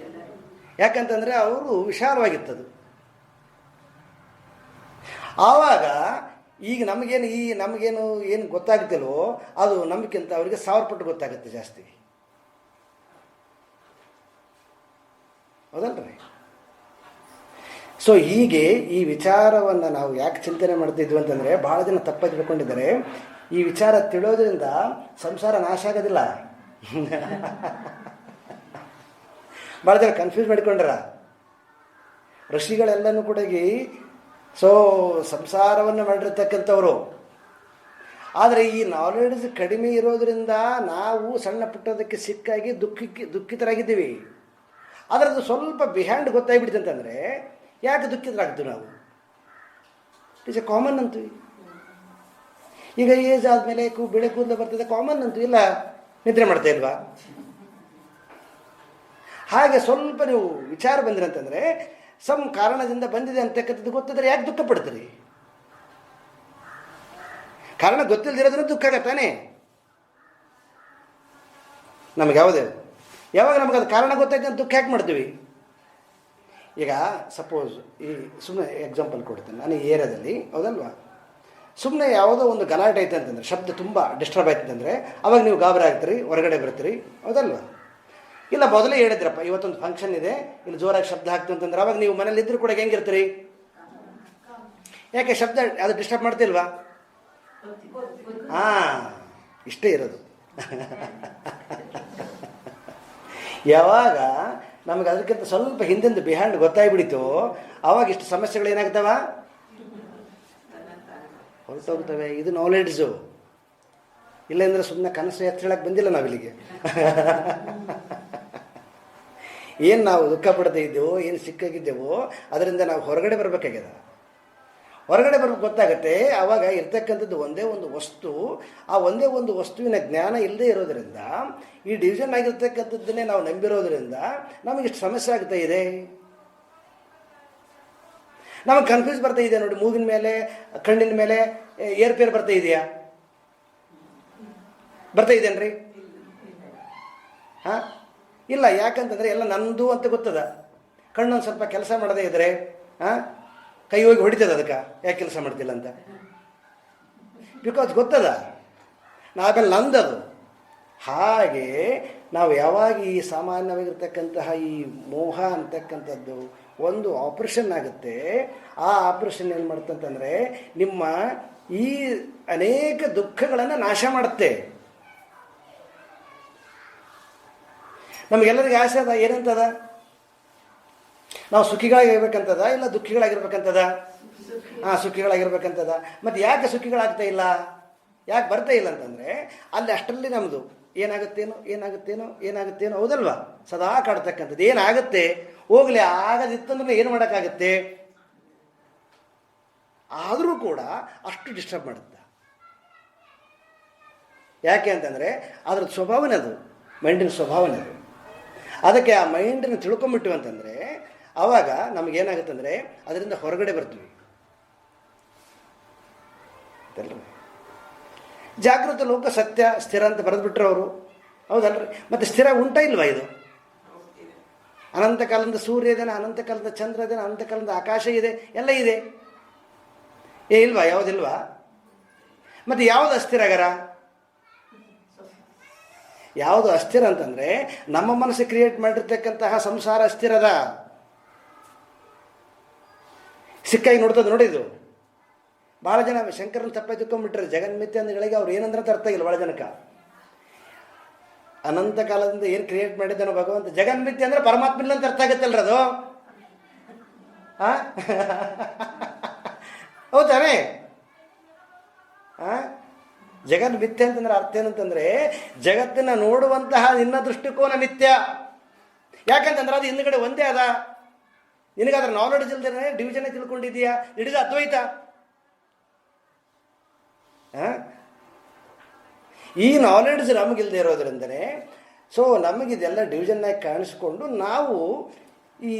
A: ಯಾಕಂತಂದರೆ ಅವರು ವಿಶಾಲವಾಗಿತ್ತದು. ಆವಾಗ ಈಗ ನಮಗೇನು ಏನು ಗೊತ್ತಾಗ್ತಿಲ್ವೋ ಅದು ನಮಗಿಂತ ಅವರಿಗೆ 1000 ಪಟ್ಟು ಗೊತ್ತಾಗುತ್ತೆ ಜಾಸ್ತಿ, ಹೌದಲ್ರಿ? ಹೀಗೆ ಈ ವಿಚಾರವನ್ನು ನಾವು ಯಾಕೆ ಚಿಂತನೆ ಮಾಡ್ತಿದ್ವಿ ಅಂತಂದರೆ, ಭಾಳ ಜನ ತಪ್ಪಾಗಿ ತಿಳ್ಕೊಂಡಿದ್ದಾರೆ. ಈ ವಿಚಾರ ತಿಳಿಯೋದ್ರಿಂದ ಸಂಸಾರ ನಾಶ ಆಗೋದಿಲ್ಲ. ಭಾಳ ಜನ ಕನ್ಫ್ಯೂಸ್ ಮಾಡಿಕೊಂಡ್ರ. ಋಷಿಗಳೆಲ್ಲನೂ ಕೂಡ ಸಂಸಾರವನ್ನು ಮಾಡಿರ್ತಕ್ಕಂಥವ್ರು. ಆದರೆ ಈ ನಾಲೆಡ್ಜ್ ಕಡಿಮೆ ಇರೋದರಿಂದ ನಾವು ಸಣ್ಣ ಪುಟ್ಟದಕ್ಕೆ ಸಿಕ್ಕಾಗಿ ದುಃಖಿತರಾಗಿದ್ದೀವಿ. ಅದರದ್ದು ಸ್ವಲ್ಪ ಬಿಹ್ಯಾಂಡ್ ಗೊತ್ತಾಗ್ಬಿಡ್ತು ಅಂತಂದರೆ ಯಾಕೆ ದುಃಖಿತರಾಗ್ತೀವಿ ನಾವು? ಇಟ್ಸ್ ಎ ಕಾಮನ್ ಅಂತೀವಿ. ಈಗ ಏಜ್ ಆದಮೇಲೆ ಬೆಳೆ ಕೂದಲು ಬರ್ತದೆ, ಕಾಮನ್ ಅಂತೀವಿ. ಇಲ್ಲ, ನಿದ್ರೆ ಮಾಡ್ತಾ ಇಲ್ವಾ? ಹಾಗೆ ಸ್ವಲ್ಪ ನೀವು ವಿಚಾರ ಬಂದಿರಂತಂದರೆ ಸಮ್ ಕಾರಣದಿಂದ ಬಂದಿದೆ ಅಂತಕ್ಕಂಥದ್ದು ಗೊತ್ತಿದ್ರೆ ಯಾಕೆ ದುಃಖ ಪಡ್ತೀರಿ? ಕಾರಣ ಗೊತ್ತಿಲ್ಲದಿರೋದ್ರೂ ದುಃಖ ಆಗತ್ತಾನೆ ನಮಗೆ. ಯಾವಾಗ ನಮಗೆ ಅದು ಕಾರಣ ಗೊತ್ತಾಯ್ತು ಅಂತ ದುಃಖ ಯಾಕೆ ಮಾಡ್ತೀವಿ? ಈಗ ಸಪೋಸ್ ಈ ಸುಮ್ಮನೆ ಎಕ್ಸಾಂಪಲ್ ಕೊಡ್ತೀನಿ. ನಾನು ಈ ಏರಿಯಾದಲ್ಲಿ, ಹೌದಲ್ವಾ, ಸುಮ್ಮನೆ ಯಾವುದೋ ಒಂದು ಗಲಾಟೆ ಐತೆ ಅಂತಂದರೆ, ಶಬ್ದ ತುಂಬ ಡಿಸ್ಟರ್ಬ್ ಆಯ್ತು ಅಂದರೆ ಅವಾಗ ನೀವು ಗಾಬರಿ ಆಗ್ತೀರಿ, ಹೊರಗಡೆ ಬರ್ತೀರಿ, ಹೌದಲ್ವಾ? ಇಲ್ಲ, ಮೊದಲೇ ಹೇಳಿದ್ರಪ್ಪ ಇವತ್ತೊಂದು ಫಂಕ್ಷನ್ ಇದೆ, ಇಲ್ಲಿ ಜೋರಾಗಿ ಶಬ್ದ ಹಾಕ್ತು ಅಂತಂದ್ರೆ ಅವಾಗ ನೀವು ಮನೇಲಿ ಇದ್ರೂ ಕೂಡ ಹೆಂಗಿರ್ತೀರಿ? ಯಾಕೆ ಶಬ್ದ ಅದು ಡಿಸ್ಟರ್ಬ್ ಮಾಡ್ತಿಲ್ವಾ? ಇಷ್ಟೇ ಇರೋದು. ಯಾವಾಗ ನಮಗೆ ಅದಕ್ಕಿಂತ ಸ್ವಲ್ಪ ಹಿಂದಿಂದ ಬಿಹ್ಯಾಂಡ್ ಗೊತ್ತಾಗ್ಬಿಡಿತು, ಅವಾಗ ಇಷ್ಟು ಸಮಸ್ಯೆಗಳು ಏನಾಗ್ತಾವ, ಹೊರಟೋಗ್ತವೆ. ಇದು ನಾಲೆಡ್ಜು. ಇಲ್ಲಾಂದ್ರೆ ಸುಮ್ಮನೆ ಕನಸು ಎತ್ತಳಕ್ಕೆ ಬಂದಿಲ್ಲ ನಾವಿಲ್ಲಿಗೆ. ಏನು ನಾವು ದುಃಖ ಪಡ್ತಾ ಇದ್ದೇವೋ, ಏನು ಸಿಕ್ಕಾಗಿದ್ದೇವೋ ಅದರಿಂದ ನಾವು ಹೊರಗಡೆ ಬರಬೇಕಾಗ್ಯದ. ಹೊರಗಡೆ ಬರ್ಬೇಕು ಗೊತ್ತಾಗತ್ತೆ. ಆವಾಗ ಇರ್ತಕ್ಕಂಥದ್ದು ಒಂದೇ ಒಂದು ವಸ್ತು. ಆ ಒಂದೇ ಒಂದು ವಸ್ತುವಿನ ಜ್ಞಾನ ಇಲ್ಲದೆ ಇರೋದರಿಂದ, ಈ ಡಿವಿಷನ್ ಆಗಿರ್ತಕ್ಕಂಥದ್ದನ್ನೇ ನಾವು ನಂಬಿರೋದ್ರಿಂದ ನಮಗಿಷ್ಟು ಸಮಸ್ಯೆ ಆಗ್ತಾ ಇದೆ. ನಮಗೆ ಕನ್ಫ್ಯೂಸ್ ಬರ್ತಾ ಇದೆಯಾ ನೋಡಿ, ಮೂಗಿನ ಮೇಲೆ ಕಣ್ಣಿನ ಮೇಲೆ ಏರ್ಪೇರ್ ಬರ್ತಾ ಇದೆಯಾ? ಬರ್ತಾ ಇದೆಯೇನ್ರಿ? ಹಾಂ, ಇಲ್ಲ. ಯಾಕಂತಂದರೆ ಎಲ್ಲ ನಂದು ಅಂತ ಗೊತ್ತದ. ಕಣ್ಣೊಂದು ಸ್ವಲ್ಪ ಕೆಲಸ ಮಾಡದೇ ಇದ್ರೆ ಹಾಂ ಕೈ ಹೋಗಿ ಹೊಡಿತದ ಅದಕ್ಕೆ, ಯಾಕೆ ಕೆಲಸ ಮಾಡ್ತಿಲ್ಲ ಅಂತ. ಬಿಕಾಸ್ ಗೊತ್ತದ ನಾವೆಲ್ಲ ನಂದದು. ಹಾಗೆ ನಾವು ಯಾವಾಗ ಈ ಸಾಮಾನ್ಯವಾಗಿರ್ತಕ್ಕಂತಹ ಈ ಮೋಹ ಅಂತಕ್ಕಂಥದ್ದು ಒಂದು ಆಪರೇಷನ್ ಆಗುತ್ತೆ, ಆ ಆಪರೇಷನ್ ಏನು ಮಾಡ್ತಂತಂದರೆ ನಿಮ್ಮ ಈ ಅನೇಕ ದುಃಖಗಳನ್ನು ನಾಶ ಮಾಡುತ್ತೆ. ನಮಗೆಲ್ಲರಿಗೂ ಆಸೆ ಅದ, ಏನಂತದ? ನಾವು ಸುಖಿಗಳಾಗಿರ್ಬೇಕಂತದ ಇಲ್ಲ ದುಃಖಿಗಳಾಗಿರ್ಬೇಕಂತದ? ಸುಖಿಗಳಾಗಿರ್ಬೇಕಂತದ. ಮತ್ತು ಯಾಕೆ ಸುಖಿಗಳಾಗ್ತಾ ಇಲ್ಲ, ಯಾಕೆ ಬರ್ತಾ ಇಲ್ಲ ಅಂತಂದರೆ ಅಲ್ಲಿ ಅಷ್ಟರಲ್ಲಿ ನಮ್ಮದು ಏನಾಗುತ್ತೇನೋ ಏನಾಗುತ್ತೇನೋ ಏನಾಗುತ್ತೇನೋ, ಹೌದಲ್ವಾ? ಸದಾ ಕಾಡ್ತಕ್ಕಂಥದ್ದು. ಏನಾಗುತ್ತೆ ಹೋಗಲಿ, ಆಗದಿತ್ತಂದ್ರೆ ಏನು ಮಾಡೋಕ್ಕಾಗುತ್ತೆ? ಆದರೂ ಕೂಡ ಅಷ್ಟು ಡಿಸ್ಟರ್ಬ್ ಮಾಡುತ್ತೆ. ಯಾಕೆ ಅಂತಂದರೆ ಅದ್ರದ್ದು ಸ್ವಭಾವನೇ ಅದು, ಮೈಂಡಿನ ಸ್ವಭಾವನೇ ಅದು. ಅದಕ್ಕೆ ಆ ಮೈಂಡನ್ನು ತಿಳ್ಕೊಂಬಿಟ್ಟಿವಿ ಅಂತಂದರೆ ಆವಾಗ ನಮಗೇನಾಗುತ್ತಂದರೆ ಅದರಿಂದ ಹೊರಗಡೆ ಬರ್ತೀವಿ. ಜಾಗೃತ ಲೋಕ ಸತ್ಯ ಸ್ಥಿರ ಅಂತ ಬರೆದ್ಬಿಟ್ರು ಅವರು, ಹೌದಲ್ರಿ? ಮತ್ತು ಸ್ಥಿರ ಉಂಟ ಇಲ್ವಾ? ಇದು ಅನಂತ ಕಾಲದಿಂದ ಸೂರ್ಯ ಇದೇನೆ, ಅನಂತ ಕಾಲದ ಚಂದ್ರ ಇದೇನೆ, ಅನಂತ ಕಾಲದ ಆಕಾಶ ಇದೆ, ಎಲ್ಲ ಇದೆ. ಇಲ್ವಾ? ಯಾವುದಿಲ್ವಾ? ಮತ್ತು ಯಾವುದು ಅಸ್ಥಿರ ಆಗರ? ಯಾವುದು ಅಸ್ಥಿರ ಅಂತಂದರೆ ನಮ್ಮ ಮನಸ್ಸು ಕ್ರಿಯೇಟ್ ಮಾಡಿರ್ತಕ್ಕಂತಹ ಸಂಸಾರ ಅಸ್ಥಿರದ. ಸಿಕ್ಕಾಗಿ ನೋಡ್ತದೆ ನೋಡಿ. ಇದು ಭಾಳ ಜನ ಶಂಕರನ ತಪ್ಪಾಗಿ ತಿಳ್ಕೊಂಡ್ಬಿಟ್ರೆ ಜಗನ್ಮಿತ್ಯ ಅಂದಗಳಿಗೆ ಅವ್ರು ಏನಂದ್ರೆ ಅರ್ಥ ಆಗಿಲ್ಲ ಭಾಳ ಜನಕ್ಕೆ. ಅನಂತ ಕಾಲದಿಂದ ಏನು ಕ್ರಿಯೇಟ್ ಮಾಡಿದ್ದಾನೋ ಭಗವಂತ, ಜಗನ್ಮಿತ್ಯ ಅಂದರೆ ಪರಮಾತ್ಮನ ಅಂತ ಅರ್ಥ ಆಗುತ್ತಲ್ರ ಅದು. ಹೌದಾನೆ? ಜಗನ್ ಮಿಥ್ಯ ಅಂತಂದ್ರೆ ಅರ್ಥ ಏನಂತಂದ್ರೆ ಜಗತ್ತನ್ನ ನೋಡುವಂತಹ ನಿನ್ನ ದೃಷ್ಟಿಕೋನ ಮಿಥ್ಯ. ಯಾಕಂತಂದ್ರೆ ಅದು ಹಿಂದ್ಗಡೆ ಒಂದೇ ಅದ. ನಿನಗಾದ್ರೆ ನಾಲೆಡ್ಜ್ ಇಲ್ದೇನೆ ಡಿವಿಷನ್ ತಿಳ್ಕೊಂಡಿದೀಯಾ, ಹಿಡಿದ ಅದ್ವೈತ. ಈ ನಾಲೆಡ್ಜ್ ನಮಗಿಲ್ದೇ ಇರೋದ್ರಿಂದನೇ ಸೊ ನಮಗಿದೆಲ್ಲ ಡಿವಿಷನ್ನಾಗಿ ಕಾಣಿಸ್ಕೊಂಡು ನಾವು ಈ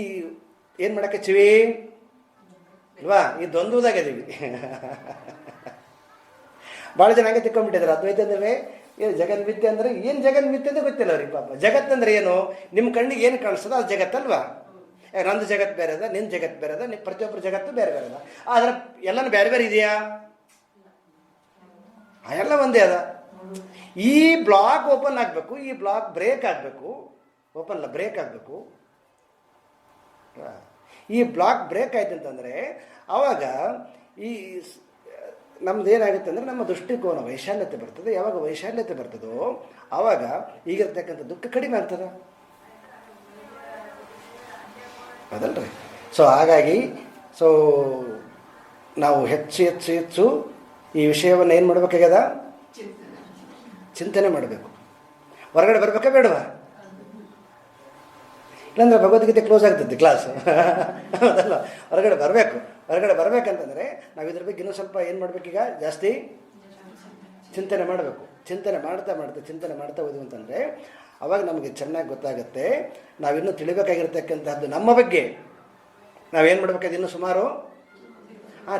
A: ಏನು ಮಾಡಕ್ಕಚ್ಚಿವಿ ಅಲ್ವಾ, ಈ ದ್ವಂದ್ವದಾಗಿದ್ದೀವಿ. ಭಾಳ ಜನ ಹಂಗೆ ತಿಳ್ಕೊಂಡ್ಬಿಟ್ಟಿದ್ದಾರೆ. ಅದ್ವೈತ ಅಂದರೆ ಏನು, ಜಗನ್ಮಿಥ್ಯ ಅಂದರೆ ಏನು, ಜಗನ್ಮಿಥ್ಯ ಅಂತ ಗೊತ್ತಿಲ್ಲ ಅವ್ರಿಗೆ ಪಾಪ. ಜಗತ್ತಂದ್ರೆ ಏನು, ನಿಮ್ಮ ಕಣ್ಣಿಗೆ ಏನು ಕಾಣಿಸ್ತದೋ ಅದು ಜಗತ್ತಲ್ವಾ? ನಂದು ಜಗತ್ತು ಬೇರೆ ಅದ, ನಿನ್ನ ಜಗತ್ತು ಬೇರೆ ಅದ, ಪ್ರತಿಯೊಬ್ಬರ ಜಗತ್ತು ಬೇರೆ ಬೇರೆ ಅದ. ಆದರೆ ಎಲ್ಲನೂ ಬೇರೆ ಬೇರೆ ಇದೆಯಾ? ಎಲ್ಲ ಒಂದೇ ಅದ. ಈ ಬ್ಲಾಕ್ ಓಪನ್ ಆಗಬೇಕು, ಈ ಬ್ಲಾಕ್ ಬ್ರೇಕ್ ಆಗಬೇಕು. ಓಪನ್ ಅಲ್ಲ, ಬ್ರೇಕ್ ಆಗಬೇಕು. ಈ ಬ್ಲಾಕ್ ಬ್ರೇಕ್ ಆಯ್ತು ಅಂತಂದರೆ ಆವಾಗ ಈ ನಮ್ದು ಏನಾಗುತ್ತೆ ಅಂದರೆ ನಮ್ಮ ದೃಷ್ಟಿಕೋನ ವೈಶಾಲ್ಯತೆ ಬರ್ತದೆ. ಯಾವಾಗ ವೈಶಾಲ್ಯತೆ ಬರ್ತದೋ ಆವಾಗ ಈಗಿರ್ತಕ್ಕಂಥ ದುಃಖ ಕಡಿಮೆ ಆಗ್ತದೆ, ಅದಲ್ರಿ? ಸೊ ಹಾಗಾಗಿ ನಾವು ಹೆಚ್ಚು ಹೆಚ್ಚು ಹೆಚ್ಚು ಈ ವಿಷಯವನ್ನು ಏನು ಮಾಡಬೇಕಾಗ್ಯದ, ಚಿಂತನೆ ಮಾಡಬೇಕು. ಹೊರಗಡೆ ಬರ್ಬೇಕಾ ಬೇಡವಾ? ಇಲ್ಲಾಂದ್ರೆ ಭಗವದ್ಗೀತೆ ಕ್ಲೋಸ್ ಆಗ್ತದೆ ಕ್ಲಾಸ್, ಅದಲ್ಲ. ಹೊರಗಡೆ ಬರಬೇಕು. ಹೊರಗಡೆ ಬರ್ಬೇಕಂತಂದರೆ ನಾವು ಇದ್ರ ಬಗ್ಗೆ ಇನ್ನೂ ಸ್ವಲ್ಪ ಏನು ಮಾಡಬೇಕೀಗ, ಜಾಸ್ತಿ ಚಿಂತನೆ ಮಾಡಬೇಕು. ಚಿಂತನೆ ಮಾಡ್ತಾ ಹೋದ್ವಿ ಅಂತಂದರೆ ಅವಾಗ ನಮಗೆ ಚೆನ್ನಾಗಿ ಗೊತ್ತಾಗುತ್ತೆ. ನಾವಿನ್ನೂ ತಿಳಿಬೇಕಾಗಿರ್ತಕ್ಕಂಥದ್ದು ನಮ್ಮ ಬಗ್ಗೆ ನಾವೇನು ಮಾಡಬೇಕಾದ ಇನ್ನೂ ಸುಮಾರು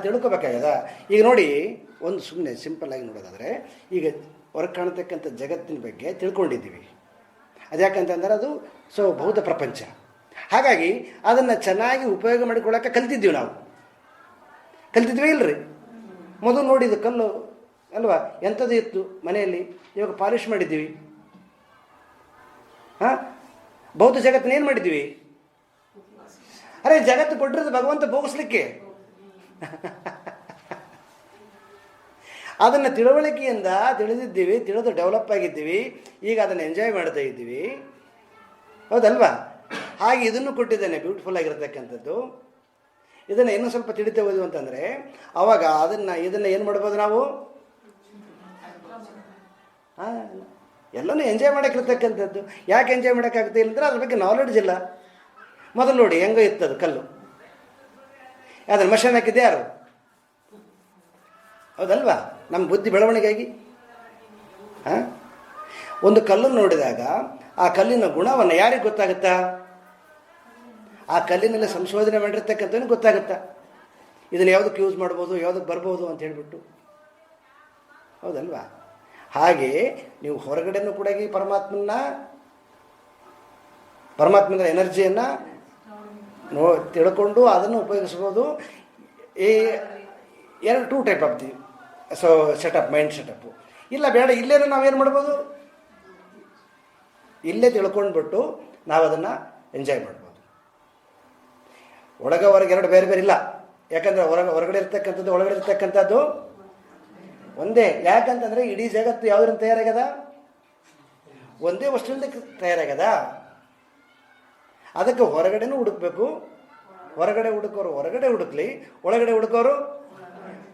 A: ತಿಳ್ಕೊಬೇಕಾಗ್ಯದ. ಈಗ ನೋಡಿ, ಒಂದು ಸುಮ್ಮನೆ ಸಿಂಪಲ್ಲಾಗಿ ನೋಡೋದಾದರೆ ಈಗ ಹೊರಗೆ ಕಾಣತಕ್ಕಂಥ ಜಗತ್ತಿನ ಬಗ್ಗೆ ತಿಳ್ಕೊಂಡಿದ್ದೀವಿ. ಅದ್ಯಾಕಂತಂದ್ರೆ ಅದು ಭೌತ ಪ್ರಪಂಚ. ಹಾಗಾಗಿ ಅದನ್ನು ಚೆನ್ನಾಗಿ ಉಪಯೋಗ ಮಾಡಿಕೊಳ್ಳೋಕೆ ಕಲ್ತಿದ್ದೀವಿ. ನಾವು ಕಲ್ತಿದ್ವಿ ಇಲ್ರಿ? ಮೊದಲು ನೋಡಿದ್ದು ಕಲ್ಲು ಅಲ್ವಾ, ಎಂಥದ್ದು ಇತ್ತು ಮನೆಯಲ್ಲಿ, ಇವಾಗ ಪಾಲಿಷ್ ಮಾಡಿದ್ದೀವಿ. ಭೌತ ಜಗತ್ತನ್ನ ಏನು ಮಾಡಿದ್ದೀವಿ? ಅರೆ, ಜಗತ್ತು ಕೊಟ್ಟಿರೋದು ಭಗವಂತ ಭೋಗಿಸ್ಲಿಕ್ಕೆ. ಅದನ್ನು ತಿಳುವಳಿಕೆಯಿಂದ ತಿಳಿದಿದ್ದೀವಿ, ತಿಳಿದು ಡೆವಲಪ್ ಆಗಿದ್ದೀವಿ. ಈಗ ಅದನ್ನು ಎಂಜಾಯ್ ಮಾಡ್ತಾ ಇದ್ದೀವಿ, ಹೌದಲ್ವಾ? ಹಾಗೆ ಇದನ್ನು ಕೊಟ್ಟಿದ್ದಾನೆ, ಬ್ಯೂಟಿಫುಲ್ ಆಗಿರತಕ್ಕಂಥದ್ದು. ಇದನ್ನು ಇನ್ನೂ ಸ್ವಲ್ಪ ತಿಳಿತೇ ಹೋದ್ವು ಅಂತಂದರೆ ಆವಾಗ ಇದನ್ನು ಏನು ಮಾಡ್ಬೋದು ನಾವು? ಎಲ್ಲನೂ ಎಂಜಾಯ್ ಮಾಡೋಕ್ಕಿರ್ತಕ್ಕಂಥದ್ದು. ಯಾಕೆ ಎಂಜಾಯ್ ಮಾಡೋಕ್ಕಾಗ್ತಾ ಇಲ್ಲ ಅಂದರೆ ಅದ್ರ ಬಗ್ಗೆ ನಾಲೆಡ್ಜ್ ಇಲ್ಲ. ಮೊದಲು ನೋಡಿ ಹೆಂಗೋ ಇತ್ತದು ಕಲ್ಲು, ಅದನ್ನು ಮಷನ್ ಹಾಕಿದ್ದೆ ಯಾರು? ಹೌದಲ್ವಾ? ನಮ್ಮ ಬುದ್ಧಿ ಬೆಳವಣಿಗೆಯಾಗಿ ಒಂದು ಕಲ್ಲನ್ನು ನೋಡಿದಾಗ ಆ ಕಲ್ಲಿನ ಗುಣವನ್ನು ಯಾರಿಗೆ ಗೊತ್ತಾಗುತ್ತಾ? ಆ ಕಲ್ಲಿನಲ್ಲಿ ಸಂಶೋಧನೆ ಮಾಡಿರ್ತಕ್ಕಂಥವ್ನಿಗೆ ಗೊತ್ತಾಗುತ್ತಾ? ಇದನ್ನು ಯಾವುದಕ್ಕೆ ಯೂಸ್ ಮಾಡ್ಬೋದು, ಯಾವುದಕ್ಕೆ ಬರ್ಬೋದು ಅಂತ ಹೇಳಿಬಿಟ್ಟು. ಹೌದಲ್ವಾ? ಹಾಗೆ ನೀವು ಹೊರಗಡೆನೂ ಕೂಡ ಪರಮಾತ್ಮನ ಎನರ್ಜಿಯನ್ನು ತಿಳ್ಕೊಂಡು ಅದನ್ನು ಉಪಯೋಗಿಸ್ಬೋದು. ಈ two type of the setup, mind setup. ಇಲ್ಲ ಬೇಡ, ಇಲ್ಲೇ ನಾವೇನು ಮಾಡ್ಬೋದು, ಇಲ್ಲೇ ತಿಳ್ಕೊಂಡ್ಬಿಟ್ಟು ನಾವು ಅದನ್ನು ಎಂಜಾಯ್ ಮಾಡ್ಬೋದು. ಹೊರಗೆ ಎರಡು ಬೇರೆ ಬೇರೆ ಇಲ್ಲ. ಯಾಕಂದರೆ ಹೊರಗಡೆ ಇರ್ತಕ್ಕಂಥದ್ದು ಒಳಗಡೆ ಇರ್ತಕ್ಕಂಥದ್ದು ಒಂದೇ. ಯಾಕಂತಂದರೆ ಇಡೀ ಜಗತ್ತು ಯಾವುದರಿಂದ ತಯಾರಾಗ್ಯದ? ಒಂದೇ ವಸ್ತುವಿಂದ ತಯಾರಾಗ್ಯದ. ಅದಕ್ಕೆ ಹೊರಗಡೆನೂ ಹುಡುಕ್ಬೇಕು. ಹೊರಗಡೆ ಹುಡುಕೋರು ಹೊರಗಡೆ ಹುಡುಕ್ಲಿ, ಒಳಗಡೆ ಹುಡುಕೋರು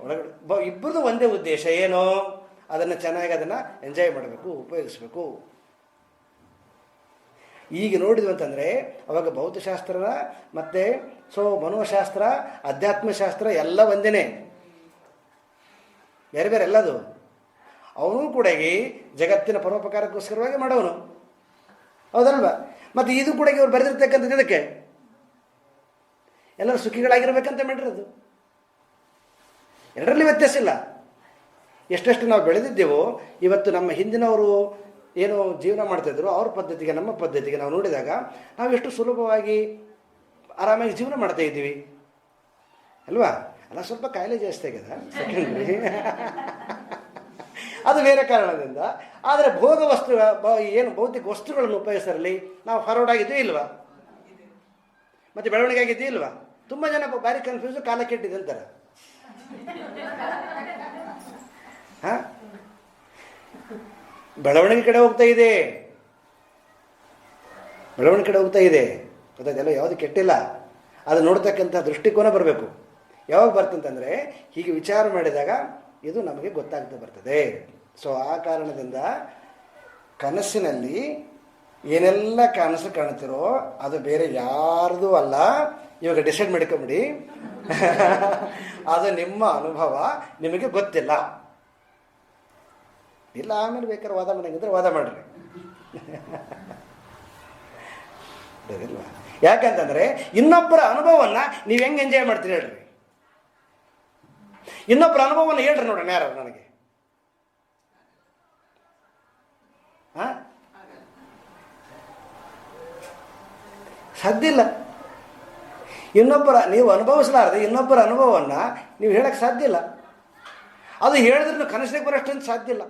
A: ಒಳಗಡೆ. ಇಬ್ಬರದು ಒಂದೇ ಉದ್ದೇಶ ಏನು? ಅದನ್ನು ಚೆನ್ನಾಗಿ ಅದನ್ನು ಎಂಜಾಯ್ ಮಾಡಬೇಕು, ಉಪಯೋಗಿಸ್ಬೇಕು. ಈಗ ನೋಡಿದ್ವಿ ಅಂತಂದರೆ ಅವಾಗ ಭೌತಶಾಸ್ತ್ರ ಮತ್ತು ಮನೋಶಾಸ್ತ್ರ, ಅಧ್ಯಾತ್ಮಶಾಸ್ತ್ರ ಎಲ್ಲ ಒಂದೇ, ಬೇರೆ ಬೇರೆ ಎಲ್ಲದು. ಅವನು ಕೂಡ ಜಗತ್ತಿನ ಪರೋಪಕಾರಕ್ಕೋಸ್ಕರವಾಗಿ ಮಾಡೋನು. ಹೌದಲ್ವಾ? ಮತ್ತು ಇದು ಕೂಡ ಇವ್ರು ಬರೆದಿರ್ತಕ್ಕಂಥದ್ದು ಇದಕ್ಕೆ ಎಲ್ಲರೂ ಸುಖಿಗಳಾಗಿರ್ಬೇಕಂತ ಮಾಡಿರೋದು. ಎರಡರಲ್ಲಿ ವ್ಯತ್ಯಾಸ ಇಲ್ಲ. ಎಷ್ಟೆಷ್ಟು ನಾವು ಬೆಳೆದಿದ್ದೇವೋ ಇವತ್ತು ನಮ್ಮ ಹಿಂದಿನವರು ಏನು ಜೀವನ ಮಾಡ್ತಾಯಿದ್ರು ಅವ್ರ ಪದ್ಧತಿಗೆ ನಮ್ಮ ಪದ್ಧತಿಗೆ ನಾವು ನೋಡಿದಾಗ ನಾವು ಎಷ್ಟು ಸುಲಭವಾಗಿ ಆರಾಮಾಗಿ ಜೀವನ ಮಾಡ್ತಾ ಇದ್ದೀವಿ ಅಲ್ವಾ? ಅಲ್ಲ, ಸ್ವಲ್ಪ ಕಾಯಿಲೆ ಜಾಸ್ತಿ ಆಗ್ಯದ ಸೆಕೆಂಡ್ರಿ, ಅದು ಬೇರೆ ಕಾರಣದಿಂದ. ಆದರೆ ಭೋಗ ವಸ್ತು ಏನು ಭೌತಿಕ ವಸ್ತುಗಳನ್ನು ಉಪಯೋಗಿಸರಲ್ಲಿ ನಾವು ಫಾರ್ವರ್ಡ್ ಇಲ್ವಾ? ಮತ್ತು ಬೆಳವಣಿಗೆ ಆಗಿದ್ದೀವಿ ಇಲ್ವಾ? ತುಂಬ ಜನ ಭಾರಿ ಕನ್ಫ್ಯೂಸು, ಕಾಲ ಕೆಟ್ಟಿದೆ ಅಂತಾರೆ. ಹಾಂ, ಬೆಳವಣಿಗೆ ಕಡೆ ಹೋಗ್ತಾ ಇದೆ, ಬೆಳವಣಿಗೆ ಕಡೆ ಹೋಗ್ತಾ ಇದೆ. ಗೊತ್ತಾಯ್ತಲ್ಲ? ಯಾವುದು ಕೆಟ್ಟಿಲ್ಲ. ಅದು ನೋಡ್ತಕ್ಕಂಥ ದೃಷ್ಟಿಕೋನ ಬರಬೇಕು. ಯಾವಾಗ ಬರ್ತಂತಂದರೆ ಹೀಗೆ ವಿಚಾರ ಮಾಡಿದಾಗ ಇದು ನಮಗೆ ಗೊತ್ತಾಗ್ತಾ ಬರ್ತದೆ. ಸೊ ಆ ಕಾರಣದಿಂದ ಕನಸಿನಲ್ಲಿ ಏನೆಲ್ಲ ಕನಸು ಕಾಣ್ತಿರೋ ಅದು ಬೇರೆ ಯಾರ್ದು ಅಲ್ಲ. ಇವಾಗ ಡಿಸೈಡ್ ಮಾಡ್ಕೊಂಬಿಡಿ, ಅದು ನಿಮ್ಮ ಅನುಭವ, ನಿಮಗೆ ಗೊತ್ತಿಲ್ಲ. ಇಲ್ಲ ಆಮೇಲೆ ಬೇಕಾದ್ರೆ ವಾದ ಮಾಡಂಗಿದ್ರೆ ವಾದ ಮಾಡ್ರಿ. ಇಲ್ವಾ? ಯಾಕಂತಂದರೆ ಇನ್ನೊಬ್ಬರ ಅನುಭವವನ್ನು ನೀವು ಹೆಂಗೆ ಎಂಜಾಯ್ ಮಾಡ್ತೀರಿ ಹೇಳ್ರಿ. ಇನ್ನೊಬ್ಬರ ಅನುಭವವನ್ನು ಹೇಳ್ರಿ ನೋಡೋಣ ಯಾರು ನನಗೆ. ಹಾಂ, ಸಾಧ್ಯ ಇಲ್ಲ. ನೀವು ಅನುಭವಿಸಲಾರದೆ ಇನ್ನೊಬ್ಬರ ಅನುಭವವನ್ನು ನೀವು ಹೇಳಕ್ಕೆ ಸಾಧ್ಯ ಇಲ್ಲ. ಅದು ಹೇಳಿದ್ರೆ ಕನಸಿಗೆ ಬರೋಷ್ಟೊಂದು ಸಾಧ್ಯ ಇಲ್ಲ.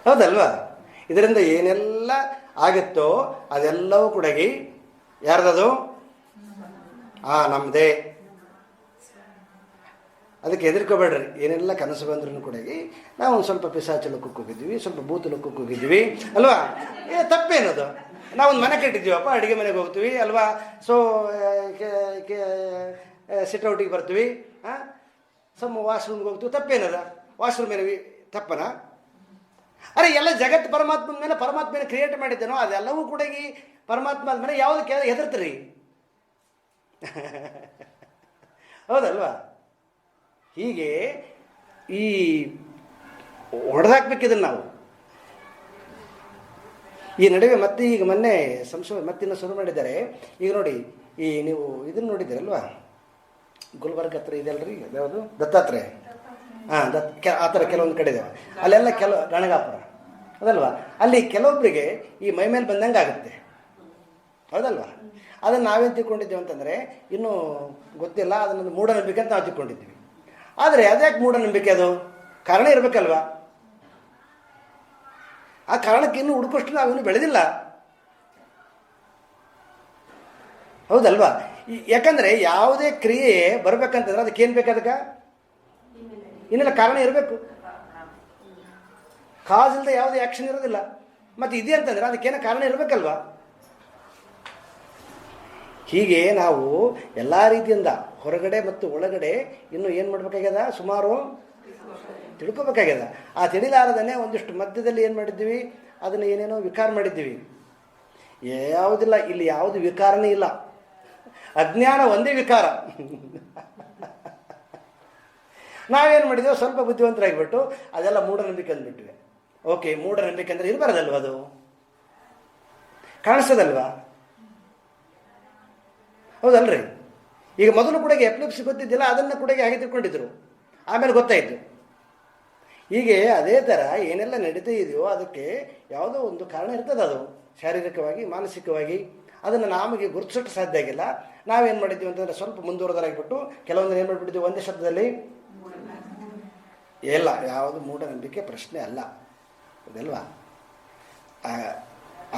A: ಹೌದಲ್ವಾ? ಇದರಿಂದ ಏನೆಲ್ಲ ಆಗುತ್ತೋ ಅದೆಲ್ಲವೂ ಕೂಡ ಯಾರ್ದದು? ನಮ್ಮದೇ. ಅದಕ್ಕೆ ಹೆದರ್ಕೋಬೇಡ್ರಿ. ಏನೆಲ್ಲ ಕನಸು ಬಂದ್ರೂ ಕೂಡ ನಾವು ಒಂದು ಸ್ವಲ್ಪ ಪಿಶಾಚಿ ಲೋಕಕ್ಕೆ ಹೋಗಿದ್ವಿ, ಸ್ವಲ್ಪ ಭೂತ ಲೋಕಕ್ಕೆ ಹೋಗಿದ್ವಿ ಅಲ್ವಾ? ತಪ್ಪೇನದು? ನಾವೊಂದು ಮನೆ ಕಟ್ಟಿದ್ದೀವಪ್ಪ, ಅಡುಗೆ ಮನೆಗೆ ಹೋಗ್ತೀವಿ ಅಲ್ವಾ? ಸೊ ಸಿಟ್ಔಟಿಗೆ ಬರ್ತೀವಿ, ವಾಶ್ರೂಮ್ಗೆ ಹೋಗ್ತೀವಿ, ತಪ್ಪೇನದ? ವಾಶ್ರೂಮ್ ಏನ ತಪ್ಪನ? ಅರೆ ಎಲ್ಲ ಜಗತ್ತು ಪರಮಾತ್ಮನ ಮೇಲೆ, ಪರಮಾತ್ಮನ ಕ್ರಿಯೇಟ್ ಮಾಡಿದ್ದೇನೋ ಅದೆಲ್ಲವೂ ಕೂಡ ಪರಮಾತ್ಮ ಆದ್ಮೇಲೆ ಯಾವುದಕ್ಕೆ ಹೆದರ್ತೀರಿ? ಹೌದಲ್ವಾ? ಹೀಗೆ ಈ ಹೊಡೆದಾಕ್ಬೇಕಿದನ್ನು ನಾವು. ಈ ನಡುವೆ ಮತ್ತೆ ಈಗ ಮೊನ್ನೆ ಮತ್ತಿನ್ನು ಶುರು ಮಾಡಿದ್ದಾರೆ. ಈಗ ನೋಡಿ, ಈ ನೀವು ಇದನ್ನು ನೋಡಿದ್ದೀರಲ್ವಾ, ಗುಲ್ಬರ್ಗ ಹತ್ರ ಇದೆಯಲ್ರಿ, ಯಾವುದು ದತ್ತಾತ್ರೇಯ. ಆ ಥರ ಕೆಲವೊಂದು ಕಡೆ ಇದಾವೆ. ಅಲ್ಲೆಲ್ಲ ಗಣಗಾಪುರ ಅದಲ್ವಾ? ಅಲ್ಲಿ ಕೆಲವೊಬ್ಬರಿಗೆ ಈ ಮೈ ಮೇಲೆ ಬಂದಂಗೆ ಆಗುತ್ತೆ. ಹೌದಲ್ವಾ? ಅದನ್ನು ನಾವೇನು ತಿಳ್ಕೊಂಡಿದ್ದೇವೆ ಅಂತಂದರೆ ಇನ್ನೂ ಗೊತ್ತಿಲ್ಲ, ಅದನ್ನೊಂದು ಮೂಢನಂಬಿಕೆ ಅಂತ ನಾವು ತಿಳ್ಕೊಂಡಿದ್ದೀವಿ. ಆದರೆ ಅದ್ಯಾಕೆ ಮೂಢನಂಬಿಕೆ? ಅದು ಕಾರಣ ಇರಬೇಕಲ್ವಾ? ಆ ಕಾರಣಕ್ಕೆ ಇನ್ನೂ ಹುಡುಕೋಷ್ಟು ನಾವಿನ್ನೂ ಬೆಳೆದಿಲ್ಲ. ಹೌದಲ್ವಾ? ಯಾಕಂದರೆ ಯಾವುದೇ ಕ್ರಿಯೆ ಬರಬೇಕಂತಂದ್ರೆ ಅದಕ್ಕೇನು ಬೇಕು? ಅದಕ್ಕೆ ಇನ್ನೆಲ್ಲ ಕಾರಣ ಇರಬೇಕು. ಕಾಸ್ ಇಲ್ಲದೆ ಯಾವುದೇ ಆ್ಯಕ್ಷನ್ ಇರೋದಿಲ್ಲ. ಮತ್ತು ಇದೆ ಅಂತಂದರೆ ಅದಕ್ಕೇನೋ ಕಾರಣ ಇರಬೇಕಲ್ವಾ? ಹೀಗೆ ನಾವು ಎಲ್ಲ ರೀತಿಯಿಂದ ಹೊರಗಡೆ ಮತ್ತು ಒಳಗಡೆ ಇನ್ನೂ ಏನು ಮಾಡಬೇಕಾಗ್ಯದ? ಸುಮಾರು ತಿಳ್ಕೊಬೇಕಾಗ್ಯದ. ಆ ತಿಳಿಲಾರದನ್ನೇ ಒಂದಿಷ್ಟು ಮಧ್ಯದಲ್ಲಿ ಏನು ಮಾಡಿದ್ದೀವಿ? ಅದನ್ನು ಏನೇನೋ ವಿಕಾರ ಮಾಡಿದ್ದೀವಿ. ಯಾವುದಿಲ್ಲ, ಇಲ್ಲಿ ಯಾವುದು ವಿಕಾರನೇ ಇಲ್ಲ. ಅಜ್ಞಾನ ಒಂದೇ ವಿಕಾರ. ನಾವೇನು ಮಾಡಿದ್ದೇವೆ? ಸ್ವಲ್ಪ ಬುದ್ಧಿವಂತರಾಗಿಬಿಟ್ಟು ಅದೆಲ್ಲ ಮೂಢನಂಬಿಕೆ ಅಂದ್ಬಿಟ್ಟಿವೆ. ಓಕೆ, ಮೂಢನಂಬಿಕೆ ಅಂದರೆ ಇರಬಾರ್ದಲ್ವ? ಅದು ಕಾಣಿಸ್ತದಲ್ವಾ? ಹೌದಲ್ರಿ? ಈಗ ಮೊದಲು ಕೂಡ ಎಪಿಲೆಪ್ಸಿ ಗೊತ್ತಿದ್ದಿಲ್ಲ, ಅದನ್ನು ಕೂಡ ಹಾಗೆ ತಿಳ್ಕೊಂಡಿದ್ರು, ಆಮೇಲೆ ಗೊತ್ತಾಯಿತು. ಹೀಗೆ ಅದೇ ಥರ ಏನೆಲ್ಲ ನಡೀತಾ ಇದೆಯೋ ಅದಕ್ಕೆ ಯಾವುದೋ ಒಂದು ಕಾರಣ ಇರ್ತದೆ. ಅದು ಶಾರೀರಿಕವಾಗಿ ಮಾನಸಿಕವಾಗಿ ಅದನ್ನು ನಮಗೆ ಗುರುತಿಸೋಕ್ಕೆ ಸಾಧ್ಯ ಆಗಿಲ್ಲ. ನಾವೇನು ಮಾಡಿದ್ದೀವಿ ಅಂತಂದರೆ ಸ್ವಲ್ಪ ಮುಂದುವರೆದಾಗಿಬಿಟ್ಟು ಕೆಲವೊಂದು ಏನು ಮಾಡಿಬಿಟ್ಟಿದ್ದೀವಿ, ಒಂದೇ ಶಬ್ದದಲ್ಲಿ ಇಲ್ಲ, ಯಾವುದು ಮೂಢನಂಬಿಕೆ ಪ್ರಶ್ನೆ ಅಲ್ಲ, ಅದಲ್ವಾ?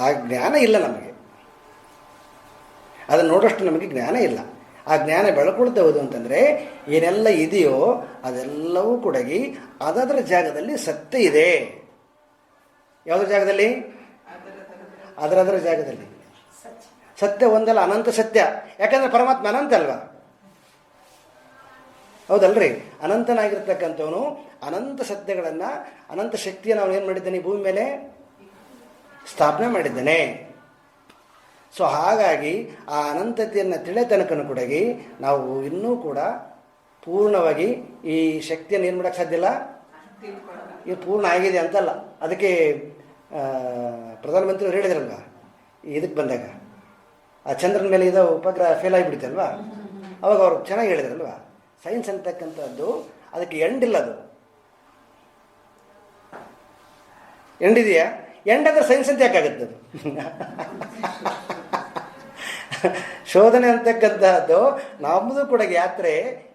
A: ಆ ಜ್ಞಾನ ಇಲ್ಲ ನಮಗೆ, ಅದನ್ನು ನೋಡೋಷ್ಟು ನಮಗೆ ಜ್ಞಾನ ಇಲ್ಲ. ಆ ಜ್ಞಾನ ಬೆಳ್ಕೊಳ್ತಾ ಹೋದು ಅಂತಂದರೆ ಏನೆಲ್ಲ ಇದೆಯೋ ಅದೆಲ್ಲವೂ ಕೂಡ ಅದರ ಜಾಗದಲ್ಲಿ ಸತ್ಯ ಇದೆ. ಯಾವುದ್ರ ಜಾಗದಲ್ಲಿ? ಅದರ ಜಾಗದಲ್ಲಿ ಸತ್ಯ ಒಂದಲ್ಲ, ಅನಂತ ಸತ್ಯ. ಯಾಕಂದರೆ ಪರಮಾತ್ಮ ಅನಂತ ಅಲ್ವಾ? ಹೌದಲ್ರಿ? ಅನಂತನಾಗಿರ್ತಕ್ಕಂಥವನು ಅನಂತ ಸತ್ಯಗಳನ್ನು, ಅನಂತ ಶಕ್ತಿಯನ್ನು ಅವನು ಏನು ಮಾಡಿದ್ದಾನೆ, ಭೂಮಿ ಮೇಲೆ ಸ್ಥಾಪನೆ ಮಾಡಿದ್ದಾನೆ. ಸೊ ಹಾಗಾಗಿ ಆ ಅನಂತತೆಯನ್ನು ತಿಳಿಯ ತನಕನೂ ಕೂಡ ನಾವು ಇನ್ನೂ ಕೂಡ ಪೂರ್ಣವಾಗಿ ಈ ಶಕ್ತಿಯನ್ನು ಏನು ಮಾಡೋಕ್ಕೆ ಸಾಧ್ಯ ಇಲ್ಲ. ಇದು ಪೂರ್ಣ ಆಗಿದೆ ಅಂತಲ್ಲ. ಅದಕ್ಕೆ ಪ್ರಧಾನಮಂತ್ರಿಯವರು ಹೇಳಿದ್ರಲ್ವ, ಇದಕ್ಕೆ ಬಂದಾಗ ಆ ಚಂದ್ರನ ಮೇಲೆ ಇದು ಉಪಗ್ರಹ ಫೇಲ್ ಆಗಿಬಿಡುತ್ತಲ್ವ, ಅವಾಗ ಅವರು ಚೆನ್ನಾಗಿ ಹೇಳಿದ್ರಲ್ವ, ಸೈನ್ಸ್ ಅಂತಕ್ಕಂಥದ್ದು ಅದಕ್ಕೆ ಎಂಡಿಲ್ಲ. ಅದು ಎಂಡಿದೆಯಾ? ಎಂಡಾದ್ರೆ ಸೈನ್ಸ್ ಅಂತ ಯಾಕಾಗುತ್ತೆ? ಅದು ಶೋಧನೆ ಅಂತಕ್ಕಂಥದ್ದು ನಮ್ಮದು ಕೂಡ ಯಾತ್ರೆ,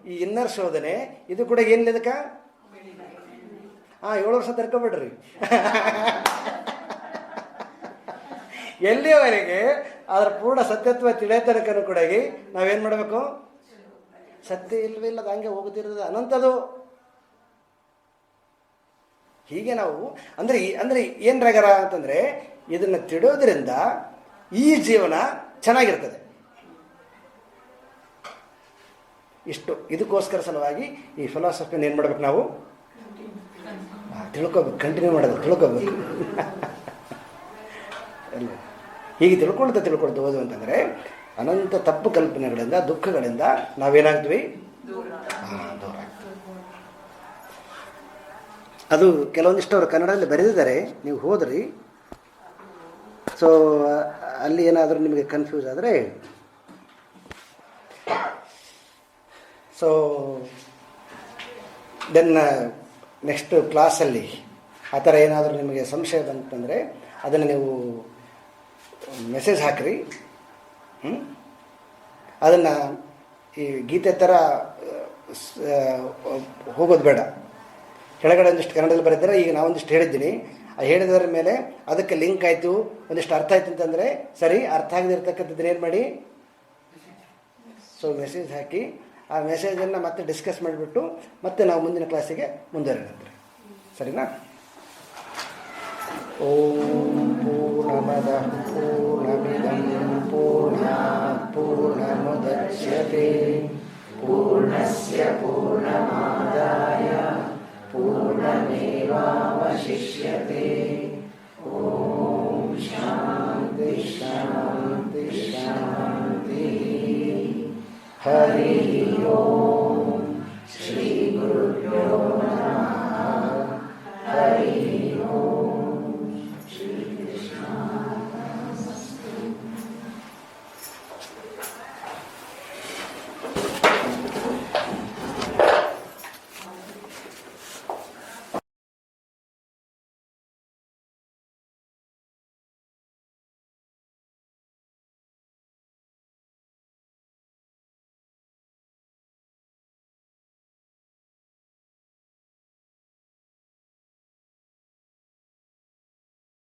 A: ಈ ಇನ್ನರ್ ಶೋಧನೆ, ಇದು ಕೂಡ ಏನಿಲ್ಲ ಇದಕ್ಕೆ. 7 ವರ್ಷ ತರ್ಕೊಬಿಡ್ರಿ. ಎಲ್ಲಿಯವರೆಗೆ ಅದರ ಪೂರ್ಣ ಸತ್ಯತ್ವ ತಿಳಿಯ ತನಕನೂ ಕೂಡ ನಾವೇನು ಮಾಡಬೇಕು? ಸತ್ಯ ಇಲ್ಲವೇ ಇಲ್ಲ, ಅದು ಹಂಗೆ ಹೋಗುತ್ತಿರೋದು ಅನಂತದು. ಹೀಗೆ ನಾವು ಅಂದರೆ ಏನ್ರಾಗರ ಅಂತಂದರೆ ಇದನ್ನು ತಿಳಿಯೋದ್ರಿಂದ ಈ ಜೀವನ ಚೆನ್ನಾಗಿರ್ತದೆ. ಇಷ್ಟು ಇದಕ್ಕೋಸ್ಕರ ಸಲುವಾಗಿ ಈ ಫಿಲಾಸಫಿನ ಏನು ಮಾಡ್ಬೇಕು, ನಾವು ತಿಳ್ಕೊಬೇಕು, ಕಂಟಿನ್ಯೂ ಮಾಡೋದು, ತಿಳ್ಕೊಬೇಕು. ಅಲ್ಲ, ಹೀಗೆ ತಿಳ್ಕೊಳ್ತಾ ಹೋದು ಅಂತಂದರೆ ಅನಂತ ತಪ್ಪು ಕಲ್ಪನೆಗಳಿಂದ, ದುಃಖಗಳಿಂದ ನಾವೇನಾಗ್ತೀವಿ? ದೂರ ಆಗ್ತೀವಿ. ಅದು ಕೆಲವೊಂದಿಷ್ಟು ಅವರು ಕನ್ನಡದಲ್ಲಿ ಬರೆದಿದ್ದಾರೆ, ನೀವು ಹೋದ್ರಿ. ಸೊ ಅಲ್ಲಿ ಏನಾದರೂ ನಿಮಗೆ ಕನ್ಫ್ಯೂಸ್ ಆದರೆ ಸೊ ದೆನ್ ನೆಕ್ಸ್ಟ್ ಕ್ಲಾಸಲ್ಲಿ ಆ ಥರ ಏನಾದರೂ ನಿಮಗೆ ಸಂಶಯ ಬಂತಂದರೆ ಅದನ್ನು ನೀವು ಮೆಸೇಜ್ ಹಾಕಿರಿ. ಅದನ್ನು ಈ ಗೀತೆ ಥರ ಹೋಗೋದು ಬೇಡ. ಕೆಳಗಡೆ ಒಂದಿಷ್ಟು ಕನ್ನಡದಲ್ಲಿ ಬರೆದಿದ್ದಾರೆ, ಈಗ ನಾವೊಂದಿಷ್ಟು ಹೇಳಿದ್ದೀನಿ. ಆ ಹೇಳಿದರ ಮೇಲೆ ಅದಕ್ಕೆ ಲಿಂಕ್ ಆಯಿತು, ಒಂದಿಷ್ಟು ಅರ್ಥ ಆಯ್ತು ಅಂತಂದರೆ ಸರಿ. ಅರ್ಥ ಆಗದಿರ್ತಕ್ಕಂಥದ್ದು ಏನು ಮಾಡಿ, ಸೊ ಮೆಸೇಜ್ ಹಾಕಿ ಆ ಮೆಸೇಜನ್ನು ಮತ್ತೆ ಡಿಸ್ಕಸ್ ಮಾಡಿಬಿಟ್ಟು ಮತ್ತೆ ನಾವು ಮುಂದಿನ ಕ್ಲಾಸಿಗೆ ಮುಂದುವರಿದ್ರೆ ಸರಿನಾ? ಓಂ ಪೂರ್ಣಮದ ಪೂರ್ಣಮಿದಂ ಪೂರ್ಣಾತ್ ಪೂರ್ಣಮುದಚ್ಯತೆ ಪೂರ್ಣಸ್ಯ ಪೂರ್ಣಮಾದಾಯ ಪೂರ್ಣಮೇವಾವಶಿಷ್ಯತೆ. ಓಂ ಶಾಂತಿ ಶಾಂತಿ ಶಾಂತಿ. ಹರಿ ಓಂ ಶ್ರೀ